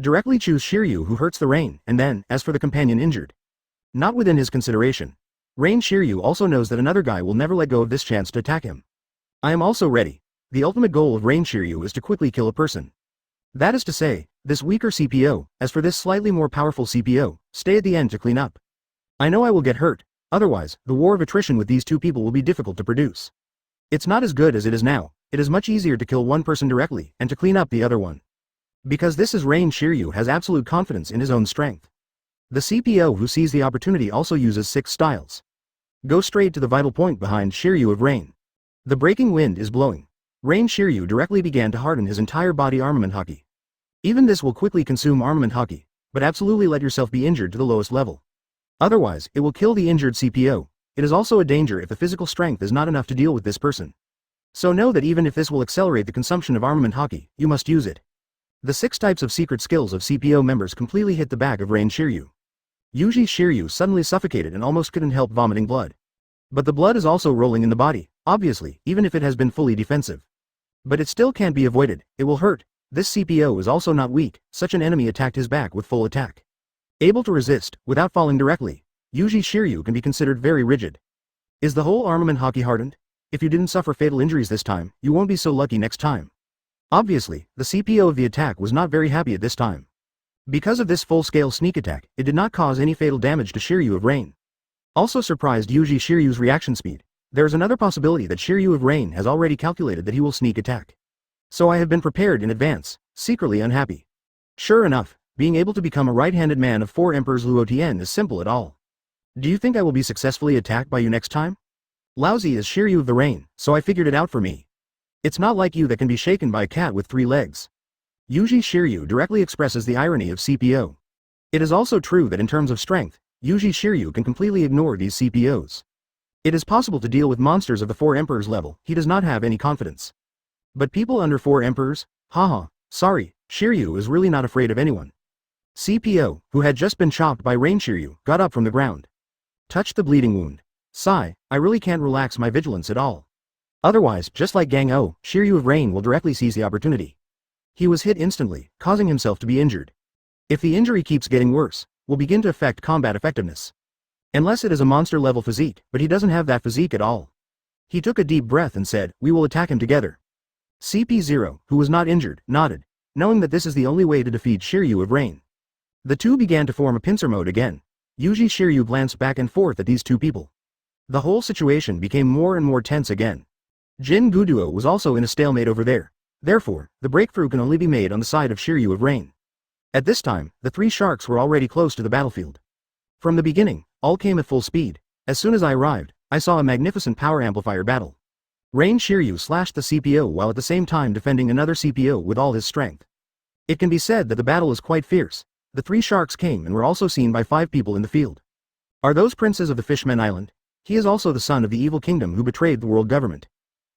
Directly choose Shiryu who hurts the Rain, and then, as for the companion injured. Not within his consideration. Rain Shiryu also knows that another guy will never let go of this chance to attack him. I am also ready. The ultimate goal of Rain Shiryu is to quickly kill a person. That is to say, this weaker CPO, as for this slightly more powerful CPO, stay at the end to clean up. I know I will get hurt, otherwise, the war of attrition with these two people will be difficult to produce. It's not as good as it is now, it is much easier to kill one person directly, and to clean up the other one. Because this is Rain Shiryu has absolute confidence in his own strength. The CPO who sees the opportunity also uses 6 styles. Go straight to the vital point behind Shiryu of Rain. The breaking wind is blowing. Rain Shiryu directly began to harden his entire body armament Haki. Even this will quickly consume armament Haki, but absolutely let yourself be injured to the lowest level. Otherwise, it will kill the injured CPO. It is also a danger if the physical strength is not enough to deal with this person. So know that even if this will accelerate the consumption of armament Haki, you must use it. The 6 types of secret skills of CPO members completely hit the back of Rain Shiryu. Yuji Shiryu suddenly suffocated and almost couldn't help vomiting blood. But the blood is also rolling in the body, obviously, even if it has been fully defensive. But it still can't be avoided, it will hurt. This CPO is also not weak, such an enemy attacked his back with full attack. Able to resist, without falling directly, Yuji Shiryu can be considered very rigid. Is the whole armament Haki hardened? If you didn't suffer fatal injuries this time, you won't be so lucky next time. Obviously, the CPO of the attack was not very happy at this time. Because of this full-scale sneak attack, it did not cause any fatal damage to Shiryu of Rain. Also surprised Yuji Shiryu's reaction speed. There is another possibility that Shiryu of Rain has already calculated that he will sneak attack. So I have been prepared in advance, secretly unhappy. Sure enough, being able to become a right-handed man of 4 emperors Luo Tian is simple at all. Do you think I will be successfully attacked by you next time? Lousy is Shiryu of the Rain, so I figured it out for me. It's not like you that can be shaken by a cat with 3 legs. Yuji Shiryu directly expresses the irony of CPO. It is also true that in terms of strength, Yuji Shiryu can completely ignore these CPOs. It is possible to deal with monsters of the 4 emperors level, he does not have any confidence. But people under 4 emperors? Haha, sorry, Shiryu is really not afraid of anyone. CPO, who had just been chopped by Rain Shiryu, got up from the ground. Touched the bleeding wound. Sigh, I really can't relax my vigilance at all. Otherwise, just like Gang O, Shiryu of Rain will directly seize the opportunity. He was hit instantly, causing himself to be injured. If the injury keeps getting worse, will begin to affect combat effectiveness. Unless it is a monster level physique, but he doesn't have that physique at all. He took a deep breath and said, we will attack him together. CP0, who was not injured, nodded, knowing that this is the only way to defeat Shiryu of Rain. The two began to form a pincer mode again. Yuji Shiryu glanced back and forth at these two people. The whole situation became more and more tense again. Jin Guduo was also in a stalemate over there. Therefore, the breakthrough can only be made on the side of Shiryu of Rain. At this time, the 3 sharks were already close to the battlefield. From the beginning, all came at full speed. As soon as I arrived, I saw a magnificent power amplifier battle. Rain Shiryu slashed the CPO while at the same time defending another CPO with all his strength. It can be said that the battle is quite fierce. The 3 sharks came and were also seen by 5 people in the field. Are those princes of the Fishman Island? He is also the son of the evil kingdom who betrayed the world government.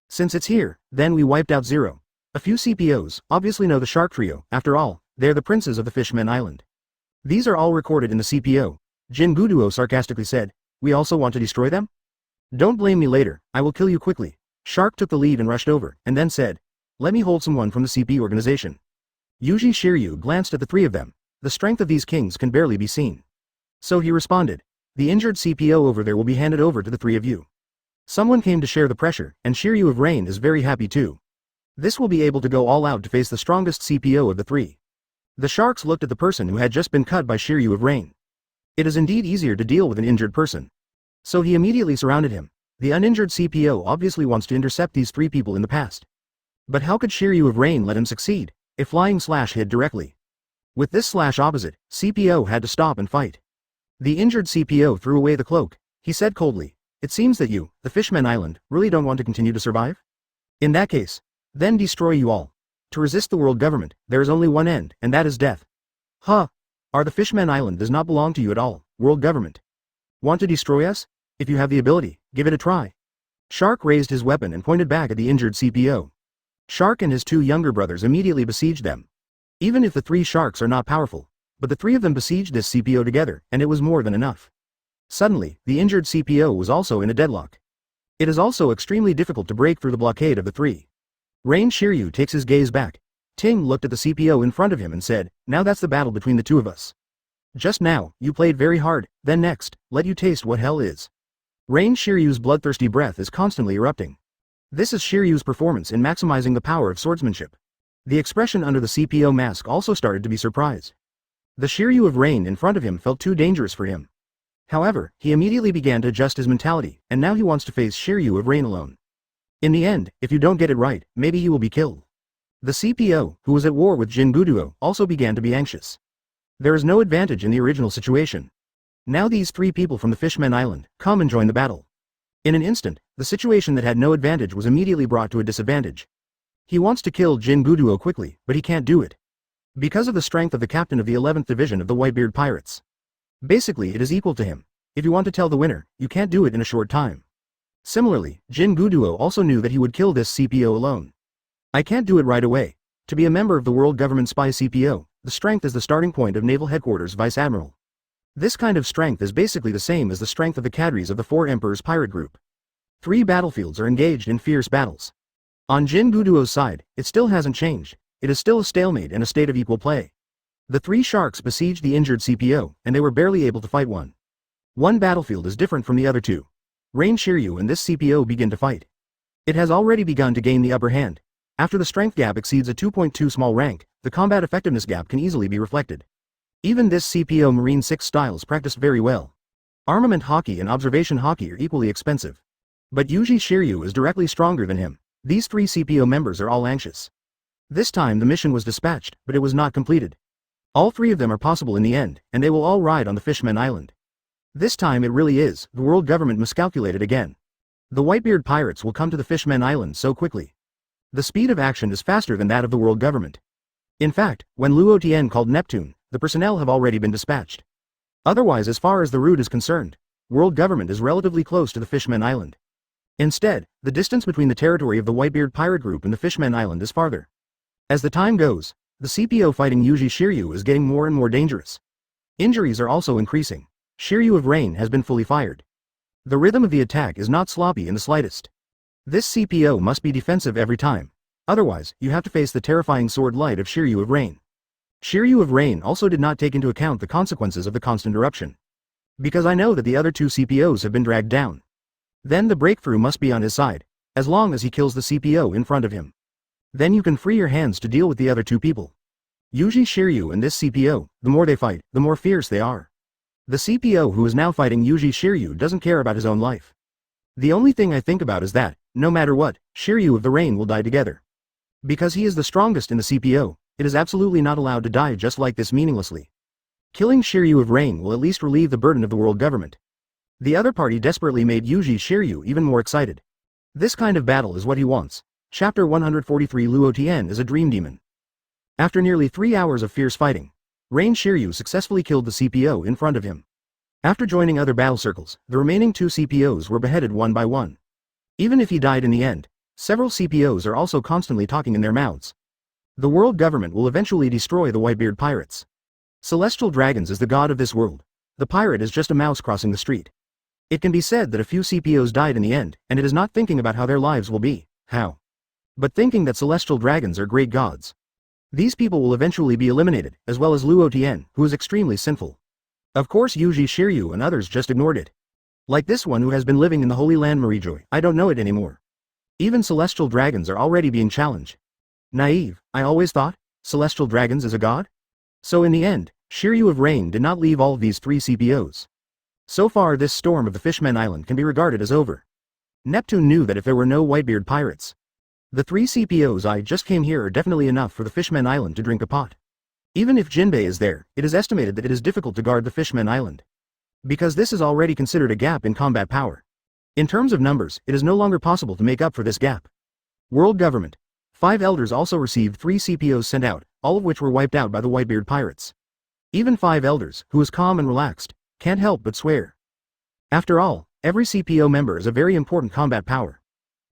Since it's here, then we wiped out 0. A few CPOs obviously know the shark trio, after all, they're the princes of the Fishman Island. These are all recorded in the CPO. Jin Guduo sarcastically said, we also want to destroy them? Don't blame me later, I will kill you quickly. Shark took the lead and rushed over, and then said, let me hold someone from the CP organization. Yuji Shiryu glanced at the 3 of them. The strength of these kings can barely be seen. So he responded, the injured CPO over there will be handed over to the 3 of you. Someone came to share the pressure, and Shiryu of Rain is very happy too. This will be able to go all out to face the strongest CPO of the 3. The sharks looked at the person who had just been cut by Shiryu of Rain. It is indeed easier to deal with an injured person. So he immediately surrounded him. The uninjured CPO obviously wants to intercept these 3 people in the past. But how could Shiryu of Rain let him succeed? A flying slash hit directly. With this slash opposite, CPO had to stop and fight. The injured CPO threw away the cloak. He said coldly, it seems that you, the Fishman Island, really don't want to continue to survive? In that case, then destroy you all. To resist the world government, there is only one end, and that is death. Huh? Are the Fishman Island does not belong to you at all, world government. Want to destroy us? If you have the ability, give it a try. Shark raised his weapon and pointed back at the injured CPO. Shark and his 2 younger brothers immediately besieged them. Even if the 3 sharks are not powerful, but the 3 of them besieged this CPO together, and it was more than enough. Suddenly, the injured CPO was also in a deadlock. It is also extremely difficult to break through the blockade of the 3. Rain Shiryu takes his gaze back. Ting looked at the CPO in front of him and said, "Now that's the battle between the two of us. Just now, you played very hard, then next, let you taste what hell is." Rain Shiryu's bloodthirsty breath is constantly erupting. This is Shiryu's performance in maximizing the power of swordsmanship. The expression under the CPO mask also started to be surprised. The Shiryu of Rain in front of him felt too dangerous for him. However, he immediately began to adjust his mentality, and now he wants to face Shiryu of Rain alone. In the end, if you don't get it right, maybe you will be killed. The CPO, who was at war with Jin Guduo, also began to be anxious. There is no advantage in the original situation. Now these three people from the Fishmen Island come and join the battle. In an instant, the situation that had no advantage was immediately brought to a disadvantage. He wants to kill Jin Guduo quickly, but he can't do it. Because of the strength of the captain of the 11th Division of the Whitebeard Pirates. Basically it is equal to him. If you want to tell the winner, you can't do it in a short time. Similarly, Jin Guduo also knew that he would kill this CPO alone. I can't do it right away. To be a member of the World Government Spy CPO, the strength is the starting point of Naval Headquarters Vice Admiral. This kind of strength is basically the same as the strength of the cadres of the Four Emperors Pirate Group. 3 battlefields are engaged in fierce battles. On Jin Guduo's side, it still hasn't changed. It is still a stalemate and a state of equal play. The 3 sharks besieged the injured CPO, and they were barely able to fight one. One battlefield is different from the other 2. Rain Shiryu and this CPO begin to fight. It has already begun to gain the upper hand. After the strength gap exceeds a 2.2 small rank, the combat effectiveness gap can easily be reflected. Even this CPO Marine 6 styles practiced very well. Armament Haki and Observation Haki are equally expensive. But Yuji Shiryu is directly stronger than him. These 3 CPO members are all anxious. This time the mission was dispatched, but it was not completed. All 3 of them are possible in the end, and they will all ride on the Fishmen Island. This time it really is, the world government miscalculated again. The Whitebeard pirates will come to the Fishmen Island so quickly. The speed of action is faster than that of the world government. In fact, when Luo Tian called Neptune, the personnel have already been dispatched. Otherwise, as far as the route is concerned, world government is relatively close to the Fishmen Island. Instead, the distance between the territory of the Whitebeard pirate group and the Fishmen Island is farther. As the time goes, the CPO fighting Yuji Shiryu is getting more and more dangerous. Injuries are also increasing. Shiryu of Rain has been fully fired. The rhythm of the attack is not sloppy in the slightest. This CPO must be defensive every time. Otherwise, you have to face the terrifying sword light of Shiryu of Rain. Shiryu of Rain also did not take into account the consequences of the constant eruption. Because I know that the other 2 CPOs have been dragged down. Then the breakthrough must be on his side, as long as he kills the CPO in front of him. Then you can free your hands to deal with the other 2 people. Yuji Shiryu and this CPO, the more they fight, the more fierce they are. The CPO who is now fighting Yuji Shiryu doesn't care about his own life. The only thing I think about is that, no matter what, Shiryu of the Rain will die together. Because he is the strongest in the CPO, it is absolutely not allowed to die just like this meaninglessly. Killing Shiryu of Rain will at least relieve the burden of the world government. The other party desperately made Yuji Shiryu even more excited. This kind of battle is what he wants. Chapter 143 Luo Tian is a dream demon. After nearly 3 hours of fierce fighting, Rain Shiryu successfully killed the CPO in front of him. After joining other battle circles, the remaining 2 CPOs were beheaded one by one. Even if he died in the end, several CPOs are also constantly talking in their mouths. The world government will eventually destroy the Whitebeard pirates. Celestial Dragons is the god of this world. The pirate is just a mouse crossing the street. It can be said that a few CPOs died in the end, and it is not thinking about how their lives will be, but thinking that Celestial Dragons are great gods. These people will eventually be eliminated, as well as Luo Tian, who is extremely sinful. Of course Yuji Shiryu and others just ignored it. Like this one who has been living in the Holy Land Marijoy, I don't know it anymore. Even Celestial Dragons are already being challenged. Naive, I always thought, Celestial Dragons is a god? So in the end, Shiryu of Rain did not leave all of these 3 CPOs. So far this storm of the Fishmen Island can be regarded as over. Neptune knew that if there were no Whitebeard pirates, the 3 CPOs I just came here are definitely enough for the Fishmen Island to drink a pot. Even if Jinbei is there, it is estimated that it is difficult to guard the Fishmen Island. Because this is already considered a gap in combat power. In terms of numbers, it is no longer possible to make up for this gap. World government. 5 elders also received 3 CPOs sent out, all of which were wiped out by the Whitebeard pirates. Even 5 elders, who is calm and relaxed, can't help but swear. After all, every CPO member is a very important combat power.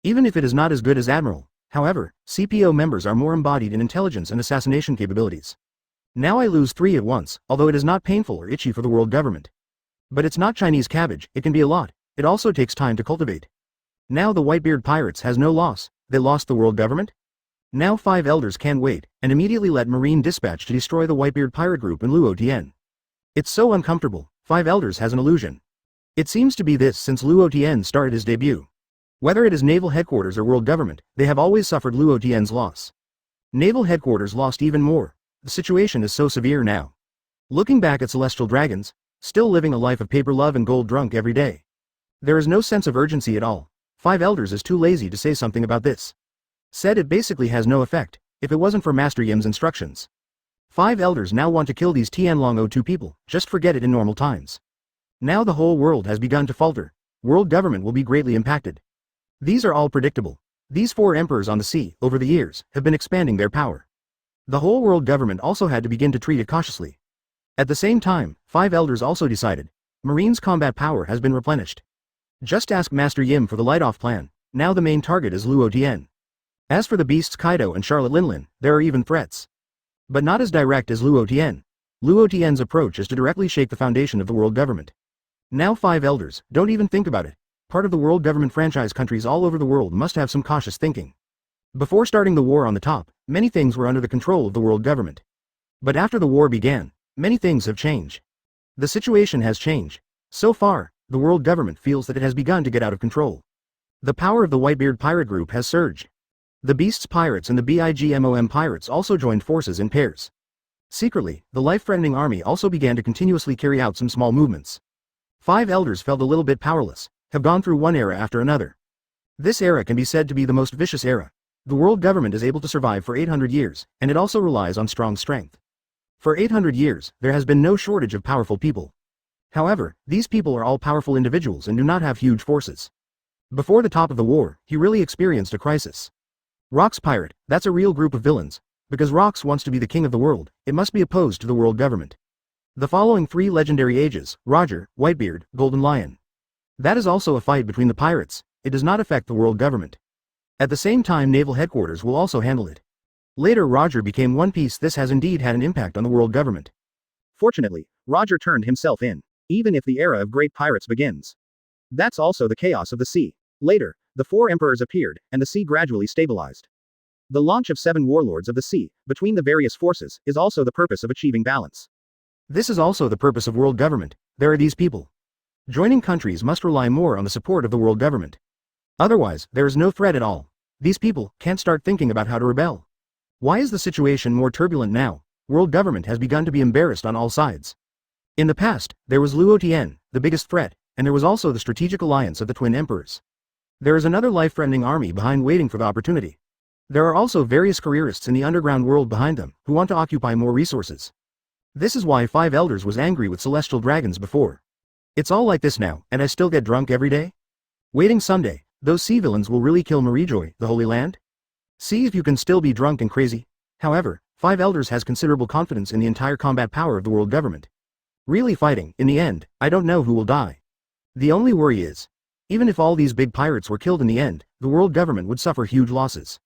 Even if it is not as good as Admiral, however, CPO members are more embodied in intelligence and assassination capabilities. Now I lose 3 at once, although it is not painful or itchy for the world government. But it's not Chinese cabbage, it can be a lot, it also takes time to cultivate. Now the Whitebeard pirates has no loss, they lost the world government? Now 5 elders can't wait, and immediately let Marine dispatch to destroy the Whitebeard pirate group in Luo Tian. It's so uncomfortable, 5 elders has an illusion. It seems to be this since Luo Tian started his debut. Whether it is naval headquarters or world government, they have always suffered Luo Tian's loss. Naval headquarters lost even more. The situation is so severe now. Looking back at celestial dragons, still living a life of paper love and gold drunk every day. There is no sense of urgency at all. 5 elders is too lazy to say something about this. Said it basically has no effect, if it wasn't for Master Yim's instructions. 5 elders now want to kill these Tianlong 02 people, just forget it in normal times. Now the whole world has begun to falter. World government will be greatly impacted. These are all predictable. These 4 emperors on the sea, over the years, have been expanding their power. The whole world government also had to begin to treat it cautiously. At the same time, 5 elders also decided, Marine's combat power has been replenished. Just ask Master Yim for the light-off plan, now the main target is Luo Tian. As for the beasts Kaido and Charlotte Linlin, there are even threats. But not as direct as Luo Tian. Luo Tian's approach is to directly shake the foundation of the world government. Now 5 elders, don't even think about it. Part of the world government franchise countries all over the world must have some cautious thinking. Before starting the war on the top, many things were under the control of the world government. But after the war began, many things have changed. The situation has changed. So far, the world government feels that it has begun to get out of control. The power of the Whitebeard pirate group has surged. The Beasts pirates and the BIGMOM pirates also joined forces in pairs. Secretly, the life-threatening army also began to continuously carry out some small movements. 5 elders felt a little bit powerless, have gone through one era after another. This era can be said to be the most vicious era. The world government is able to survive for 800 years, and it also relies on strong strength. For 800 years, there has been no shortage of powerful people. However, these people are all powerful individuals and do not have huge forces. Before the top of the war, he really experienced a crisis. Rock's pirate, that's a real group of villains. Because Rox wants to be the king of the world, it must be opposed to the world government. The following 3 legendary ages, Roger, Whitebeard, Golden Lion. That is also a fight between the pirates, it does not affect the world government. At the same time naval headquarters will also handle it. Later Roger became One Piece. This has indeed had an impact on the world government. Fortunately, Roger turned himself in, even if the era of great pirates begins. That's also the chaos of the sea. Later, the 4 emperors appeared, and the sea gradually stabilized. The launch of 7 warlords of the sea, between the various forces, is also the purpose of achieving balance. This is also the purpose of world government. There are these people. Joining countries must rely more on the support of the world government. Otherwise, there is no threat at all. These people can't start thinking about how to rebel. Why is the situation more turbulent now? World government has begun to be embarrassed on all sides. In the past, there was Luo Tian, the biggest threat, and there was also the strategic alliance of the twin emperors. There is another life-threatening army behind waiting for the opportunity. There are also various careerists in the underground world behind them, who want to occupy more resources. This is why 5 elders was angry with celestial dragons before. It's all like this now, and I still get drunk every day? Waiting someday, those sea villains will really kill Marijoy, the Holy Land? See if you can still be drunk and crazy. However, 5 elders has considerable confidence in the entire combat power of the world government. Really fighting, in the end, I don't know who will die. The only worry is, even if all these big pirates were killed in the end, the world government would suffer huge losses.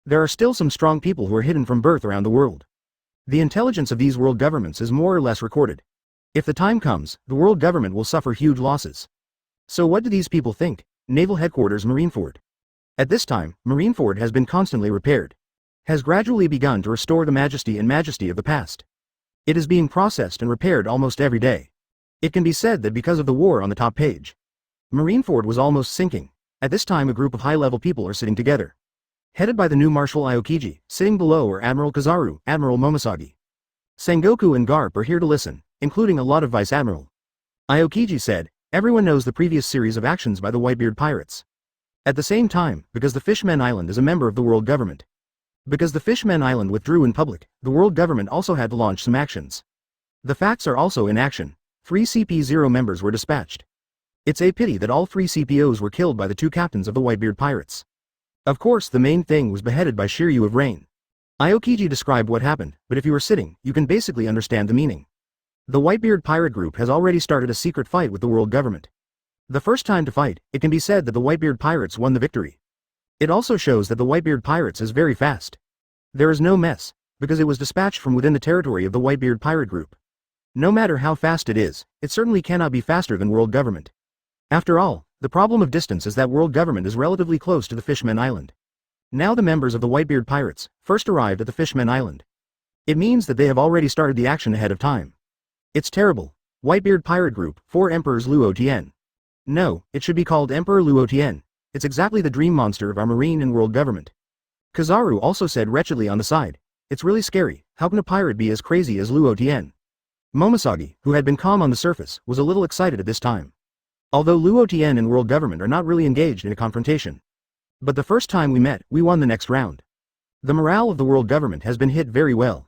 There are still some strong people who are hidden from birth around the world. The intelligence of these world governments is more or less recorded. If the time comes, the world government will suffer huge losses. So what do these people think? Naval Headquarters Marineford. At this time, Marineford has been constantly repaired. Has gradually begun to restore the majesty of the past. It is being processed and repaired almost every day. It can be said that because of the war on the top page, Marineford was almost sinking. At this time a group of high-level people are sitting together. Headed by the new Marshal Aokiji, sitting below are Admiral Kizaru, Admiral Momosagi. Sengoku and Garp are here to listen, including a lot of Vice Admiral. Aokiji said, everyone knows the previous series of actions by the Whitebeard pirates. At the same time, because the Fishmen Island is a member of the world government. Because the Fishmen Island withdrew in public, the world government also had to launch some actions. The facts are also in action. 3 CP0 members were dispatched. It's a pity that all 3 CPOs were killed by the 2 captains of the Whitebeard pirates. Of course the main thing was beheaded by Shiryu of Rain. Aokiji described what happened, but if you are sitting, you can basically understand the meaning. The Whitebeard pirate group has already started a secret fight with the world government. The first time to fight, it can be said that the Whitebeard pirates won the victory. It also shows that the Whitebeard pirates is very fast. There is no mess, because it was dispatched from within the territory of the Whitebeard pirate group. No matter how fast it is, it certainly cannot be faster than world government. After all, the problem of distance is that world government is relatively close to the Fishmen Island. Now the members of the Whitebeard pirates first arrived at the Fishman Island. It means that they have already started the action ahead of time. It's terrible. Whitebeard Pirate Group, 4 Emperors Luo Tian. No, it should be called Emperor Luo Tian. It's exactly the dream monster of our marine and world government. Kizaru also said wretchedly on the side. It's really scary, how can a pirate be as crazy as Luo Tian? Momosagi, who had been calm on the surface, was a little excited at this time. Although Luo Tian and world government are not really engaged in a confrontation. But the first time we met, we won the next round. The morale of the world government has been hit very well.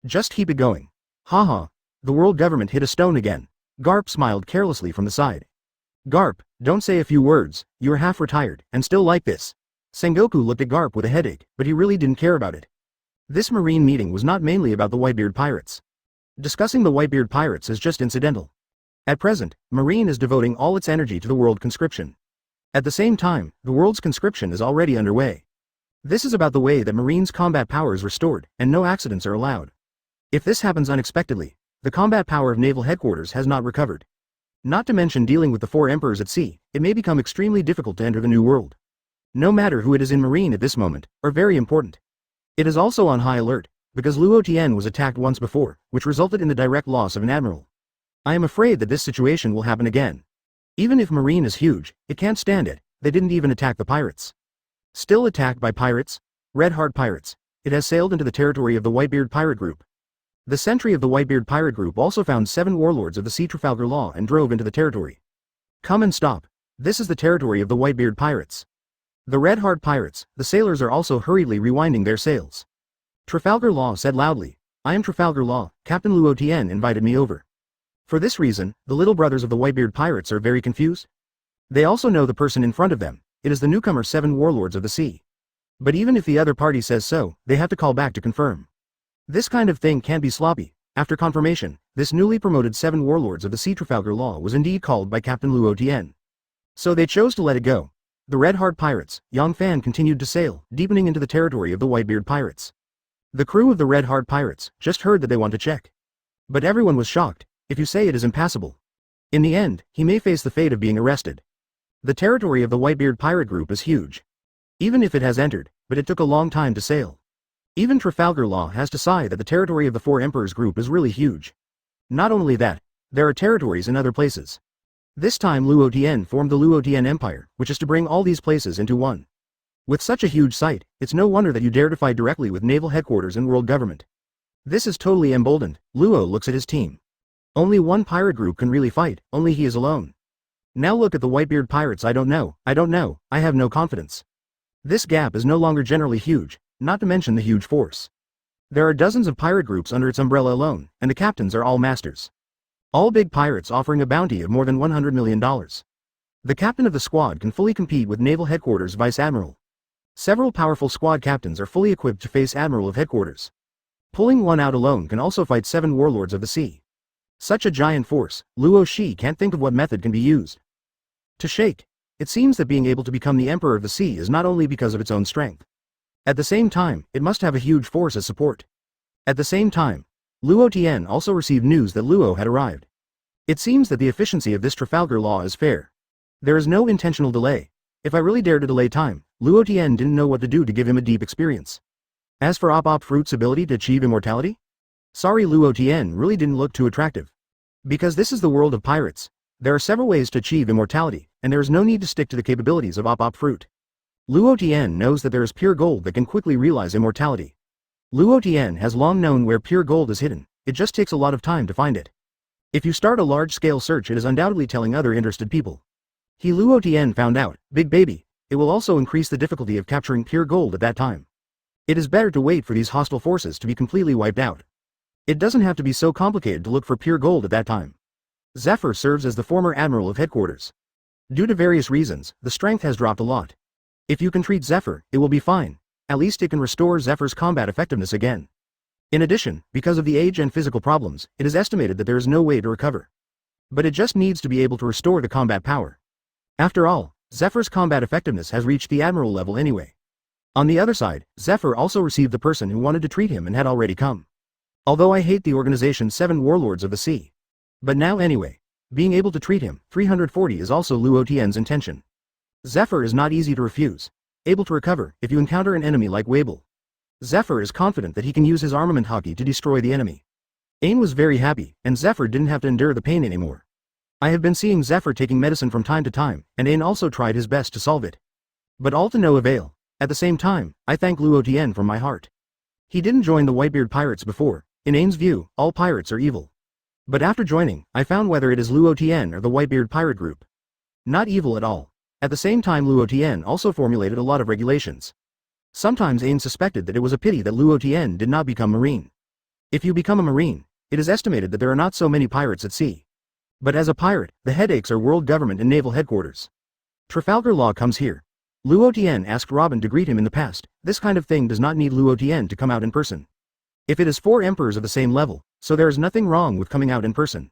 Just keep it going. Haha. The world government hit a stone again. Garp smiled carelessly from the side. Garp, don't say a few words, you're half retired, and still like this. Sengoku looked at Garp with a headache, but he really didn't care about it. This marine meeting was not mainly about the Whitebeard pirates. Discussing the Whitebeard pirates is just incidental. At present, Marine is devoting all its energy to the world conscription. At the same time, the world's conscription is already underway. This is about the way that Marine's combat power is restored, and no accidents are allowed. If this happens unexpectedly, the combat power of naval headquarters has not recovered. Not to mention dealing with the 4 emperors at sea, it may become extremely difficult to enter the new world. No matter who it is in Marine at this moment, are very important. It is also on high alert, because Luo Tian was attacked once before, which resulted in the direct loss of an admiral. I am afraid that this situation will happen again. Even if Marine is huge, it can't stand it, they didn't even attack the pirates. Still attacked by pirates? Red Heart pirates. It has sailed into the territory of the Whitebeard Pirate Group. The sentry of the Whitebeard Pirate Group also found 7 warlords of the Sea Trafalgar Law and drove into the territory. Come and stop. This is the territory of the Whitebeard pirates. The Red Heart pirates, the sailors are also hurriedly rewinding their sails. Trafalgar Law said loudly, I am Trafalgar Law, Captain Luo Tian invited me over. For this reason, the little brothers of the Whitebeard pirates are very confused. They also know the person in front of them, it is the newcomer 7 warlords of the sea. But even if the other party says so, they have to call back to confirm. This kind of thing can't be sloppy. After confirmation, this newly promoted 7 warlords of the Sea Trafalgar Law was indeed called by Captain Luo Tian. So they chose to let it go. The Red Heart pirates, Yang Fan continued to sail, deepening into the territory of the Whitebeard pirates. The crew of the Red Heart pirates just heard that they want to check. But everyone was shocked. If you say it is impassable. In the end, he may face the fate of being arrested. The territory of the Whitebeard pirate group is huge. Even if it has entered, but it took a long time to sail. Even Trafalgar Law has to sigh that the territory of the 4 emperors group is really huge. Not only that, there are territories in other places. This time Luo Tian formed the Luo Tian Empire, which is to bring all these places into one. With such a huge site, it's no wonder that you dare to fight directly with naval headquarters and world government. This is totally emboldened. Luo looks at his team. Only one pirate group can really fight, only he is alone. Now look at the Whitebeard pirates. I don't know, I have no confidence. This gap is no longer generally huge, not to mention the huge force. There are dozens of pirate groups under its umbrella alone, and the captains are all masters. All big pirates offering a bounty of more than $100 million. The captain of the squad can fully compete with Naval Headquarters Vice Admiral. Several powerful squad captains are fully equipped to face Admiral of Headquarters. Pulling one out alone can also fight 7 warlords of the sea. Such a giant force, Luo Shi can't think of what method can be used to shake. It seems that being able to become the Emperor of the Sea is not only because of its own strength. At the same time, it must have a huge force as support. At the same time, Luo Tian also received news that Luo had arrived. It seems that the efficiency of this Trafalgar Law is fair. There is no intentional delay. If I really dare to delay time, Luo Tian didn't know what to do to give him a deep experience. As for Op Fruit's ability to achieve immortality? Sorry, Luo Tian really didn't look too attractive. Because this is the world of pirates. There are several ways to achieve immortality, and there is no need to stick to the capabilities of Op Fruit. Luo Tian knows that there is pure gold that can quickly realize immortality. Luo Tian has long known where pure gold is hidden, it just takes a lot of time to find it. If you start a large-scale search, it is undoubtedly telling other interested people. Luo Tian found out, big baby, it will also increase the difficulty of capturing pure gold at that time. It is better to wait for these hostile forces to be completely wiped out. It doesn't have to be so complicated to look for pure gold at that time. Zephyr serves as the former Admiral of Headquarters. Due to various reasons, the strength has dropped a lot. If you can treat Zephyr, it will be fine. At least it can restore Zephyr's combat effectiveness again. In addition, because of the age and physical problems, it is estimated that there is no way to recover. But it just needs to be able to restore the combat power. After all, Zephyr's combat effectiveness has reached the Admiral level anyway. On the other side, Zephyr also received the person who wanted to treat him and had already come. Although I hate the organization 7 Warlords of the Sea. But now anyway, being able to treat him, 340 is also Luo Tian's intention. Zephyr is not easy to refuse. able to recover if you encounter an enemy like Wabel. Zephyr is confident that he can use his armament Haki to destroy the enemy. Ain was very happy, and Zephyr didn't have to endure the pain anymore. I have been seeing Zephyr taking medicine from time to time, and Ain also tried his best to solve it. But all to no avail. At the same time, I thank Luo Tian from my heart. He didn't join the Whitebeard pirates before. In Ain's view, all pirates are evil. But after joining, I found whether it is Luo Tian or the Whitebeard pirate group. Not evil at all. At the same time, Luo Tian also formulated a lot of regulations. Sometimes Ain suspected that it was a pity that Luo Tian did not become Marine. If you become a Marine, it is estimated that there are not so many pirates at sea. But as a pirate, the headaches are world government and naval headquarters. Trafalgar Law comes here. Luo Tian asked Robin to greet him in the past. This kind of thing does not need Luo Tian to come out in person. If it is 4 emperors of the same level, so there is nothing wrong with coming out in person.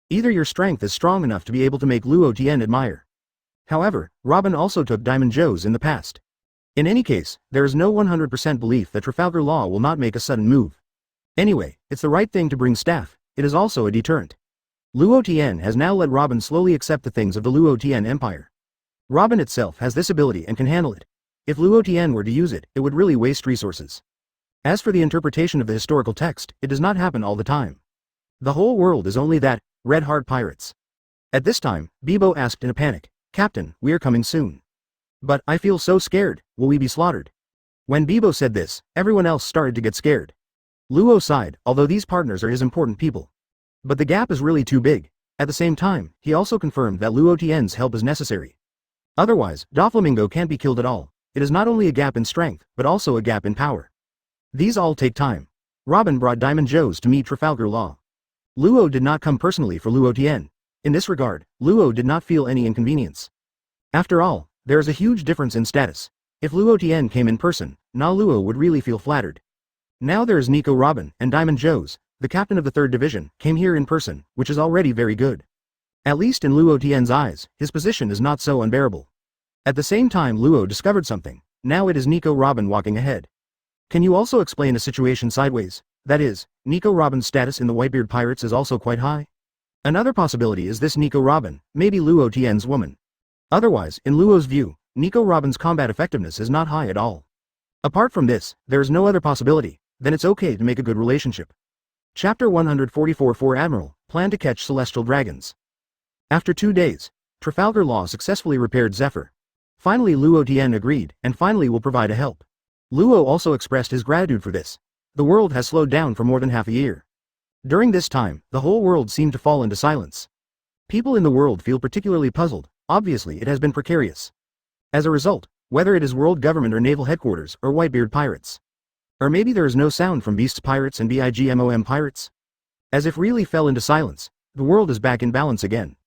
Either your strength is strong enough to be able to make Luo Tian admire. However, Robin also took Diamond Joe's in the past. In any case, there is no 100% belief that Trafalgar Law will not make a sudden move. Anyway, it's the right thing to bring staff. It is also a deterrent. Luo Tian has now let Robin slowly accept the things of the Luo Tian Empire. Robin itself has this ability and can handle it. If Luo Tian were to use it, it would really waste resources. As for the interpretation of the historical text, it does not happen all the time. The whole world is only that, Red Heart Pirates. At this time, Bibo asked in a panic, "Captain, we are coming soon. But, I feel so scared, will we be slaughtered?" When Bibo said this, everyone else started to get scared. Luo sighed, although these partners are his important people. But the gap is really too big. At the same time, he also confirmed that Luo Tian's help is necessary. Otherwise, Doflamingo can't be killed at all. It is not only a gap in strength, but also a gap in power. These all take time. Robin brought Diamond Joe's to meet Trafalgar Law. Luo did not come personally for Luo Tian. In this regard, Luo did not feel any inconvenience. After all, there is a huge difference in status. If Luo Tian came in person, Na Luo would really feel flattered. Now there is Nico Robin, and Diamond Joe's, the captain of the 3rd Division, came here in person, which is already very good. At least in Luo Tian's eyes, his position is not so unbearable. At the same time, Luo discovered something. Now it is Nico Robin walking ahead. Can you also explain a situation sideways? That is, Nico Robin's status in the Whitebeard Pirates is also quite high? Another possibility is this Nico Robin, maybe Luo Tian's woman. Otherwise, in Luo's view, Nico Robin's combat effectiveness is not high at all. Apart from this, there is no other possibility, then it's okay to make a good relationship. Chapter 144 4 Admiral, plan to catch celestial dragons. After 2 days, Trafalgar Law successfully repaired Zephyr. Finally Luo Tian agreed, and finally will provide a help. Luo also expressed his gratitude for this. The world has slowed down for more than half a year. During this time, the whole world seemed to fall into silence. People in the world feel particularly puzzled. Obviously it has been precarious. As a result, whether it is world government or naval headquarters or Whitebeard pirates. Or maybe there is no sound from Beasts pirates and BIGMOM pirates. As if really fell into silence, the world is back in balance again.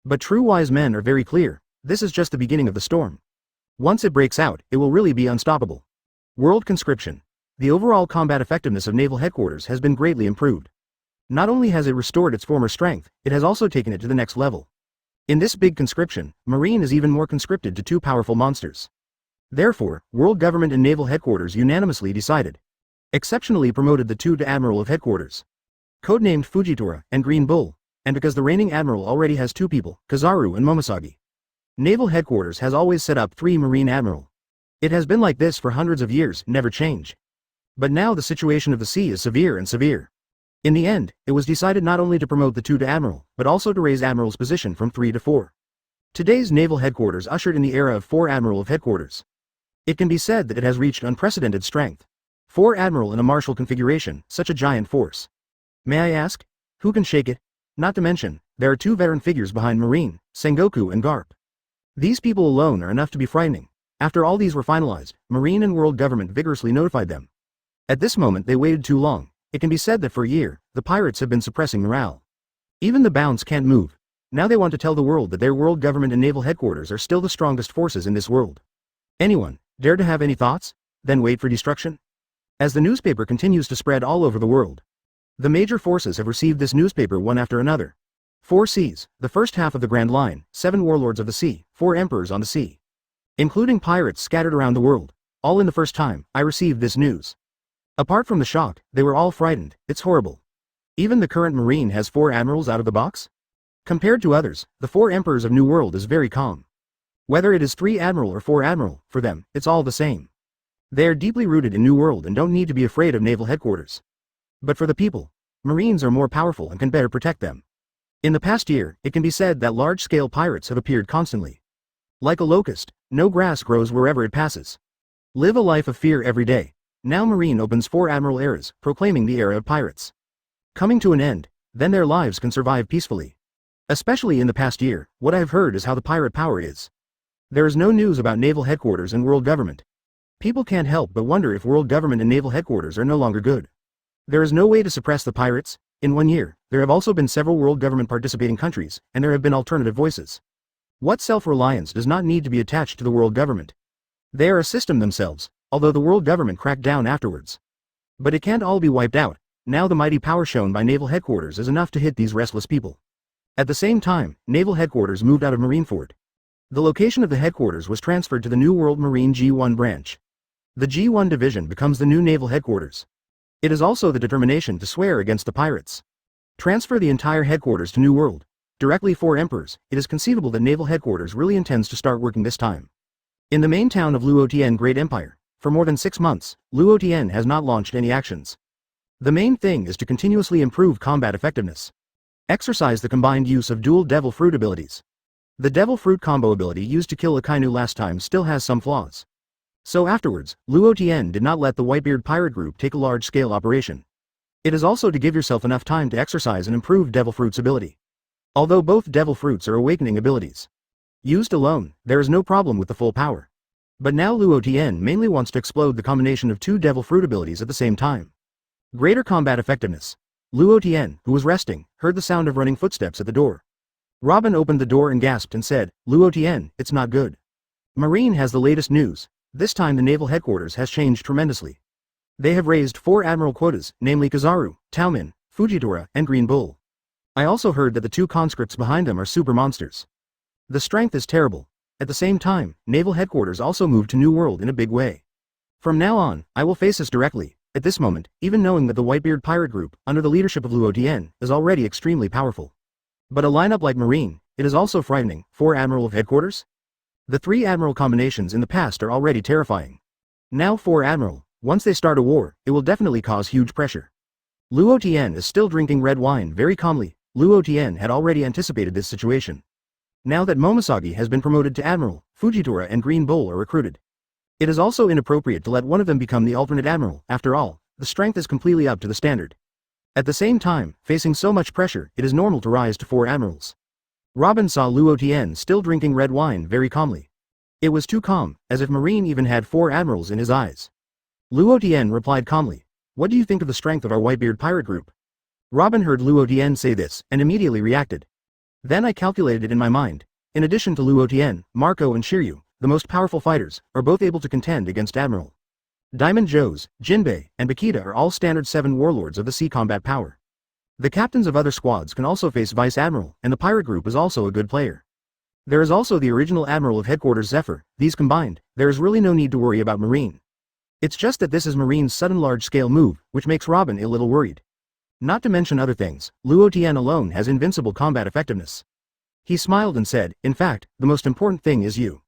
But true wise men are very clear. This is just the beginning of the storm. Once it breaks out, it will really be unstoppable. World conscription. The overall combat effectiveness of naval headquarters has been greatly improved. Not only has it restored its former strength, it has also taken it to the next level. In this big conscription, Marine is even more conscripted to 2 powerful monsters. Therefore, world government and naval headquarters unanimously decided. Exceptionally promoted the 2 to Admiral of Headquarters. Codenamed Fujitora and Green Bull, and because the reigning admiral already has 2 people, Kizaru and Momosagi. Naval headquarters has always set up 3 Marine Admiral. It has been like this for hundreds of years, never change. But now the situation of the sea is severe and severe. In the end, it was decided not only to promote the 2 to Admiral, but also to raise Admiral's position from 3 to 4. Today's naval headquarters ushered in the era of 4 Admiral of Headquarters. It can be said that it has reached unprecedented strength. 4 Admiral in a martial configuration, such a giant force. May I ask? Who can shake it? Not to mention, there are 2 veteran figures behind Marine, Sengoku and Garp. These people alone are enough to be frightening. After all these were finalized, Marine and world government vigorously notified them. At this moment they waited too long. It can be said that for a year, the pirates have been suppressing morale. Even the bounds can't move. Now they want to tell the world that their world government and naval headquarters are still the strongest forces in this world. Anyone, dare to have any thoughts? Then wait for destruction? As the newspaper continues to spread all over the world. The major forces have received this newspaper one after another. 4 seas, the first half of the Grand Line, 7 warlords of the sea, 4 emperors on the sea. Including pirates scattered around the world. All in the first time, I received this news. Apart from the shock, they were all frightened. It's horrible. Even the current Marine has 4 admirals out of the box? Compared to others, the 4 emperors of New World is very calm. Whether it is 3 Admiral or 4 Admiral, for them, it's all the same. They are deeply rooted in New World and don't need to be afraid of naval headquarters. But for the people, Marines are more powerful and can better protect them. In the past year, it can be said that large-scale pirates have appeared constantly. Like a locust, no grass grows wherever it passes. Live a life of fear every day. Now Marine opens 4 Admiral eras, proclaiming the era of pirates coming to an end, then their lives can survive peacefully. Especially in the past year, what I have heard is how the pirate power is. There is no news about naval headquarters and world government. People can't help but wonder if world government and naval headquarters are no longer good. There is no way to suppress the pirates. In 1 year, there have also been several world government participating countries, and there have been alternative voices. What self-reliance does not need to be attached to the world government? They are a system themselves, although the world government cracked down afterwards. But it can't all be wiped out. Now the mighty power shown by naval headquarters is enough to hit these restless people. At the same time, naval headquarters moved out of Marineford. The location of the headquarters was transferred to the New World Marine G1 branch. The G1 division becomes the new naval headquarters. It is also the determination to swear against the pirates. Transfer the entire headquarters to New World. Directly for emperors, it is conceivable that naval headquarters really intends to start working this time. In the main town of Luo Tian Great Empire, for more than 6 months, Luo Tian has not launched any actions. The main thing is to continuously improve combat effectiveness. Exercise the combined use of dual Devil Fruit abilities. The Devil Fruit combo ability used to kill Akainu last time still has some flaws. So afterwards, Luo Tian did not let the Whitebeard pirate group take a large-scale operation. It is also to give yourself enough time to exercise and improve Devil Fruit's ability. Although both Devil Fruits are awakening abilities. Used alone, there is no problem with the full power. But now Luo Tian mainly wants to explode the combination of 2 Devil Fruit abilities at the same time. Greater combat effectiveness. Luo Tian, who was resting, heard the sound of running footsteps at the door. Robin opened the door and gasped and said, "Luo Tian, it's not good. Marine has the latest news. This time the naval headquarters has changed tremendously. They have raised 4 admiral quotas, namely Kizaru, Taomin, Fujitora, and Green Bull. I also heard that the 2 conscripts behind them are super monsters. The strength is terrible. At the same time, naval headquarters also moved to New World in a big way. From now on, I will face this directly." At this moment, even knowing that the Whitebeard pirate group, under the leadership of Luo Tian, is already extremely powerful. But a lineup like Marine, it is also frightening. 4 Admiral of Headquarters? The 3 Admiral combinations in the past are already terrifying. Now 4 Admiral, once they start a war, it will definitely cause huge pressure. Luo Tian is still drinking red wine very calmly. Luo Tian had already anticipated this situation. Now that Momosagi has been promoted to Admiral, Fujitora and Green Bull are recruited. It is also inappropriate to let one of them become the alternate admiral. After all, the strength is completely up to the standard. At the same time, facing so much pressure, it is normal to rise to 4 admirals. Robin saw Luo Tian still drinking red wine very calmly. It was too calm, as if Marine even had 4 admirals in his eyes. Luo Tian replied calmly, "What do you think of the strength of our Whitebeard pirate group?" Robin heard Luo Tian say this, and immediately reacted. Then I calculated it in my mind. In addition to Luo Tian, Marco and Shiryu, the most powerful fighters, are both able to contend against Admiral. Diamond Joes, Jinbei, and Bakita are all standard 7 warlords of the sea combat power. The captains of other squads can also face Vice Admiral, and the pirate group is also a good player. There is also the original Admiral of Headquarters Zephyr. These combined, there is really no need to worry about Marine. It's just that this is Marine's sudden large-scale move, which makes Robin a little worried. Not to mention other things, Luo Tian alone has invincible combat effectiveness. He smiled and said, "In fact, the most important thing is you.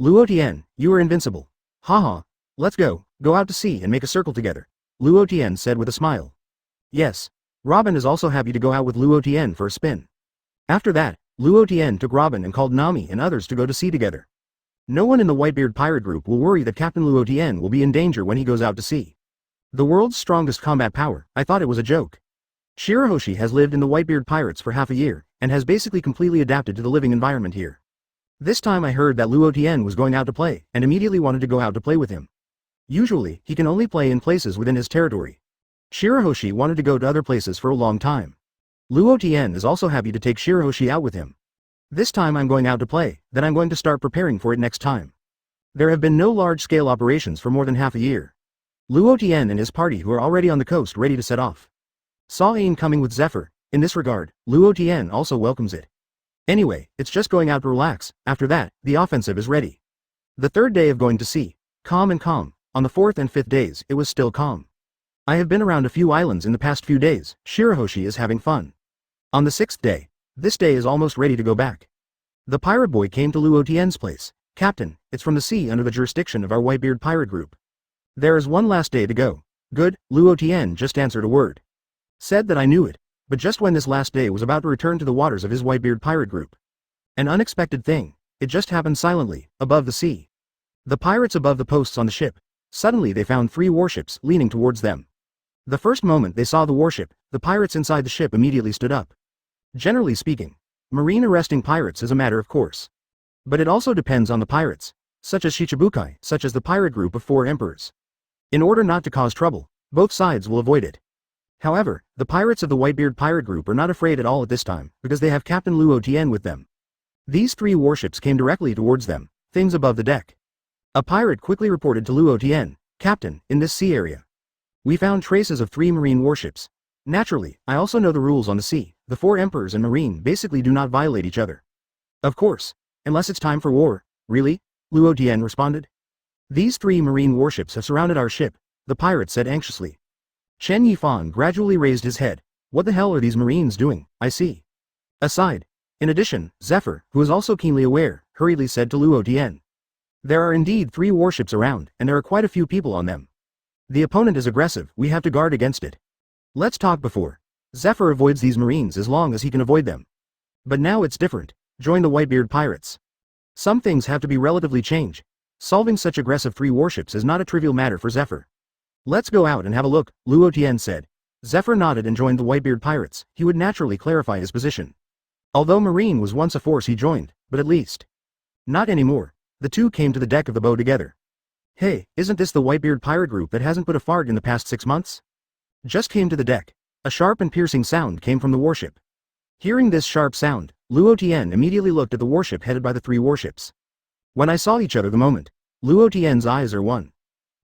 Luo Tian, you are invincible. Haha. Let's go out to sea and make a circle together," Luo Tian said with a smile. Yes. Robin is also happy to go out with Luo Tian for a spin. After that, Luo Tian took Robin and called Nami and others to go to sea together. No one in the Whitebeard pirate group will worry that Captain Luo Tian will be in danger when he goes out to sea. The world's strongest combat power, I thought it was a joke. Shirahoshi has lived in the Whitebeard pirates for half a year, and has basically completely adapted to the living environment here. This time I heard that Luo Tian was going out to play, and immediately wanted to go out to play with him. Usually, he can only play in places within his territory. Shirahoshi wanted to go to other places for a long time. Luo Tian is also happy to take Shirahoshi out with him. This time I'm going out to play, then I'm going to start preparing for it next time. There have been no large-scale operations for more than half a year. Luo Tian and his party who are already on the coast ready to set off. Saw Ain coming with Zephyr. In this regard, Luo Tian also welcomes it. Anyway, it's just going out to relax. After that, the offensive is ready. The 3rd day of going to sea. Calm and calm. On the 4th and 5th days, it was still calm. I have been around a few islands in the past few days. Shirahoshi is having fun. On the 6th day. This day is almost ready to go back. The pirate boy came to Luo Tian's place. Captain, it's from the sea under the jurisdiction of our Whitebeard pirate group. There is one last day to go. Good, Luo Tian just answered a word. Said that I knew it, but just when this last day was about to return to the waters of his Whitebeard pirate group. An unexpected thing, it just happened silently, above the sea. The pirates above the posts on the ship. Suddenly they found 3 warships leaning towards them. The first moment they saw the warship, the pirates inside the ship immediately stood up. Generally speaking, marine arresting pirates is a matter of course. But it also depends on the pirates, such as Shichibukai, such as the pirate group of 4 emperors. In order not to cause trouble, both sides will avoid it. However, the pirates of the Whitebeard pirate group are not afraid at all at this time, because they have Captain Luo Tian with them. These 3 warships came directly towards them, things above the deck. A pirate quickly reported to Luo Tian, Captain, in this sea area. We found traces of 3 marine warships. Naturally, I also know the rules on the sea. The 4 emperors and marine basically do not violate each other. Of course, unless it's time for war. Really? Luo Tian responded. These 3 marine warships have surrounded our ship, the pirate said anxiously. Chen Yifan gradually raised his head. What the hell are these marines doing? I see. Aside. In addition, Zephyr, who is also keenly aware, hurriedly said to Luo Tian. There are indeed 3 warships around, and there are quite a few people on them. The opponent is aggressive, we have to guard against it. Let's talk before. Zephyr avoids these marines as long as he can avoid them. But now it's different. Join the Whitebeard pirates. Some things have to be relatively changed. Solving such aggressive 3 warships is not a trivial matter for Zephyr. Let's go out and have a look, Luo Tian said. Zephyr nodded and joined the Whitebeard pirates. He would naturally clarify his position. Although marine was once a force he joined, but at least. Not anymore. The 2 came to the deck of the boat together. Hey, isn't this the Whitebeard pirate group that hasn't put a fart in the past 6 months? Just came to the deck. A sharp and piercing sound came from the warship. Hearing this sharp sound, Luo Tian immediately looked at the warship headed by the 3 warships. When I saw each other the moment, Luo Tian's eyes are one.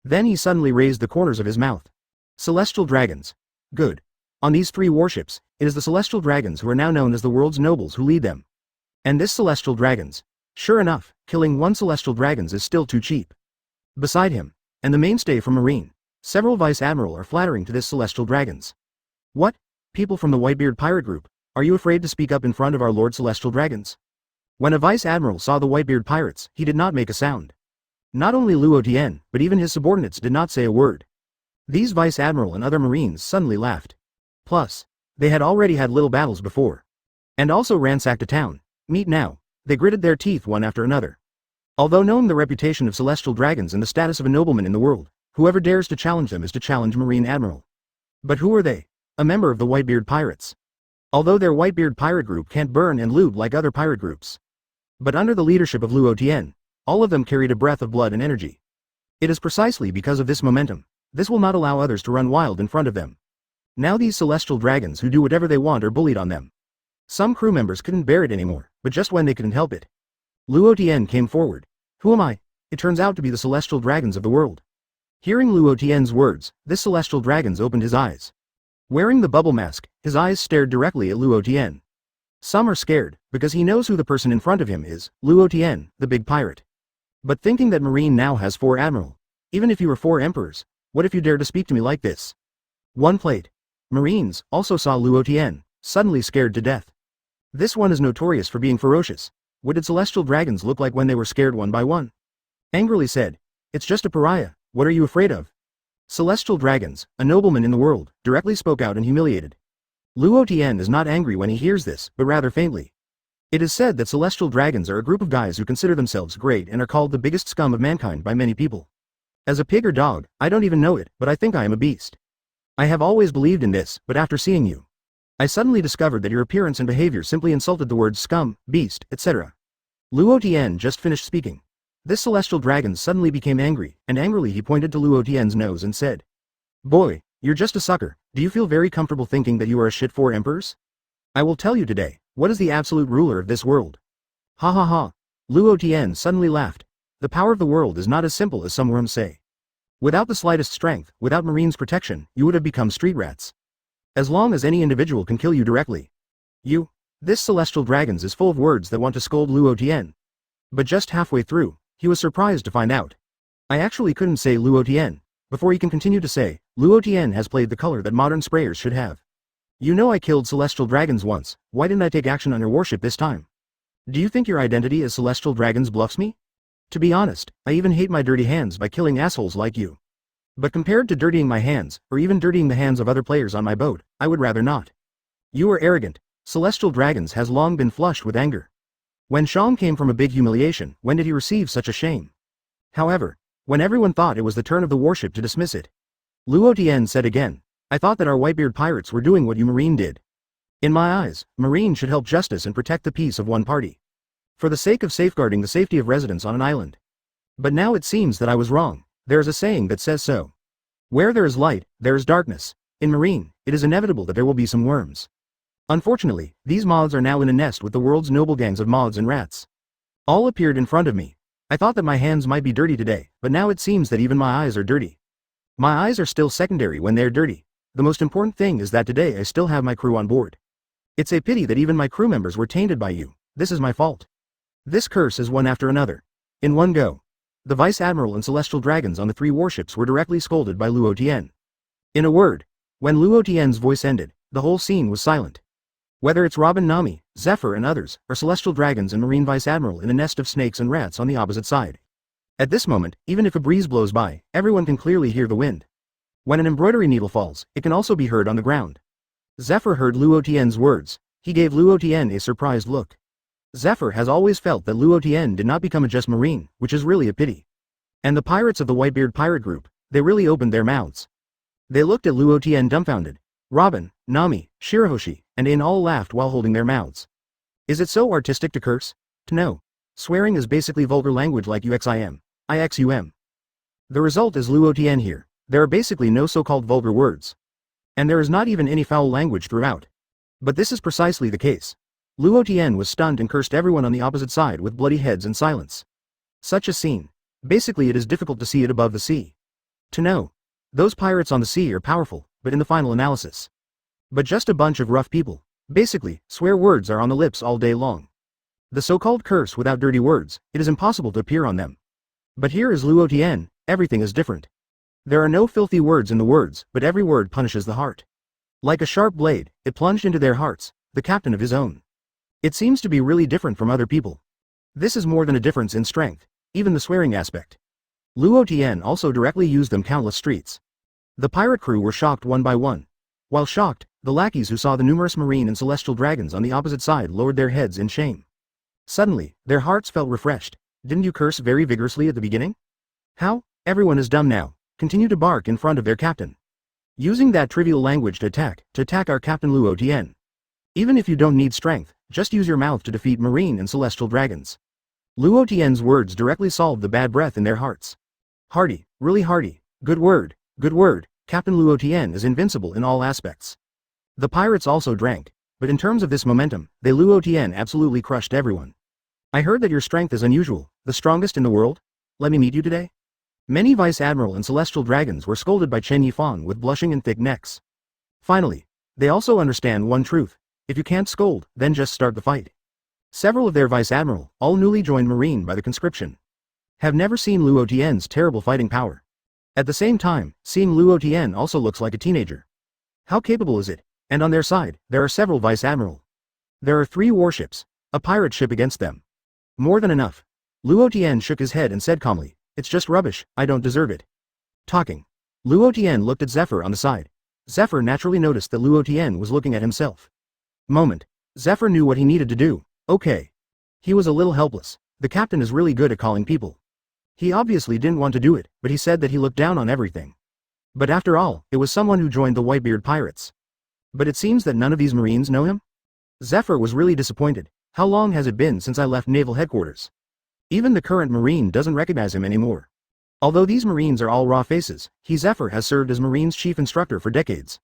Then he suddenly raised the corners of his mouth. Celestial dragons. Good. On these 3 warships, it is the celestial dragons who are now known as the world's nobles who lead them. And this celestial dragons. Sure enough, killing 1 celestial dragons is still too cheap. Beside him, and the mainstay from marine, several vice admiral are flattering to this celestial dragons. What? People from the Whitebeard pirate group, are you afraid to speak up in front of our lord celestial dragons? When a vice admiral saw the Whitebeard pirates, he did not make a sound. Not only Luo Tian, but even his subordinates did not say a word. These vice admiral and other marines suddenly laughed. Plus, they had already had little battles before. And also ransacked a town. Meet now. They gritted their teeth one after another. Although knowing the reputation of celestial dragons and the status of a nobleman in the world, whoever dares to challenge them is to challenge marine admiral. But who are they? A member of the Whitebeard pirates. Although their Whitebeard pirate group can't burn and loot like other pirate groups. But under the leadership of Luo Tian, all of them carried a breath of blood and energy. It is precisely because of this momentum. This will not allow others to run wild in front of them. Now these celestial dragons who do whatever they want are bullied on them. Some crew members couldn't bear it anymore, but just when they couldn't help it. Luo Tian came forward. Who am I? It turns out to be the celestial dragons of the world. Hearing Luo Tian's words, this celestial dragons opened his eyes. Wearing the bubble mask, his eyes stared directly at Luo Tian. Some are scared, because he knows who the person in front of him is, Luo Tian, the big pirate. But thinking that marine now has 4 admiral. Even if you were 4 emperors, what if you dare to speak to me like this? 1 plate. Marines also saw Luo Tian, suddenly scared to death. This one is notorious for being ferocious. What did celestial dragons look like when they were scared one by one? Angrily said, it's just a pariah, what are you afraid of? Celestial dragons, a nobleman in the world, directly spoke out and humiliated. Luo Tian is not angry when he hears this, but rather faintly. It is said that celestial dragons are a group of guys who consider themselves great and are called the biggest scum of mankind by many people. As a pig or dog, I don't even know it, but I think I am a beast. I have always believed in this, but after seeing you, I suddenly discovered that your appearance and behavior simply insulted the words scum, beast, etc. Luo Tian just finished speaking. This celestial dragon suddenly became angry, and angrily he pointed to Luo Tian's nose and said, Boy, you're just a sucker, do you feel very comfortable thinking that you are a shit 4 emperors? I will tell you today, what is the absolute ruler of this world? Ha ha ha. Luo Tian suddenly laughed. The power of the world is not as simple as some worms say. Without the slightest strength, without Marine's protection, you would have become street rats. As long as any individual can kill you directly. This celestial dragons is full of words that want to scold Luo Tian. But just halfway through, he was surprised to find out. I actually couldn't say Luo Tian, before he can continue to say, Luo Tian has played the color that modern sprayers should have. You know I killed celestial dragons once, why didn't I take action on your warship this time? Do you think your identity as celestial dragons bluffs me? To be honest, I even hate my dirty hands by killing assholes like you. But compared to dirtying my hands, or even dirtying the hands of other players on my boat, I would rather not. You are arrogant. Celestial dragons has long been flushed with anger. When Shang came from a big humiliation, when did he receive such a shame? However, when everyone thought it was the turn of the warship to dismiss it, Luo Tian said again, I thought that our Whitebeard pirates were doing what you Marine did. In my eyes, Marine should help justice and protect the peace of one party. For the sake of safeguarding the safety of residents on an island. But now it seems that I was wrong. There is a saying that says so. Where there is light, there is darkness. In Marine, it is inevitable that there will be some worms. Unfortunately, these moths are now in a nest with the world's noble gangs of moths and rats. All appeared in front of me. I thought that my hands might be dirty today, but now it seems that even my eyes are dirty. My eyes are still secondary when they're dirty. The most important thing is that today I still have my crew on board. It's a pity that even my crew members were tainted by you. This is my fault. This curse is one after another. In one go. The Vice Admiral and Celestial Dragons on the 3 warships were directly scolded by Luo Tian. In a word, when Luo Tian's voice ended, the whole scene was silent. Whether it's Robin Nami, Zephyr and others, or Celestial Dragons and Marine Vice Admiral in a nest of snakes and rats on the opposite side. At this moment, even if a breeze blows by, everyone can clearly hear the wind. When an embroidery needle falls, it can also be heard on the ground. Zephyr heard Luo Tian's words. He gave Luo Tian a surprised look. Zephyr has always felt that Luo Tian did not become a just Marine, which is really a pity. And the pirates of the Whitebeard pirate group, they really opened their mouths. They looked at Luo Tian dumbfounded. Robin, Nami, Shirahoshi, and Enel all laughed while holding their mouths. Is it so artistic to curse? No. Swearing is basically vulgar language like uxim, ixum. The result is Luo Tian here. There are basically no so-called vulgar words. And there is not even any foul language throughout. But this is precisely the case. Luo Tian was stunned and cursed everyone on the opposite side with bloody heads and silence. Such a scene. Basically it is difficult to see it above the sea. To know. Those pirates on the sea are powerful, but in the final analysis. But just a bunch of rough people. Basically, swear words are on the lips all day long. The so-called curse without dirty words, it is impossible to appear on them. But here is Luo Tian, everything is different. There are no filthy words in the words, but every word punishes the heart. Like a sharp blade, it plunged into their hearts, the captain of his own. It seems to be really different from other people. This is more than a difference in strength, even the swearing aspect. Luo Tian also directly used them countless streets. The pirate crew were shocked one by one. While shocked, the lackeys who saw the numerous Marine and Celestial Dragons on the opposite side lowered their heads in shame. Suddenly, their hearts felt refreshed. Didn't you curse very vigorously at the beginning? How? Everyone is dumb now. Continue to bark in front of their captain. Using that trivial language to attack our Captain Luo Tian. Even if you don't need strength, just use your mouth to defeat Marine and Celestial Dragons. Luo Tian's words directly solved the bad breath in their hearts. Hardy, really hardy, good word, Captain Luo Tian is invincible in all aspects. The pirates also drank, but in terms of this momentum, Luo Tian absolutely crushed everyone. I heard that your strength is unusual, the strongest in the world. Let me meet you today? Many Vice Admiral and Celestial Dragons were scolded by Chen Yifang with blushing and thick necks. Finally, they also understand one truth. If you can't scold, then just start the fight. Several of their Vice Admiral, all newly joined Marine by the conscription, have never seen Luo Tian's terrible fighting power. At the same time, seeing Luo Tian also looks like a teenager. How capable is it? And on their side, there are several Vice Admiral. There are 3 warships, a pirate ship against them. More than enough. Luo Tian shook his head and said calmly, it's just rubbish, I don't deserve it. Talking. Luo Tian looked at Zephyr on the side. Zephyr naturally noticed that Luo Tian was looking at himself. Moment. Zephyr knew what he needed to do. Okay. He was a little helpless. The captain is really good at calling people. He obviously didn't want to do it, but he said that he looked down on everything. But after all, it was someone who joined the Whitebeard pirates. But it seems that none of these Marines know him? Zephyr was really disappointed. How long has it been since I left naval headquarters? Even the current Marine doesn't recognize him anymore. Although these Marines are all raw faces, Zephyr has served as Marine's chief instructor for decades.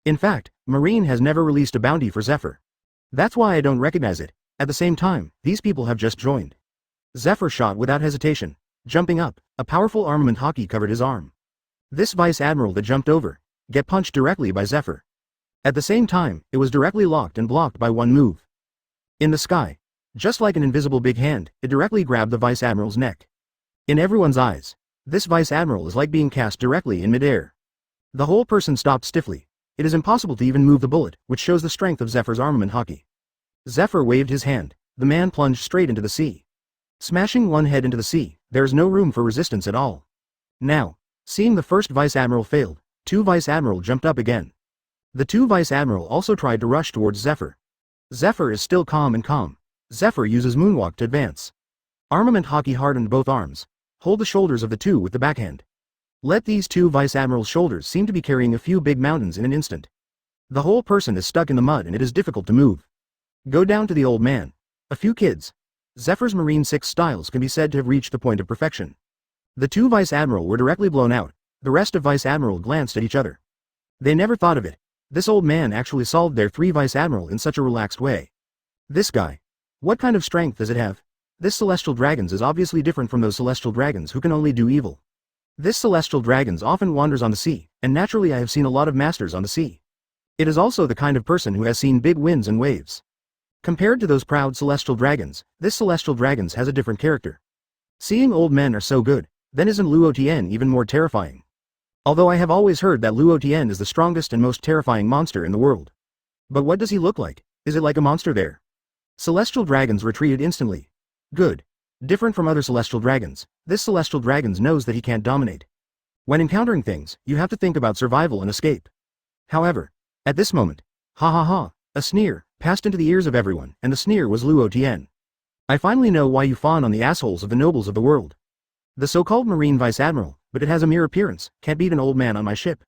In fact, Marine has never released a bounty for Zephyr. That's why I don't recognize it. At the same time, these people have just joined. Zephyr shot without hesitation. Jumping up, a powerful armament Haki covered his arm. This Vice Admiral that jumped over, get punched directly by Zephyr. At the same time, it was directly locked and blocked by one move. In the sky, just like an invisible big hand, it directly grabbed the Vice Admiral's neck. In everyone's eyes, this Vice Admiral is like being cast directly in midair. The whole person stopped stiffly. It is impossible to even move the bullet, which shows the strength of Zephyr's armament Haki. Zephyr waved his hand. the man plunged straight into the sea. Smashing one head into the sea, there is no room for resistance at all. Now, seeing the first Vice Admiral failed, 2 Vice Admiral jumped up again. The 2 Vice Admiral also tried to rush towards Zephyr. Zephyr is still calm and calm. Zephyr uses moonwalk to advance. Armament Haki hardened both arms. Hold the shoulders of the 2 with the backhand. Let these 2 Vice Admirals' shoulders seem to be carrying a few big mountains in an instant. The whole person is stuck in the mud and it is difficult to move. Go down to the old man. A few kids. Zephyr's Marine 6 styles can be said to have reached the point of perfection. The 2 Vice Admiral were directly blown out. The rest of Vice Admiral glanced at each other. They never thought of it. This old man actually solved their 3 Vice Admiral in such a relaxed way. This guy. What kind of strength does it have? This celestial dragons is obviously different from those celestial dragons who can only do evil. This celestial dragons often wanders on the sea, and naturally I have seen a lot of masters on the sea. It is also the kind of person who has seen big winds and waves. Compared to those proud celestial dragons, this celestial dragons has a different character. Seeing old men are so good, then isn't Luo Tian even more terrifying? Although I have always heard that Luo Tian is the strongest and most terrifying monster in the world. But what does he look like? Is it like a monster there? Celestial dragons retreated instantly. Good. Different from other celestial dragons, this celestial dragons knows that he can't dominate. When encountering things, you have to think about survival and escape. However, at this moment, ha ha ha, a sneer passed into the ears of everyone, and the sneer was Luo Tian. I finally know why you fawn on the assholes of the nobles of the world. The so-called Marine Vice Admiral, but it has a mere appearance, can't beat an old man on my ship.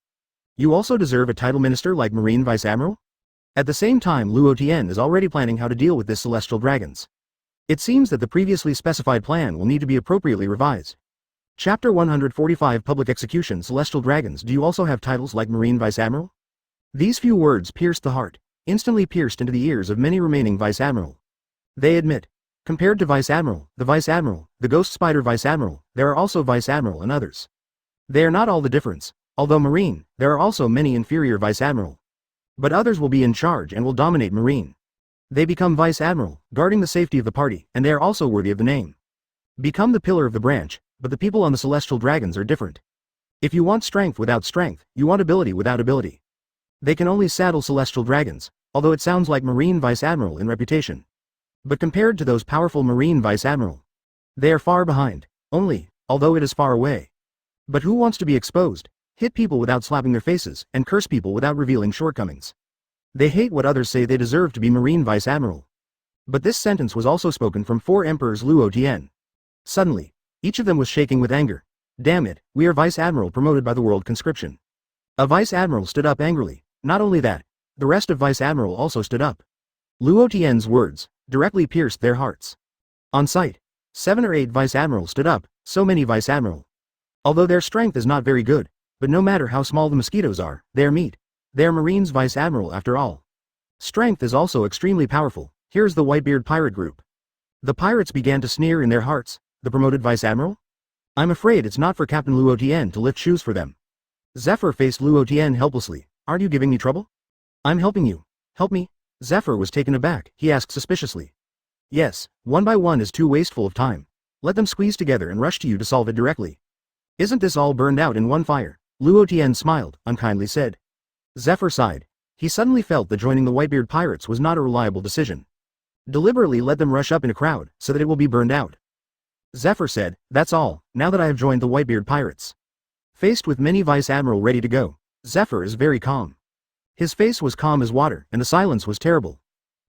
You also deserve a title minister like Marine Vice Admiral? At the same time Luo Tian is already planning how to deal with this celestial dragons. It seems that the previously specified plan will need to be appropriately revised. Chapter 145 Public Execution Celestial Dragons. Do you also have titles like Marine Vice Admiral? These few words pierced the heart, instantly pierced into the ears of many remaining Vice Admiral. They admit, compared to Vice Admiral, the Ghost Spider Vice Admiral, there are also Vice Admiral and others. They are not all the difference, although Marine, there are also many inferior Vice Admiral. But others will be in charge and will dominate Marine. They become Vice Admiral, guarding the safety of the party, and they are also worthy of the name. Become the pillar of the branch, but the people on the celestial dragons are different. If you want strength without strength, you want ability without ability. They can only saddle celestial dragons, although it sounds like Marine Vice Admiral in reputation. But compared to those powerful Marine Vice Admiral, they are far behind, although it is far away. But who wants to be exposed, hit people without slapping their faces, and curse people without revealing shortcomings? They hate what others say they deserve to be Marine Vice Admiral. But this sentence was also spoken from 4 Emperors Luo Tian. Suddenly, each of them was shaking with anger. Damn it, we are Vice Admiral promoted by the world conscription. A Vice Admiral stood up angrily. Not only that, the rest of Vice Admiral also stood up. Luo Tian's words directly pierced their hearts. On sight, 7 or 8 Vice Admirals stood up, so many Vice Admiral. Although their strength is not very good, but no matter how small the mosquitoes are, they are meat. They are Marines Vice Admiral after all. Strength is also extremely powerful. Here's the Whitebeard pirate group. The pirates began to sneer in their hearts. The promoted Vice Admiral? I'm afraid it's not for Captain Luo Tian to lift shoes for them. Zephyr faced Luo Tian helplessly. Aren't you giving me trouble? I'm helping you. Help me? Zephyr was taken aback. He asked suspiciously. Yes, one by one is too wasteful of time. Let them squeeze together and rush to you to solve it directly. Isn't this all burned out in one fire? Luo Tian smiled, unkindly said. Zephyr sighed. He suddenly felt that joining the Whitebeard pirates was not a reliable decision. Deliberately let them rush up in a crowd, so that it will be burned out. Zephyr said, that's all, now that I have joined the Whitebeard pirates. Faced with many Vice Admiral ready to go, Zephyr is very calm. His face was calm as water, and the silence was terrible.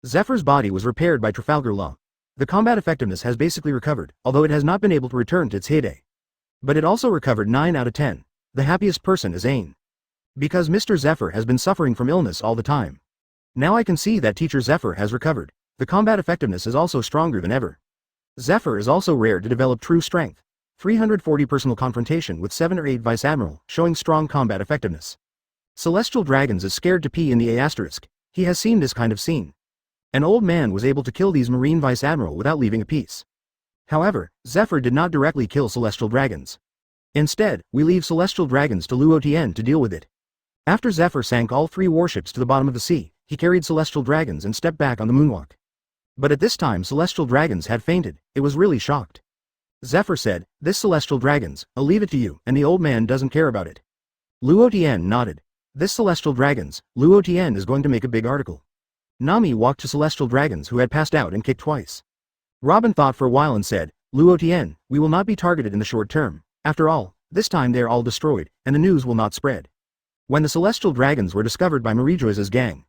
Zephyr's body was repaired by Trafalgar Law. The combat effectiveness has basically recovered, although it has not been able to return to its heyday. But it also recovered 9 out of 10. The happiest person is Ain. Because Mr. Zephyr has been suffering from illness all the time. Now I can see that Teacher Zephyr has recovered. The combat effectiveness is also stronger than ever. Zephyr is also rare to develop true strength. 340 personal confrontation with 7 or 8 Vice Admiral, showing strong combat effectiveness. Celestial Dragons is scared to pee in the A**. He has seen this kind of scene. An old man was able to kill these Marine Vice Admiral without leaving a piece. However, Zephyr did not directly kill Celestial Dragons. Instead, we leave Celestial Dragons to Luo Tian to deal with it. After Zephyr sank all 3 warships to the bottom of the sea, he carried Celestial Dragons and stepped back on the moonwalk. But at this time Celestial Dragons had fainted. It was really shocked. Zephyr said, this Celestial Dragons, I'll leave it to you, and the old man doesn't care about it. Luo Tian nodded. This Celestial Dragons, Luo Tian is going to make a big article. Nami walked to celestial dragons who had passed out and kicked twice. Robin thought for a while and said, Luo Tian, we will not be targeted in the short term. After all, this time they are all destroyed, and the news will not spread. When the celestial dragons were discovered by Marie-Joyce's gang,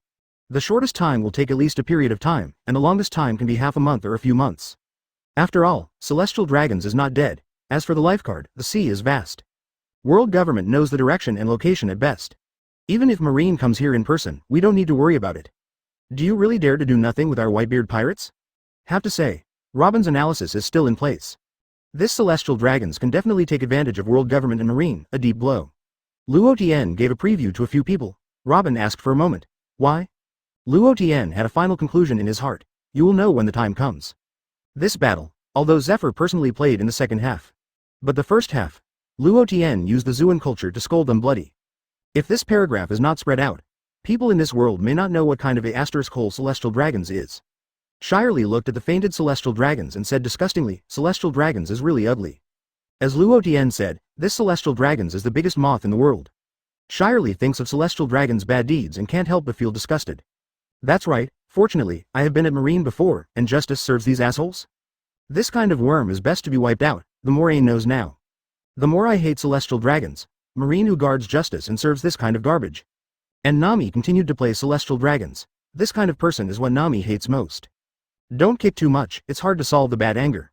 the shortest time will take at least a period of time, and the longest time can be half a month or a few months. After all, celestial dragons is not dead. As for the lifeguard, the sea is vast. World government knows the direction and location at best. Even if Marine comes here in person, we don't need to worry about it. Do you really dare to do nothing with our Whitebeard pirates? Have to say, Robin's analysis is still in place. This celestial dragons can definitely take advantage of world government and Marine, a deep blow. Luo Tian gave a preview to a few people. Robin asked for a moment. Why? Luo Tian had a final conclusion in his heart. You will know when the time comes. This battle, although Zephyr personally played in the second half. But the first half, Luo Tian used the Zuan culture to scold them bloody. If this paragraph is not spread out, people in this world may not know what kind of a asterisk hole celestial dragons is. Shirley looked at the fainted celestial dragons and said disgustingly, celestial dragons is really ugly. As Luo Tian said, this celestial dragons is the biggest moth in the world. Shirley thinks of celestial dragons' bad deeds and can't help but feel disgusted. That's right, fortunately, I have been at Marine before, and justice serves these assholes. This kind of worm is best to be wiped out, the more Ain knows now. The more I hate celestial dragons, Marine who guards justice and serves this kind of garbage. And Nami continued to play celestial dragons. This kind of person is what Nami hates most. Don't kick too much, it's hard to solve the bad anger.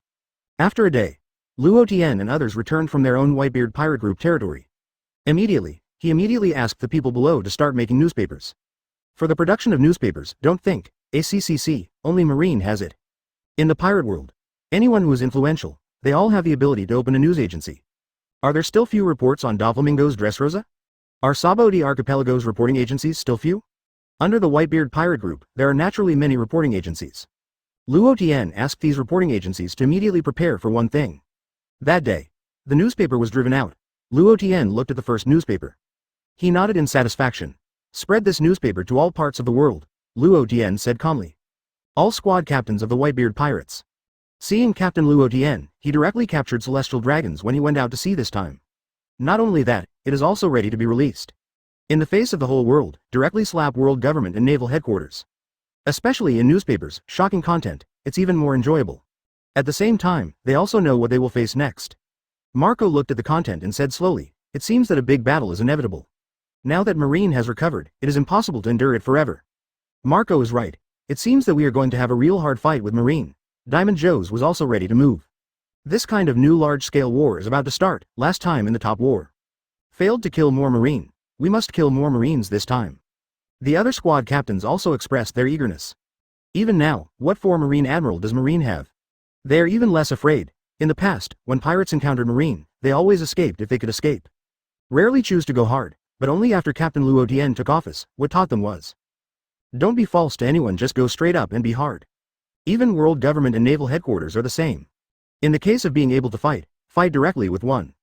After a day, Luo Tian and others returned from their own Whitebeard pirate group territory. He immediately asked the people below to start making newspapers. For the production of newspapers, don't think, ACCC, only Marine has it. In the pirate world, anyone who is influential, they all have the ability to open a news agency. Are there still few reports on Doflamingo's Dressrosa? Are Sabo de Archipelago's reporting agencies still few? Under the Whitebeard pirate group, there are naturally many reporting agencies. Luo Tian asked these reporting agencies to immediately prepare for one thing. That day, the newspaper was driven out. Luo Tian looked at the first newspaper. He nodded in satisfaction. Spread this newspaper to all parts of the world, Luo Tian said calmly. All squad captains of the Whitebeard pirates. Seeing Captain Luo Tian, he directly captured celestial dragons when he went out to sea this time. Not only that, it is also ready to be released. In the face of the whole world, directly slap world government and naval headquarters. Especially in newspapers, shocking content, it's even more enjoyable. At the same time, they also know what they will face next. Marco looked at the content and said slowly, it seems that a big battle is inevitable. Now that Marine has recovered, it is impossible to endure it forever. Marco is right. It seems that we are going to have a real hard fight with Marine. Diamond Joe's was also ready to move. This kind of new large-scale war is about to start, last time in the top war. Failed to kill more Marine. We must kill more Marines this time. The other squad captains also expressed their eagerness. Even now, what for Marine Admiral does Marine have? They are even less afraid. In the past, when pirates encountered Marine, they always escaped if they could escape. Rarely choose to go hard, but only after Captain Luo Tian took office, what taught them was. Don't be false to anyone, just go straight up and be hard. Even world government and naval headquarters are the same. In the case of being able to fight directly with one.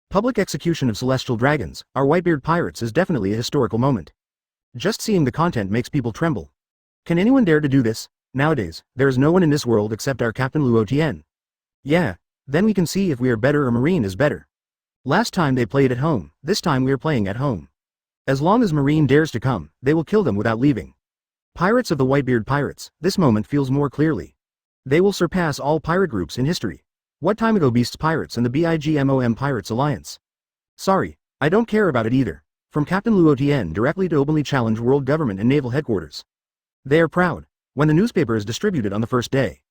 Public execution of celestial dragons, our Whitebeard pirates is definitely a historical moment. Just seeing the content makes people tremble. Can anyone dare to do this? Nowadays, there is no one in this world except our Captain Luo Tian. Yeah, then we can see if we are better or Marine is better. Last time they played at home, this time we are playing at home. As long as Marine dares to come, they will kill them without leaving. Pirates of the Whitebeard pirates, this moment feels more clearly. They will surpass all pirate groups in history. What time ago Beasts Pirates and the BIGMOM Pirates Alliance? Sorry, I don't care about it either. From Captain Luo Tian directly to openly challenge world government and naval headquarters. They are proud. When the newspaper is distributed on the first day.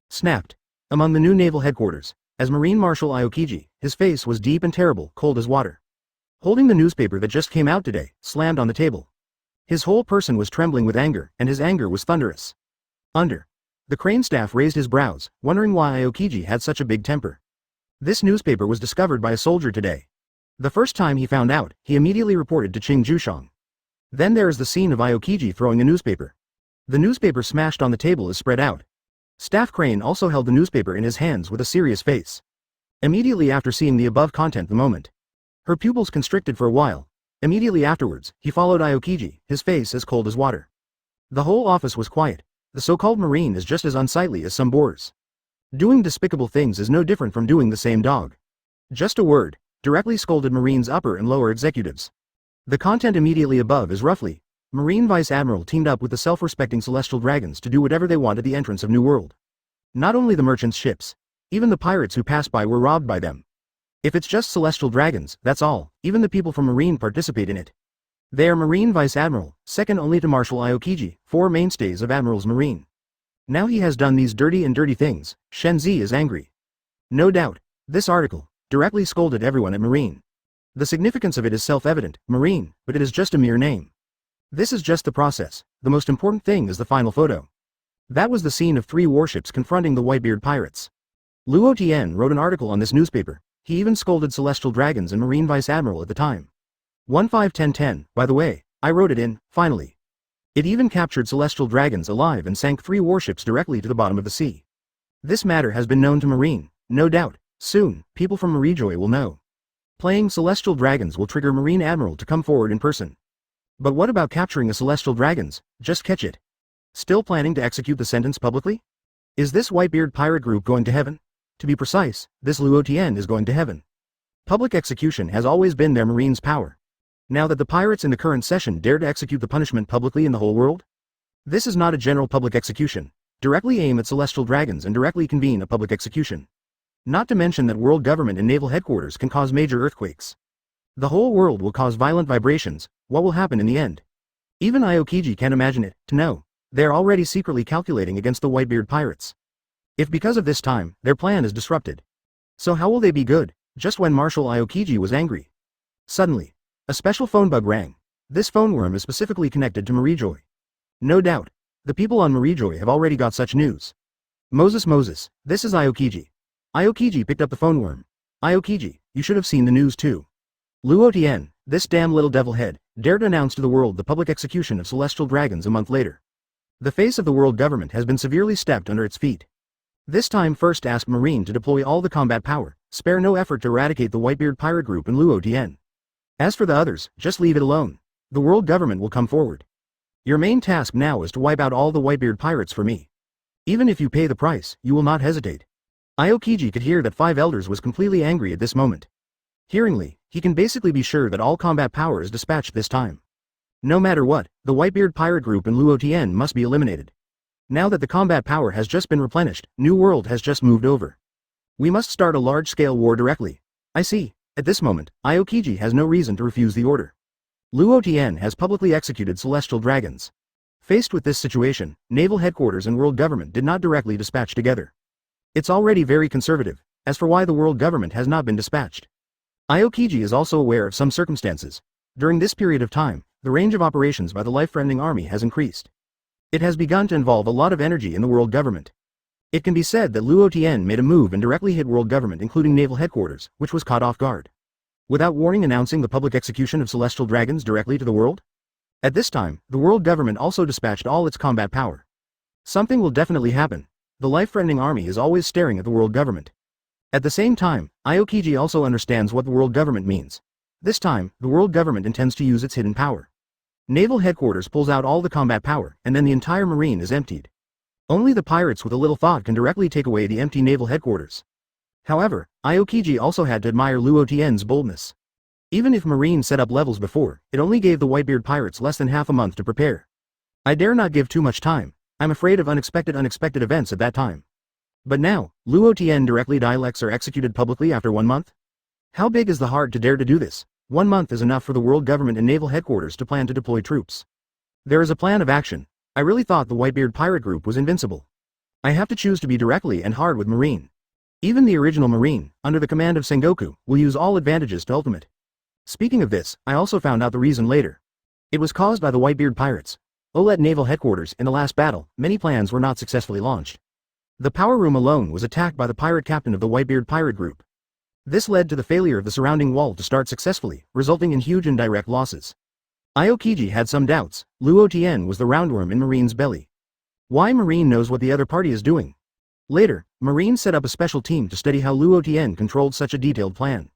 Snapped. Among the new naval headquarters, as Marine Marshal Aokiji, his face was deep and terrible, cold as water. Holding the newspaper that just came out today, slammed on the table. His whole person was trembling with anger, and his anger was thunderous. The crane staff raised his brows, wondering why Aokiji had such a big temper. This newspaper was discovered by a soldier today. The first time he found out, he immediately reported to Qing Jushang. Then there is the scene of Aokiji throwing the newspaper. The newspaper smashed on the table is spread out. Staff Crane also held the newspaper in his hands with a serious face. Immediately after seeing the above content the moment. Her pupils constricted for a while. Immediately afterwards, he followed Aokiji, his face as cold as water. The whole office was quiet. The so-called Marine is just as unsightly as some boars. Doing despicable things is no different from doing the same dog. Just a word, directly scolded Marine's upper and lower executives. The content immediately above is roughly, Marine Vice Admiral teamed up with the self-respecting celestial dragons to do whatever they want at the entrance of New World. Not only the merchants' ships, even the pirates who passed by were robbed by them. If it's just celestial dragons, that's all, even the people from Marine participate in it. They are Marine Vice Admiral, second only to Marshal Aokiji, four mainstays of Admiral's Marine. Now he has done these dirty things, Shenzi is angry. No doubt, this article directly scolded everyone at Marine. The significance of it is self-evident, Marine, but it is just a mere name. This is just the process, the most important thing is the final photo. That was the scene of 3 warships confronting the Whitebeard pirates. Luo Tian wrote an article on this newspaper, he even scolded Celestial Dragons and Marine Vice Admiral at the time. 151010, by the way, I wrote it in, finally. It even captured Celestial Dragons alive and sank 3 warships directly to the bottom of the sea. This matter has been known to Marine, no doubt, soon, people from Marijoy will know. Playing Celestial Dragons will trigger Marine Admiral to come forward in person. But what about capturing a Celestial Dragons, just catch it? Still planning to execute the sentence publicly? Is this Whitebeard pirate group going to heaven? To be precise, this Luo Tian is going to heaven. Public execution has always been their Marine's power. Now that the pirates in the current session dare to execute the punishment publicly in the whole world? This is not a general public execution. Directly aim at Celestial Dragons and directly convene a public execution. Not to mention that world government and naval headquarters can cause major earthquakes. The whole world will cause violent vibrations. What will happen in the end? Even Aokiji can't imagine it, to know. They are already secretly calculating against the Whitebeard pirates. If because of this time, their plan is disrupted. So how will they be good, just when Marshal Aokiji was angry? Suddenly, a special phone bug rang. This phone worm is specifically connected to Marijoy. No doubt, the people on Marijoy have already got such news. Moses, this is Aokiji. Aokiji picked up the phone worm. Aokiji, you should have seen the news too. Luo Tian, this damn little devil head, dared to announce to the world the public execution of Celestial Dragons a month later. The face of the world government has been severely stepped under its feet. This time first ask Marine to deploy all the combat power, spare no effort to eradicate the Whitebeard pirate group and Luo Tian. As for the others, just leave it alone. The world government will come forward. Your main task now is to wipe out all the Whitebeard pirates for me. Even if you pay the price, you will not hesitate. Aokiji could hear that 5 elders was completely angry at this moment. Hearingly, he can basically be sure that all combat power is dispatched this time. No matter what, the Whitebeard pirate group and Luo Tian must be eliminated. Now that the combat power has just been replenished, New World has just moved over. We must start a large-scale war directly. I see. At this moment, Aokiji has no reason to refuse the order. Luo Tian has publicly executed Celestial Dragons. Faced with this situation, naval headquarters and world government did not directly dispatch together. It's already very conservative. As for why the world government has not been dispatched, Aokiji is also aware of some circumstances. During this period of time, the range of operations by the life-threatening army has increased. It has begun to involve a lot of energy in the world government. It can be said that Luo Tian made a move and directly hit world government including naval headquarters, which was caught off guard. Without warning announcing the public execution of Celestial Dragons directly to the world? At this time, the world government also dispatched all its combat power. Something will definitely happen. The life-threatening army is always staring at the world government. At the same time, Aokiji also understands what the world government means. This time, the world government intends to use its hidden power. Naval headquarters pulls out all the combat power, and then the entire marine is emptied. Only the pirates with a little thought can directly take away the empty naval headquarters. However, Aokiji also had to admire Luo Tian's boldness. Even if Marine set up levels before, it only gave the Whitebeard pirates less than half a month to prepare. I dare not give too much time. I'm afraid of unexpected events at that time. But now, Luo Tian directly dialects are executed publicly after 1 month? How big is the heart to dare to do this? 1 month is enough for the world government and naval headquarters to plan to deploy troops. There is a plan of action. I really thought the Whitebeard pirate group was invincible. I have to choose to be directly and hard with Marine. Even the original Marine, under the command of Sengoku, will use all advantages to ultimate. Speaking of this, I also found out the reason later. It was caused by the Whitebeard pirates. Olet naval headquarters, in the last battle, many plans were not successfully launched. The power room alone was attacked by the pirate captain of the Whitebeard pirate group. This led to the failure of the surrounding wall to start successfully, resulting in huge indirect losses. Aokiji had some doubts. Luo Tian was the roundworm in Marine's belly. Why Marine knows what the other party is doing? Later, Marine set up a special team to study how Luo Tian controlled such a detailed plan.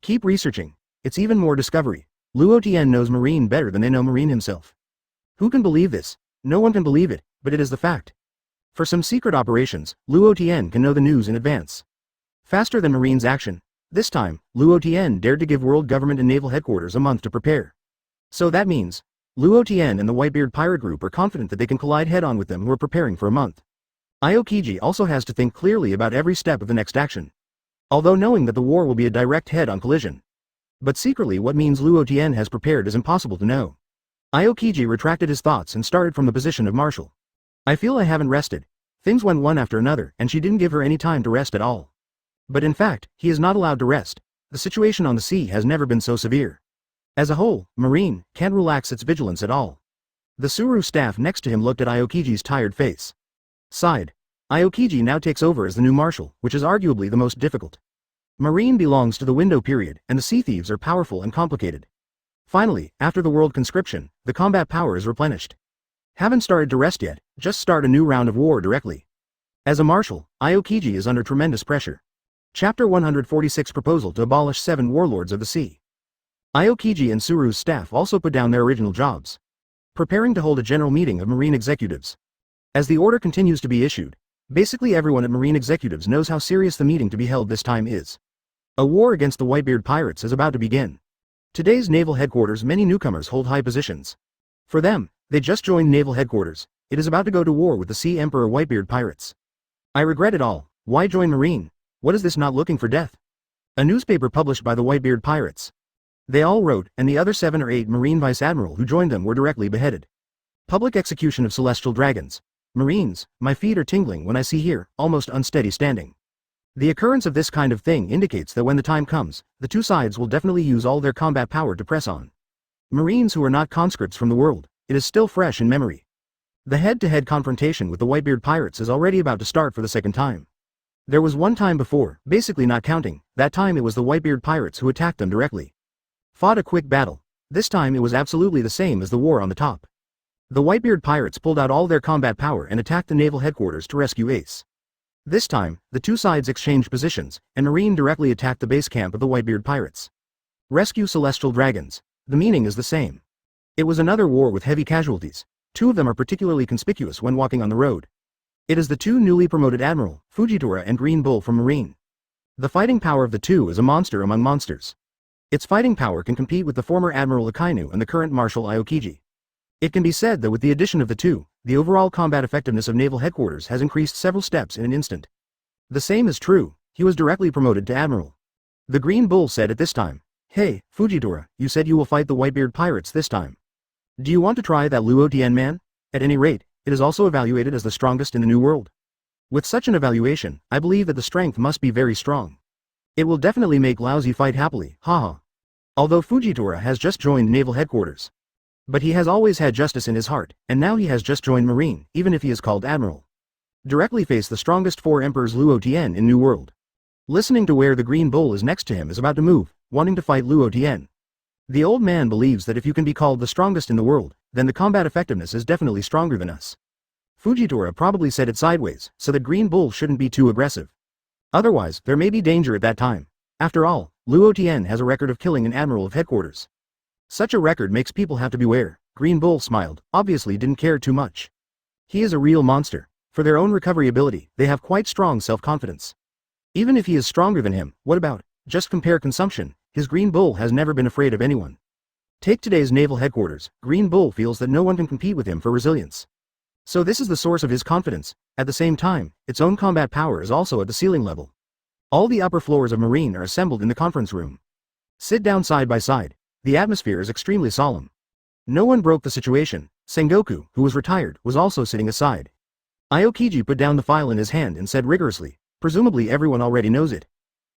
Keep researching. It's even more discovery. Luo Tian knows Marine better than they know Marine himself. Who can believe this? No one can believe it, but it is the fact. For some secret operations, Luo Tian can know the news in advance. Faster than Marine's action. This time, Luo Tian dared to give world government and naval headquarters a month to prepare. So that means, Luo Tian and the Whitebeard pirate group are confident that they can collide head-on with them who are preparing for a month. Aokiji also has to think clearly about every step of the next action. Although knowing that the war will be a direct head-on collision. But secretly what means Luo Tian has prepared is impossible to know. Aokiji retracted his thoughts and started from the position of marshal. I feel I haven't rested. Things went one after another and she didn't give her any time to rest at all. But in fact, he is not allowed to rest. The situation on the sea has never been so severe. As a whole, Marine can't relax its vigilance at all. The Suru staff next to him looked at Aokiji's tired face. Sighed. Aokiji now takes over as the new marshal, which is arguably the most difficult. Marine belongs to the window period, and the sea thieves are powerful and complicated. Finally, after the world conscription, the combat power is replenished. Haven't started to rest yet, just start a new round of war directly. As a marshal, Aokiji is under tremendous pressure. Chapter 146 Proposal to abolish 7 warlords of the sea. Aokiji and Suru's staff also put down their original jobs. Preparing to hold a general meeting of Marine executives. As the order continues to be issued, basically everyone at Marine executives knows how serious the meeting to be held this time is. A war against the Whitebeard pirates is about to begin. Today's naval headquarters many newcomers hold high positions. For them, they just joined naval headquarters, it is about to go to war with the Sea Emperor Whitebeard pirates. I regret it all, why join Marine? What is this not looking for death? A newspaper published by the Whitebeard pirates. They all wrote, and the other 7 or 8 Marine vice admiral who joined them were directly beheaded. Public execution of celestial dragons. Marines, my feet are tingling when I see here, almost unsteady standing. The occurrence of this kind of thing indicates that when the time comes, the two sides will definitely use all their combat power to press on. Marines who are not conscripts from the world, it is still fresh in memory. The head-to-head confrontation with the Whitebeard pirates is already about to start for the second time. There was one time before, basically not counting, that time it was the Whitebeard pirates who attacked them directly. Fought a quick battle. This time it was absolutely the same as the war on the top. The Whitebeard pirates pulled out all their combat power and attacked the naval headquarters to rescue Ace. This time, the two sides exchanged positions, and Marine directly attacked the base camp of the Whitebeard pirates. Rescue celestial dragons. The meaning is the same. It was another war with heavy casualties. 2 of them are particularly conspicuous when walking on the road. It is the 2 newly promoted Admiral, Fujitora and Green Bull from Marine. The fighting power of the 2 is a monster among monsters. Its fighting power can compete with the former Admiral Akainu and the current Marshal Aokiji. It can be said that with the addition of the 2, the overall combat effectiveness of naval headquarters has increased several steps in an instant. The same is true, he was directly promoted to Admiral. The Green Bull said at this time, "Hey, Fujitora, you said you will fight the Whitebeard pirates this time. Do you want to try that Luo Tian man? At any rate, it is also evaluated as the strongest in the New World. With such an evaluation, I believe that the strength must be very strong. It will definitely make Lousy fight happily, haha." Although Fujitora has just joined naval headquarters. But he has always had justice in his heart, and now he has just joined Marine, even if he is called Admiral. Directly face the strongest 4 emperors Luo Tian in New World. Listening to where the Green Bull is next to him is about to move, wanting to fight Luo Tian. The old man believes that if you can be called the strongest in the world, then the combat effectiveness is definitely stronger than us. Fujitora probably said it sideways, so that Green Bull shouldn't be too aggressive. Otherwise, there may be danger at that time. After all, Luo Tian has a record of killing an admiral of headquarters. Such a record makes people have to beware. Green Bull smiled, obviously didn't care too much. He is a real monster. For their own recovery ability, they have quite strong self-confidence. Even if he is stronger than him, what about, just compare consumption, his Green Bull has never been afraid of anyone. Take today's naval headquarters, Green Bull feels that no one can compete with him for resilience. So this is the source of his confidence. At the same time, its own combat power is also at the ceiling level. All the upper floors of Marine are assembled in the conference room. Sit down side by side. The atmosphere is extremely solemn. No one broke the situation. Sengoku, who was retired, was also sitting aside. Aokiji put down the file in his hand and said rigorously, presumably everyone already knows it.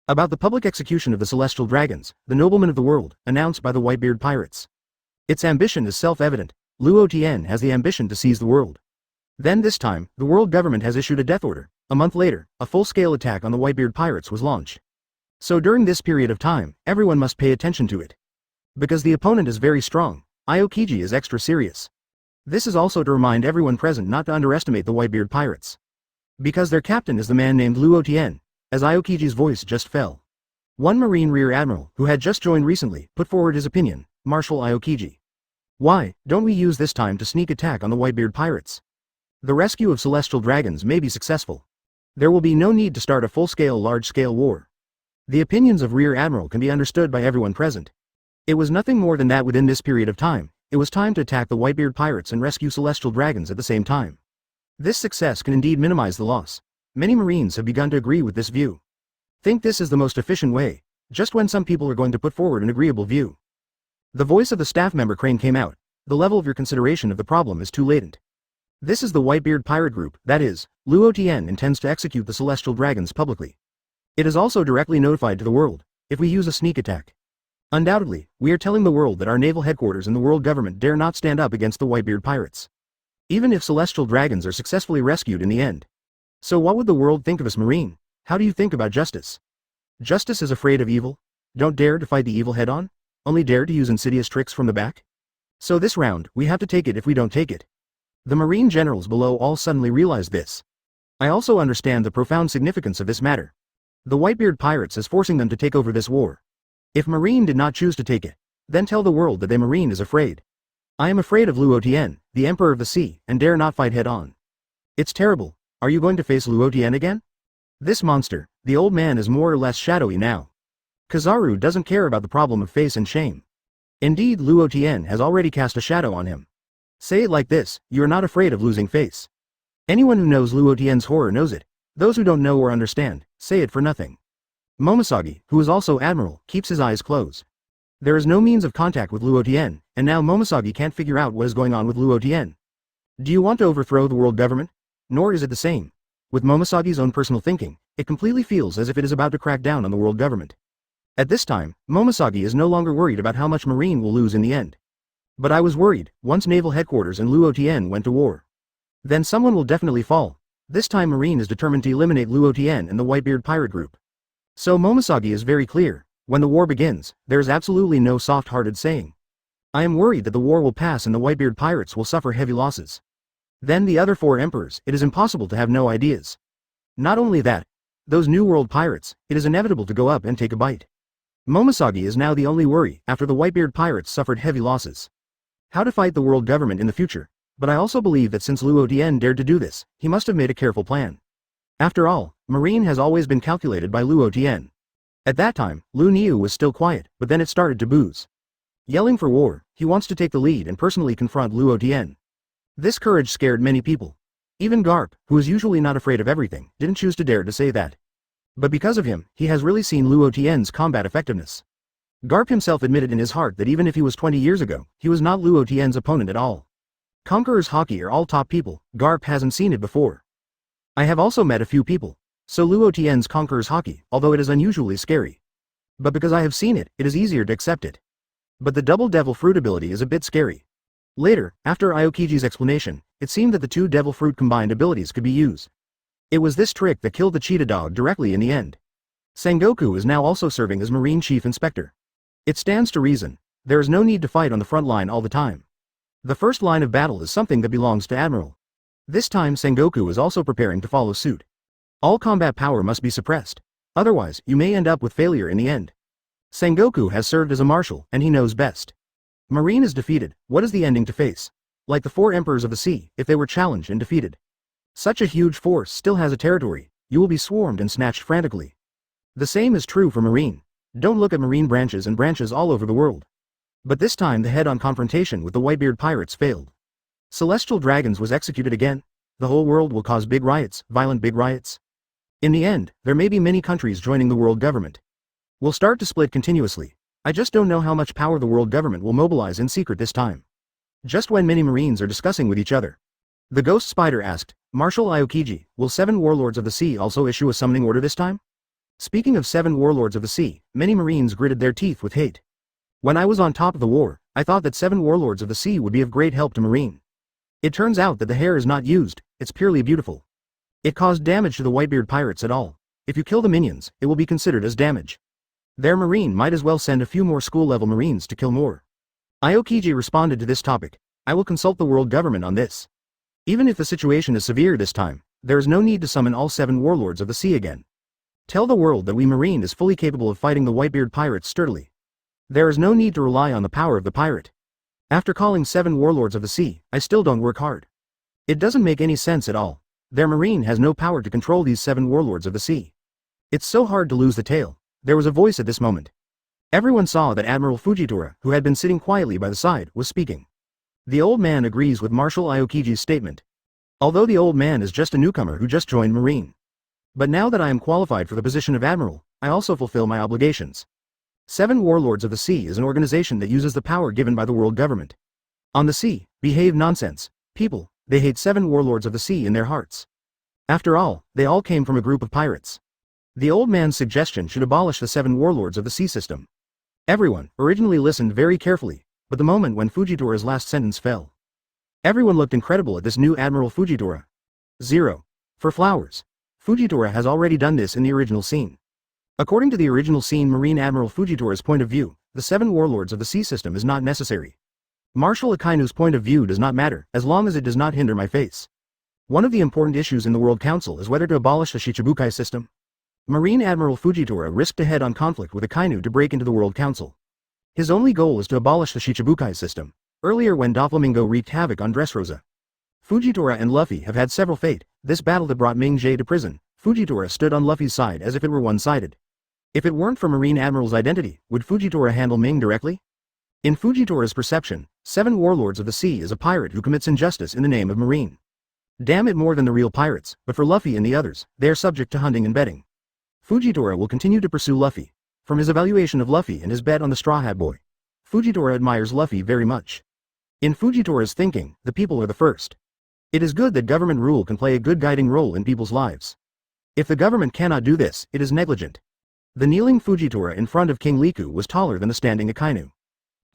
About the public execution of the celestial dragons, the noblemen of the world, announced by the Whitebeard pirates. Its ambition is self-evident. Luo Tian has the ambition to seize the world. Then this time, the world government has issued a death order. A month later, a full-scale attack on the Whitebeard pirates was launched. So during this period of time, everyone must pay attention to it. Because the opponent is very strong, Aokiji is extra serious. This is also to remind everyone present not to underestimate the Whitebeard pirates. Because their captain is the man named Luo Tian, as Aokiji's voice just fell. One Marine Rear Admiral, who had just joined recently, put forward his opinion, Marshal Aokiji. Why don't we use this time to sneak attack on the Whitebeard pirates? The rescue of celestial dragons may be successful. There will be no need to start a full-scale large-scale war. The opinions of Rear Admiral can be understood by everyone present. It was nothing more than that within this period of time, it was time to attack the Whitebeard pirates and rescue celestial dragons at the same time. This success can indeed minimize the loss. Many Marines have begun to agree with this view. Think this is the most efficient way, just when some people are going to put forward an agreeable view. The voice of the staff member Crane came out. The level of your consideration of the problem is too latent. This is the Whitebeard pirate group, that is, Luo Tian intends to execute the celestial dragons publicly. It is also directly notified to the world, if we use a sneak attack. Undoubtedly, we are telling the world that our naval headquarters and the world government dare not stand up against the Whitebeard pirates. Even if celestial dragons are successfully rescued in the end. So what would the world think of us, Marine? How do you think about justice? Justice is afraid of evil? Don't dare to fight the evil head-on? Only dare to use insidious tricks from the back? So this round, we have to take it if we don't take it. The Marine generals below all suddenly realized this. I also understand the profound significance of this matter. The Whitebeard pirates is forcing them to take over this war. If Marine did not choose to take it, then tell the world that the Marine is afraid. I am afraid of Luo Tian, the Emperor of the Sea, and dare not fight head-on. It's terrible. Are you going to face Luo Tian again? This monster, the old man, is more or less shadowy now. Kizaru doesn't care about the problem of face and shame. Indeed, Luo Tian has already cast a shadow on him. Say it like this, you are not afraid of losing face. Anyone who knows Luo Tian's horror knows it. Those who don't know or understand, say it for nothing. Momosagi, who is also admiral, keeps his eyes closed. There is no means of contact with Luo Tian, and now Momosagi can't figure out what is going on with Luo Tian. Do you want to overthrow the world government? Nor is it the same. With Momosagi's own personal thinking, it completely feels as if it is about to crack down on the world government. At this time, Momosagi is no longer worried about how much Marine will lose in the end. But I was worried, once naval headquarters and Luo Tian went to war. Then someone will definitely fall. This time Marine is determined to eliminate Luo Tian and the Whitebeard pirate group. So Momosagi is very clear, when the war begins, there is absolutely no soft-hearted saying. I am worried that the war will pass and the Whitebeard pirates will suffer heavy losses. Then the other four emperors, it is impossible to have no ideas. Not only that, those New World pirates, it is inevitable to go up and take a bite. Momosagi is now the only worry after the Whitebeard pirates suffered heavy losses. How to fight the world government in the future, but I also believe that since Luo Tian dared to do this, he must have made a careful plan. After all, Marine has always been calculated by Luo Tian. At that time, Lu Niu was still quiet, but then it started to booze. Yelling for war, he wants to take the lead and personally confront Luo Tian. This courage scared many people. Even Garp, who is usually not afraid of everything, didn't choose to dare to say that. But because of him, he has really seen Luo Tian's combat effectiveness. Garp himself admitted in his heart that even if he was 20 years ago, he was not Luo Tian's opponent at all. Conquerors Haki are all top people, Garp hasn't seen it before. I have also met a few people. So Luo Tian's Conquerors Haki, although it is unusually scary. But because I have seen it, it is easier to accept it. But the double devil fruit ability is a bit scary. Later, after Aokiji's explanation, it seemed that the two devil fruit combined abilities could be used. It was this trick that killed the cheetah dog directly in the end. Sengoku is now also serving as Marine Chief Inspector. It stands to reason, there is no need to fight on the front line all the time. The first line of battle is something that belongs to Admiral. This time Sengoku is also preparing to follow suit. All combat power must be suppressed. Otherwise, you may end up with failure in the end. Sengoku has served as a marshal, and he knows best. Marine is defeated, what is the ending to face? Like the four emperors of the sea, if they were challenged and defeated. Such a huge force still has a territory, you will be swarmed and snatched frantically. The same is true for Marine. Don't look at Marine branches and branches all over the world. But this time the head-on confrontation with the Whitebeard pirates failed. Celestial Dragons was executed again. The whole world will cause big riots, violent big riots. In the end, there may be many countries joining the world government. We'll start to split continuously. I just don't know how much power the world government will mobilize in secret this time. Just when many Marines are discussing with each other. The Ghost Spider asked, Marshal Aokiji, will 7 warlords of the sea also issue a summoning order this time? Speaking of 7 warlords of the sea, many Marines gritted their teeth with hate. When I was on top of the war, I thought that 7 warlords of the sea would be of great help to Marine. It turns out that the hair is not used, it's purely beautiful. It caused damage to the Whitebeard pirates at all. If you kill the minions, it will be considered as damage. Their Marine might as well send a few more school-level Marines to kill more. Aokiji responded to this topic, I will consult the world government on this. Even if the situation is severe this time, there is no need to summon all 7 warlords of the sea again. Tell the world that we Marine is fully capable of fighting the Whitebeard pirates sturdily. There is no need to rely on the power of the pirate. After calling 7 warlords of the sea, I still don't work hard. It doesn't make any sense at all. Their Marine has no power to control these 7 warlords of the sea. It's so hard to lose the tail. There was a voice at this moment. Everyone saw that Admiral Fujitora, who had been sitting quietly by the side, was speaking. The old man agrees with Marshal Aokiji's statement. Although the old man is just a newcomer who just joined Marine. But now that I am qualified for the position of Admiral, I also fulfill my obligations. 7 Warlords of the Sea is an organization that uses the power given by the world government. On the sea, behave nonsense, people, they hate 7 Warlords of the Sea in their hearts. After all, they all came from a group of pirates. The old man's suggestion should abolish the 7 Warlords of the Sea system. Everyone originally listened very carefully, but the moment when Fujitora's last sentence fell. Everyone looked incredible at this new Admiral Fujitora. 0. For flowers. Fujitora has already done this in the original scene. According to the original scene, Marine Admiral Fujitora's point of view, the 7 Warlords of the Sea system is not necessary. Marshal Akainu's point of view does not matter, as long as it does not hinder my face. One of the important issues in the World Council is whether to abolish the Shichibukai system. Marine Admiral Fujitora risked a head-on conflict with Akainu to break into the World Council. His only goal is to abolish the Shichibukai system. Earlier when Doflamingo wreaked havoc on Dressrosa, Fujitora and Luffy have had several fate. This battle that brought Ming Jie to prison, Fujitora stood on Luffy's side as if it were one-sided. If it weren't for Marine Admiral's identity, would Fujitora handle Ming directly? In Fujitora's perception, 7 Warlords of the Sea is a pirate who commits injustice in the name of Marine. Damn it, more than the real pirates, but for Luffy and the others, they are subject to hunting and betting. Fujitora will continue to pursue Luffy. From his evaluation of Luffy and his bet on the Straw Hat Boy, Fujitora admires Luffy very much. In Fujitora's thinking, the people are the first. It is good that government rule can play a good guiding role in people's lives. If the government cannot do this, it is negligent. The kneeling Fujitora in front of King Liku was taller than the standing Akainu.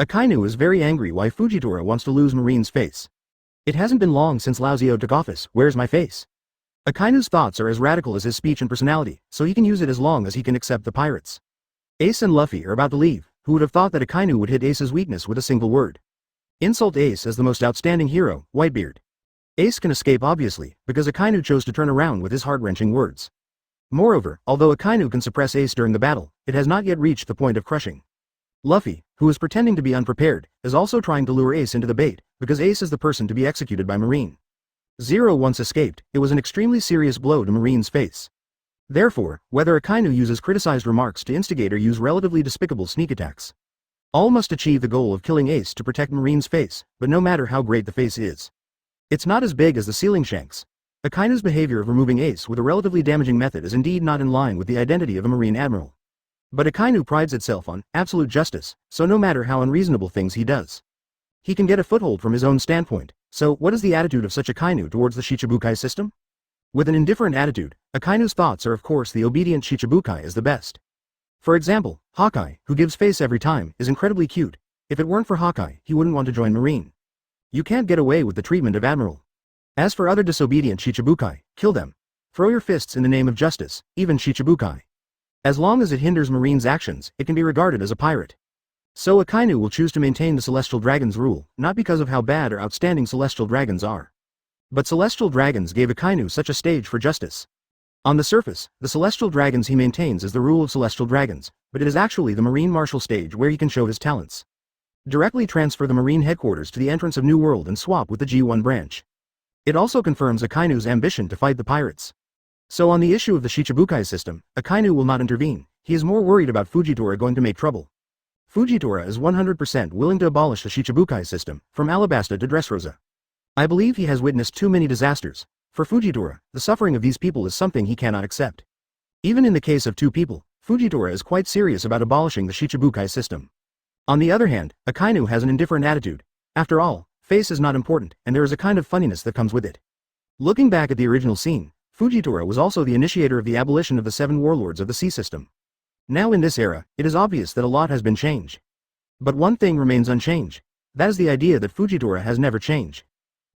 Akainu is very angry why Fujitora wants to lose Marine's face. It hasn't been long since Lao Zio took office, where's my face? Akainu's thoughts are as radical as his speech and personality, so he can use it as long as he can accept the pirates. Ace and Luffy are about to leave. Who would have thought that Akainu would hit Ace's weakness with a single word? Insult Ace as the most outstanding hero, Whitebeard. Ace can escape obviously, because Akainu chose to turn around with his heart-wrenching words. Moreover, although Akainu can suppress Ace during the battle, it has not yet reached the point of crushing. Luffy, who is pretending to be unprepared, is also trying to lure Ace into the bait, because Ace is the person to be executed by Marine. Zero once escaped, it was an extremely serious blow to Marine's face. Therefore, whether Akainu uses criticized remarks to instigate or use relatively despicable sneak attacks, all must achieve the goal of killing Ace to protect Marine's face, but no matter how great the face is. It's not as big as the ceiling shanks. Akainu's behavior of removing Ace with a relatively damaging method is indeed not in line with the identity of a Marine Admiral. But Akainu prides itself on absolute justice, so no matter how unreasonable things he does, he can get a foothold from his own standpoint. So, what is the attitude of such Akainu towards the Shichibukai system? With an indifferent attitude, Akainu's thoughts are of course the obedient Shichibukai is the best. For example, Haki, who gives face every time, is incredibly cute. If it weren't for Haki, he wouldn't want to join Marine. You can't get away with the treatment of Admiral. As for other disobedient Shichibukai, kill them. Throw your fists in the name of justice, even Shichibukai. As long as it hinders Marine's actions, it can be regarded as a pirate. So Akainu will choose to maintain the Celestial Dragon's rule, not because of how bad or outstanding Celestial Dragons are. But Celestial Dragons gave Akainu such a stage for justice. On the surface, the Celestial Dragons he maintains is the rule of Celestial Dragons, but it is actually the Marine Martial stage where he can show his talents. Directly transfer the Marine headquarters to the entrance of New World and swap with the G1 branch. It also confirms Akainu's ambition to fight the pirates. So on the issue of the Shichibukai system, Akainu will not intervene. He is more worried about Fujitora going to make trouble. Fujitora is 100% willing to abolish the Shichibukai system, from Alabasta to Dressrosa. I believe he has witnessed too many disasters. For Fujitora, the suffering of these people is something he cannot accept. Even in the case of 2 people, Fujitora is quite serious about abolishing the Shichibukai system. On the other hand, Akainu has an indifferent attitude. After all, face is not important, and there is a kind of funniness that comes with it. Looking back at the original scene, Fujitora was also the initiator of the abolition of the 7 Warlords of the Sea system. Now in this era, it is obvious that a lot has been changed. But one thing remains unchanged. That is the idea that Fujitora has never changed.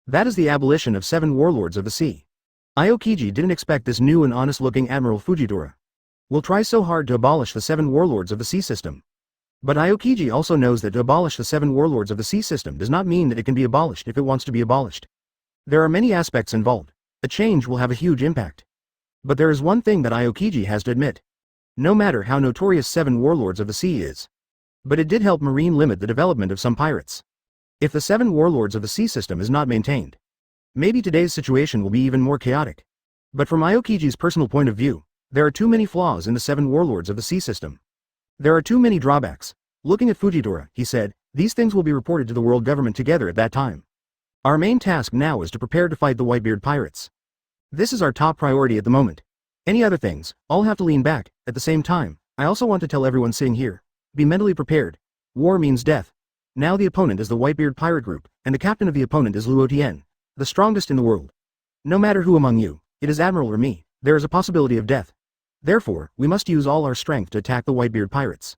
That is the abolition of 7 Warlords of the Sea. Aokiji didn't expect this new and honest-looking Admiral Fujitora will try so hard to abolish the 7 Warlords of the Sea system. But Aokiji also knows that to abolish the 7 Warlords of the Sea system does not mean that it can be abolished if it wants to be abolished. There are many aspects involved. A change will have a huge impact. But there is one thing that Aokiji has to admit. No matter how notorious 7 Warlords of the Sea is. But it did help Marine limit the development of some pirates. If the 7 Warlords of the Sea system is not maintained, maybe today's situation will be even more chaotic. But from Aokiji's personal point of view, there are too many flaws in the 7 Warlords of the Sea system. There are too many drawbacks. Looking at Fujitora, he said, these things will be reported to the world government together at that time. Our main task now is to prepare to fight the Whitebeard pirates. This is our top priority at the moment. Any other things, I'll have to lean back. At the same time, I also want to tell everyone sitting here, be mentally prepared. War means death. Now the opponent is the Whitebeard pirate group, and the captain of the opponent is Luo Tian, the strongest in the world. No matter who among you, it is Admiral or me, there is a possibility of death. Therefore, we must use all our strength to attack the Whitebeard pirates.